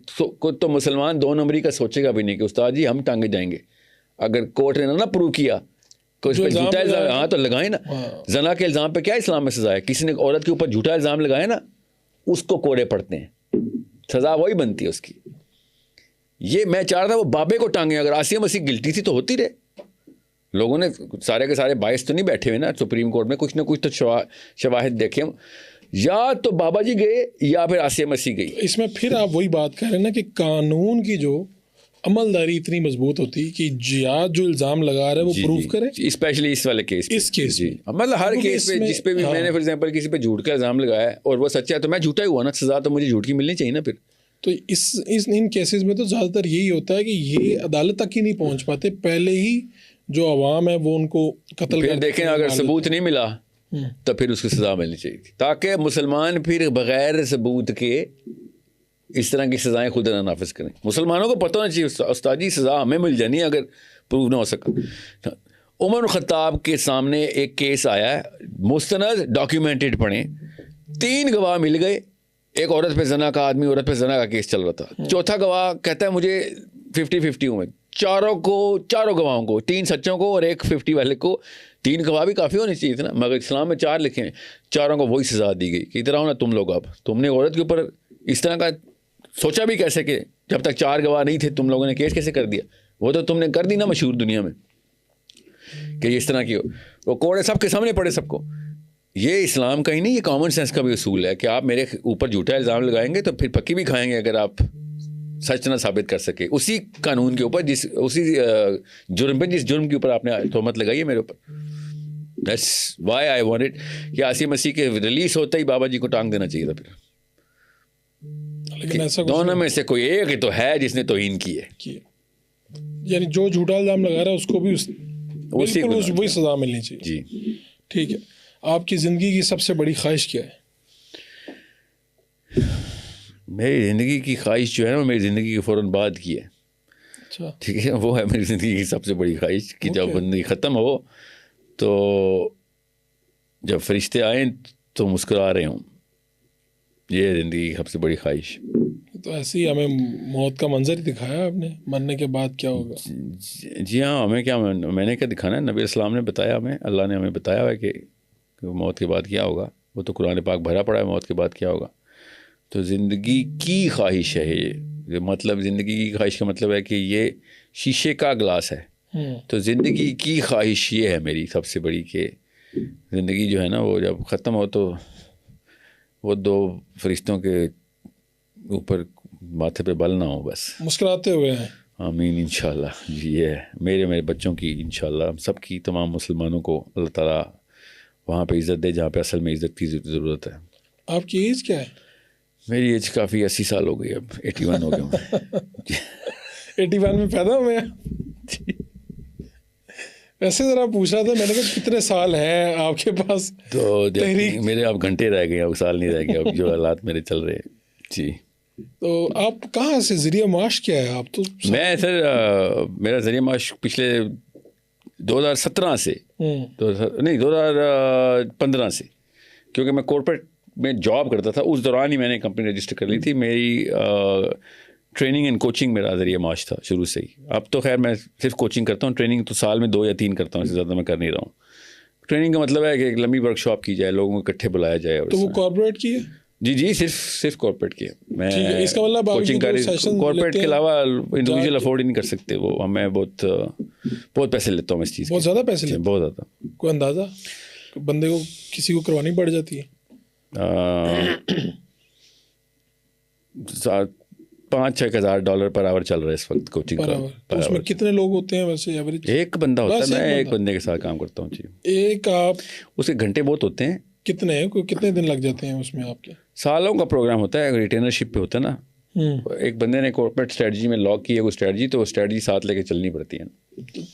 تو مسلمان 2 نمبری کا سوچے گا بھی نہیں کہ استاد جی ہم ٹانگے جائیں گے. اگر کورٹ نے نہ پروو کیا کہ اس پہ جھوٹا الزام, ہاں تو لگائیں نا. زنا کے الزام پہ کیا اسلام میں سزا ہے؟ کسی نے عورت کے اوپر جھوٹا الزام لگایا نا, اس کو کوڑے پڑتے ہیں, سزا وہی بنتی ہے اس کی. یہ میں چاہ رہا تھا وہ بابے کو ٹانگیں. اگر آسیہ مسیح گلٹی تھی تو ہوتی رہے. لوگوں نے سارے کے سارے باعث تو نہیں بیٹھے ہوئے نا سپریم کورٹ میں, کچھ نہ کچھ تو شواہد دیکھیں. یا تو بابا جی گئے یا پھر آسیہ مسیح گئی. اس میں پھر آپ وہی بات کر رہے ہیں نا کہ قانون کی جو عملداری اتنی مضبوط ہوتی کہ جو الزام لگا رہا ہے وہ پروف کرے, اسپیشلی اس والے کیس. اس کیس جی مطلب ہر کیس پہ جس پہ بھی میں نے فار ایگزامپل کسی پہ جھوٹ کا الزام لگایا اور وہ سچا ہے تو میں جھوٹا ہی ہوا نا, سزا تو مجھے جھوٹ کی ملنی چاہیے نا پھر. تو ان کیسز میں تو زیادہ تر یہی ہوتا ہے کہ یہ عدالت تک ہی نہیں پہنچ پاتے, پہلے ہی جو عوام ہے وہ ان کو قتل کر دیکھیں. اگر ثبوت نہیں ملا تو پھر اس کو سزا ملنی چاہیے تھی, تاکہ مسلمان پھر بغیر ثبوت کے اس طرح کی سزائیں خود نہ نافذ کریں. مسلمانوں کو پتہ ہونا چاہیے استاد جی سزا ہمیں مل جانی اگر پروو نہ ہو سکا. عمر الخطاب کے سامنے ایک کیس آیا ہے, مستند ڈاکیومنٹڈ پڑھیں, 3 گواہ مل گئے. ایک عورت پہ زنا کا آدمی, عورت پہ زنا کا کیس چل رہا تھا. چوتھا گواہ کہتا ہے مجھے 50-50 ہوں میں. چاروں گواہوں کو, 3 سچوں کو اور ایک 50 والے کو, 3 گواہ بھی کافی ہونے چاہیے تھے نا, مگر اسلام میں 4 لکھے ہیں. چاروں کو وہی سزا دی گئی کہ ادھر آؤ نا تم لوگ. اب تم نے عورت کے اوپر اس طرح کا سوچا بھی کیسے کہ جب تک 4 گواہ نہیں تھے تم لوگوں نے کیس کیسے کر دیا؟ وہ تو تم نے کر دی نا مشہور دنیا میں کہ اس طرح کی ہو. وہ کوڑے سب کے سامنے پڑے سب کو. یہ اسلام کا ہی نہیں, یہ کامن سینس کا بھی اصول ہے کہ آپ میرے اوپر جھوٹا الزام لگائیں گے تو پھر پکی بھی کھائیں گے اگر آپ سچ نہ ثابت کر سکے اسی قانون کے اوپر, اسی جرم پہ جس جرم کے اوپر آپ نے تہمت لگائی ہے میرے اوپر. دیٹس وائی آئی وانٹڈ کہ آسیہ مسیح کے ریلیز ہوتا ہی بابا جی کو ٹانگ دینا چاہیے تھا. پھر لیکن ایسا دونوں میں سے کوئی ایک ہی تو ہے جس نے توہین کی ہے, یعنی جو جھوٹا الزام لگا رہا ہے اس کو بھی وہی سزا ملنی چاہیے. جی ٹھیک ہے. آپ کی زندگی کی سب سے بڑی خواہش کیا ہے؟ میری زندگی کی خواہش جو ہے نا, میری زندگی کے فوراً بعد کی ہے. اچھا ٹھیک ہے, وہ ہے میری زندگی کی سب سے بڑی خواہش کہ جب زندگی ختم ہو تو جب فرشتے آئیں تو مسکرا رہے ہوں. یہ زندگی کی سب سے بڑی خواہش. تو ایسے ہی ہمیں موت کا منظر ہی دکھایا آپ نے, مرنے کے بعد کیا ہوگا. جی ہاں, ہمیں کیا, میں نے کیا دکھانا ہے, نبی السلام نے بتایا ہمیں, اللہ نے ہمیں بتایا ہوا ہے کہ موت کے بعد کیا ہوگا. وہ تو قرآن پاک بھرا پڑا ہے موت کے بعد کیا ہوگا. تو زندگی کی خواہش ہے یہ, مطلب زندگی کی خواہش کا مطلب ہے کہ یہ شیشے کا گلاس ہے. تو زندگی کی خواہش یہ ہے میری سب سے بڑی کہ زندگی جو ہے نا وہ جب ختم ہو تو وہ 2 فرشتوں کے اوپر ماتھے پہ بل نہ ہو, بس مسکراتے ہوئے ہیں. آمین انشاءاللہ. جی یہ ہے میرے بچوں کی انشاءاللہ, ہم سب کی, تمام مسلمانوں کو اللہ تعالیٰ وہاں پہ عزت دے جہاں پہ اصل میں عزت کی ضرورت ہے. آپ کی ایج کیا ہے؟ میری ایج کافی 80 سال ہو گئی, اب 81 ہو گیا ہوں. 81 میں پیدا ہوئے ہیں. ویسے ذرا پوچھا تھا میں نے کہ کتنے سال ہیں آپ کے پاس؟ تو میرے اب گھنٹے رہ گئے, اب سال نہیں رہ گئے, اب جو حالات میرے چل رہے ہیں. جی تو آپ کہاں سے, ذریعہ معاش کیا ہے آپ؟ تو میں سر میرا ذریعہ معاش پچھلے 2017 سے نہیں 2015 سے, کیونکہ میں کارپوریٹ میں جاب کرتا تھا, اس دوران ہی میں نے کمپنی رجسٹر کر لی تھی. میری ٹریننگ اینڈ کوچنگ میرا ذریعہ معاش تھا شروع سے ہی. اب تو خیر میں صرف کوچنگ کرتا ہوں, ٹریننگ تو سال میں 2 یا 3 کرتا ہوں, اس سے زیادہ میں کر نہیں رہا ہوں. ٹریننگ کا مطلب ہے کہ ایک لمبی ورک شاپ کی جائے, لوگوں کو اکٹھے بلایا جائے. تو وہ کارپوریٹ کی ہے؟ جی صرف کارپوریٹ کی. میں اس کا مطلب کوچنگ کارپوریٹ کے علاوہ انڈیویجول افورڈ ہی نہیں کر سکتے وہ. میں بہت پیسے لیتا ہوں اس چیز. بہت زیادہ پیسے لیتے؟ بہت زیادہ. کوئی اندازہ بندے کو کسی کو کروانی پڑ جاتی ہے؟ 5-6 ہزار ڈالر پر آور چل رہا ہے اس وقت کوچنگ کا. اس میں کتنے لوگ ہوتے ہیں ویسے ایوریج؟ ایک بندہ ہوتا ہے. میں ایک بندے کے ساتھ کام کرتا ہوں. جی ایک. آپ اس کے گھنٹے بہت ہوتے ہیں. کتنے دن لگ جاتے ہیں اس میں آپ کے؟ سالوں کا پروگرام ہوتا ہے. ریٹینرشپ پہ ہوتا ہے نا. ایک بندے نے کارپوریٹ اسٹریٹجی میں لاک کی ہے کوئی اسٹریٹجی, تو وہ اسٹریٹجی ساتھ لے کے چلنی پڑتی ہے.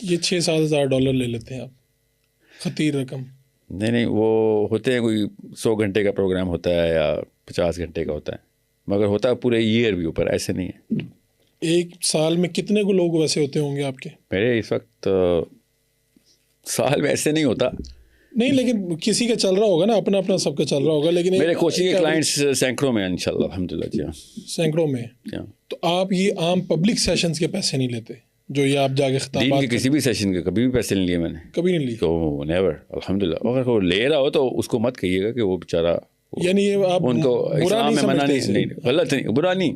یہ 6-7 ہزار ڈالر لے لیتے ہیں آپ, خطیر رقم. نہیں وہ ہوتے ہیں کوئی 100 گھنٹے کا پروگرام ہوتا ہے یا 50 گھنٹے کا ہوتا ہے, مگر ہوتا ہے پورے ایئر بھی اوپر, ایسے نہیں ہے. ایک سال میں کتنے کو لوگ ویسے ہوتے ہوں گے آپ کے؟ میرے اس وقت سال میں ایسے نہیں ہوتا. نہیں لیکن کسی کا چل رہا ہوگا نا, اپنا سب کا چل رہا ہوگا. لیکن میرے کوچنگ کے کلائنٹس سینکڑوں میں انشاءاللہ الحمدللہ. جی ہاں سینکڑوں میں. تو آپ یہ عام پبلک سیشنز کے پیسے نہیں لیتے جو یہ آپ جا کے خطابات؟ دین کے کسی بھی سیشن کے کبھی بھی پیسے نہیں لیے میں نے. کبھی نہیں لیے. تو نیور الحمدللہ. اگر وہ لے رہا ہو تو اس کو مت کہیے گا کہ وہ بیچارہ, یعنی یہ آپ ان کو اسلام میں منع نہیں, غلط نہیں, برا نہیں.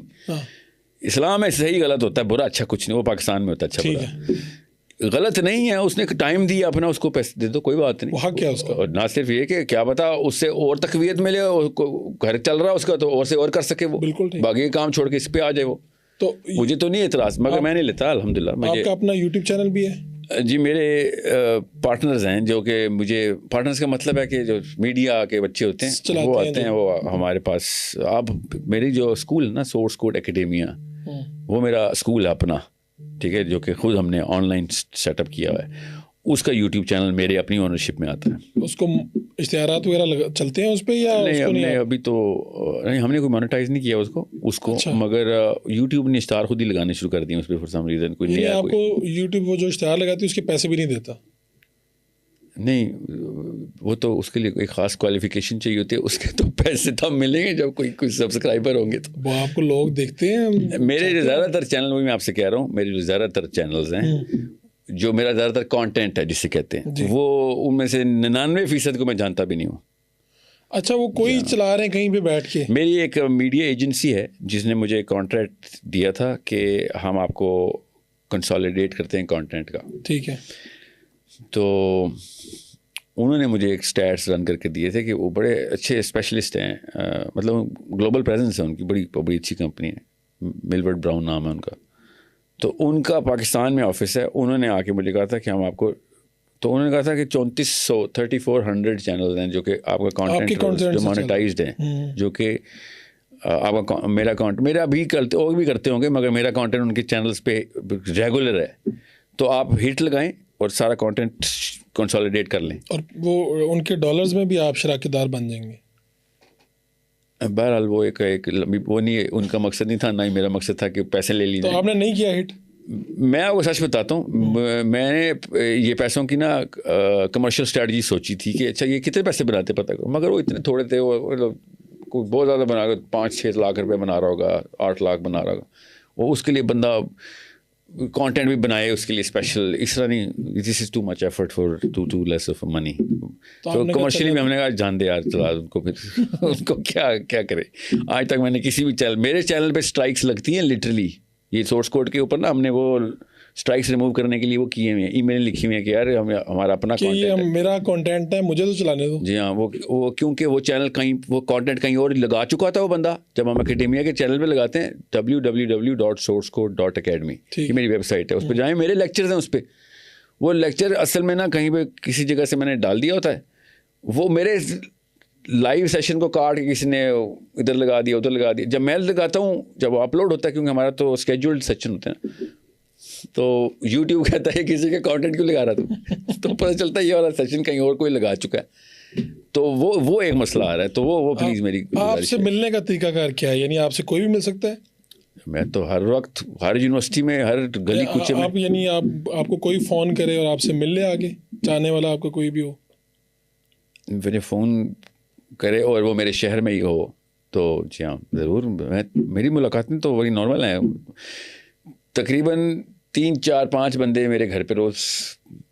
اسلام میں صحیح غلط ہوتا ہے, برا اچھا کچھ نہیں. وہ پاکستان میں ہوتا ہے اچھا برا, غلط نہیں ہے. اس نے ٹائم دیا اپنا, اس کو پیسے دے دو, کوئی بات نہیں. حق کیا اس کا؟ اور نہ صرف یہ کہ کیا پتا اس سے اور تقویت ملے, گھر چل رہا ہے اس کا تو اور سے اور کر سکے وہ. بالکل باقی کام چھوڑ کے اس پہ آ جائے وہ. تو مجھے تو نہیں اعتراض, مگر میں نہیں لیتا الحمدللہ. آپ کا اپنا یوٹیوب چینل بھی ہے؟ جی میرے پارٹنرز ہیں, جو کہ مجھے پارٹنرز کا مطلب ہے کہ جو میڈیا کے بچے ہوتے ہیں وہ آتے ہیں, وہ ہمارے پاس. اب میری جو اسکول ہے نا, سورس کوڈ اکیڈیمیا, وہ میرا اسکول ہے اپنا, ٹھیک ہے, جو کہ خود ہم نے آن لائن سیٹ اپ کیا ہوا ہے. اس کا یوٹیوب چینل میرے اپنی اونرشپ میں آتا ہے. اس کو اشتہارات وغیرہ چلتے ہیں اس پہ یا نہیں؟ ہم نے ابھی تو نہیں, ہم نے کوئی مانیٹائز نہیں کیا اس کو مگر یوٹیوب نے اشتہار خود ہی لگانے شروع کر دیے اس پہ فور سم ریزن. کوئی نیا, آپ کو یوٹیوب وہ جو اشتہار لگاتی ہے اس کے پیسے بھی نہیں دیتا؟ نہیں, وہ تو اس کے لیے کوئی خاص کوالیفیکیشن چاہیے ہوتی ہے. اس کے تو پیسے تب ملیں گے جب کوئی سبسکرائبر ہوں گے. تو وہ آپ کو لوگ دیکھتے ہیں. میرے جو زیادہ تر چینل, میں آپ سے کہہ رہا ہوں, میرے جو زیادہ تر چینلز ہیں, جو میرا زیادہ تر کانٹینٹ ہے جسے کہتے ہیں, وہ ان میں سے 99% کو میں جانتا بھی نہیں ہوں. اچھا, وہ کوئی چلا رہے ہیں کہیں پہ بیٹھ کے؟ میری ایک میڈیا ایجنسی ہے جس نے مجھے کانٹریکٹ دیا تھا کہ ہم آپ کو کنسالیڈیٹ کرتے ہیں کانٹینٹ کا. ٹھیک ہے. تو انہوں نے مجھے ایک اسٹیٹس رن کر کے دیے تھے کہ وہ بڑے اچھے اسپیشلسٹ ہیں, مطلب گلوبل پریزنس ہے ان کی, بڑی اچھی کمپنی ہے, ملورڈ براؤن نام ہے ان کا. تو ان کا پاکستان میں آفس ہے. انہوں نے آ کے مجھے کہا تھا کہ ہم آپ کو, تو انہوں نے کہا تھا کہ 3400 چینل ہیں جو کہ آپ کا کانٹینٹ جو مانیٹائزڈ ہیں, جو کہ آپ کا میرا بھی کرتے, وہ بھی کرتے ہوں گے, مگر میرا کانٹینٹ ان کے چینلز پہ ریگولر ہے. تو آپ ہٹ لگائیں اور سارا کانٹینٹ کنسالیڈیٹ کر لیں, اور وہ ان کے ڈالرز میں بھی آپ شراکت دار بن جائیں گے. بہرحال وہ ایک وہ نہیں, ان کا مقصد نہیں تھا, نہ ہی میرا مقصد تھا کہ پیسے لے لیجیے. تو آپ نے نہیں کیا ہٹ؟ میں آپ کو سچ بتاتا ہوں, میں نے یہ پیسوں کی نا کمرشل اسٹریٹجی سوچی تھی کہ اچھا یہ کتنے پیسے بناتے پتہ کرو, مگر وہ اتنے تھوڑے تھے. وہ کوئی بہت زیادہ بنا کر 5-6 لاکھ روپے بنا رہا ہوگا, 8 لاکھ بنا رہا ہوگا. وہ اس کے لیے بندہ کانٹینٹ بھی بنائے اس کے لیے اسپیشل, اس طرح نہیں. This is too much effort for too less of money. تو کمرشلی میں ہم نے کہا جان دے یار, چلا ان کو, پھر ان کو کیا کرے. آج تک میں نے کسی بھی چینل, میرے چینل پہ اسٹرائکس لگتی ہیں لٹرلی. یہ سورس کوڈ کے اوپر نا ہم نے وہ اسٹرائکس ریموو کرنے کے لیے وہ کیے ہوئے ہیں, ای میل لکھی ہوئی ہیں کہ یار ہمارا اپنا کانٹینٹ ہے, میرا کانٹینٹ ہے, مجھے تو چلانے دو. جی ہاں, وہ کیونکہ وہ چینل کہیں, وہ کانٹینٹ کہیں اور لگا چکا تھا وہ بندہ. جب ہم اکیڈیمیا کے چینل پہ لگاتے ہیں www.sourcecode.academy, یہ میری ویب سائٹ ہے, اس پہ جائیں, میرے لیکچرز ہیں اس پہ. وہ لیکچر اصل میں نا کہیں پہ کسی جگہ سے میں نے ڈال دیا ہوتا ہے, وہ میرے لائیو سیشن کو کاٹ کے کسی نے ادھر لگا دیا ادھر لگا دیا. جب میں لگاتا ہوں, جب وہ اپلوڈ ہوتا ہے, کیونکہ ہمارا تو اسکیجولڈ سیشن ہوتا ہے نا, تو یوٹیوب کہتا ہے کسی کے کانٹینٹ کیوں لگا رہا تھا, تو پتہ چلتا ہے یہ والا سیشن کہیں اور کوئی لگا چکا ہے. تو وہ ایک مسئلہ آ رہا ہے. تو وہ پلیز میری, آپ سے ملنے کا طریقہ کار کیا ہے؟ یعنی آپ سے کوئی بھی مل سکتا ہے؟ میں تو ہر وقت, ہر یونیورسٹی میں, ہر گلی کوچے میں. آپ یعنی آپ کو کوئی فون کرے اور آپ سے مل لے آگے, چاہنے والا آپ کا کوئی بھی ہو, مجھے فون کرے اور وہ میرے شہر میں ہی ہو, تو جی ہاں ضرور. میری ملاقاتیں تو وہی نارمل ہیں. تقریباً 3-4-5 بندے میرے گھر پہ روز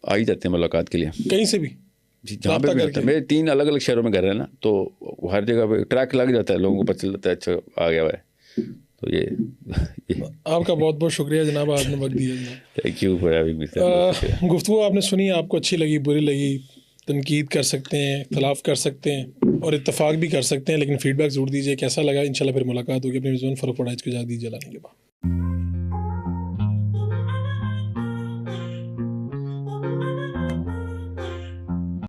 آ ہی جاتے ہیں ملاقات کے لیے, کہیں سے بھی. جہاں پہ بھی ہوتا ہے. میرے 3 الگ الگ شہروں میں گھر ہیں نا, تو ہر جگہ پہ ٹریک لگ جاتا ہے, لوگوں کو پتہ چل جاتا ہے اچھا آ گیا ہوا ہے. تو یہ آپ کا بہت بہت شکریہ جناب, آپ نے وقت دیا جناب. Thank you for having me. گفتگو آپ نے سنی, آپ کو اچھی لگی بری لگی, تنقید کر سکتے ہیں, اختلاف کر سکتے ہیں اور اتفاق بھی کر سکتے ہیں, لیکن فیڈ بیک ضرور دیجیے کیسا لگا. انشاءاللہ پھر ملاقات ہوگی. اپنے میزبان فاروق وڈائچ کو اجازت دیجیے. اللہ کے بعد.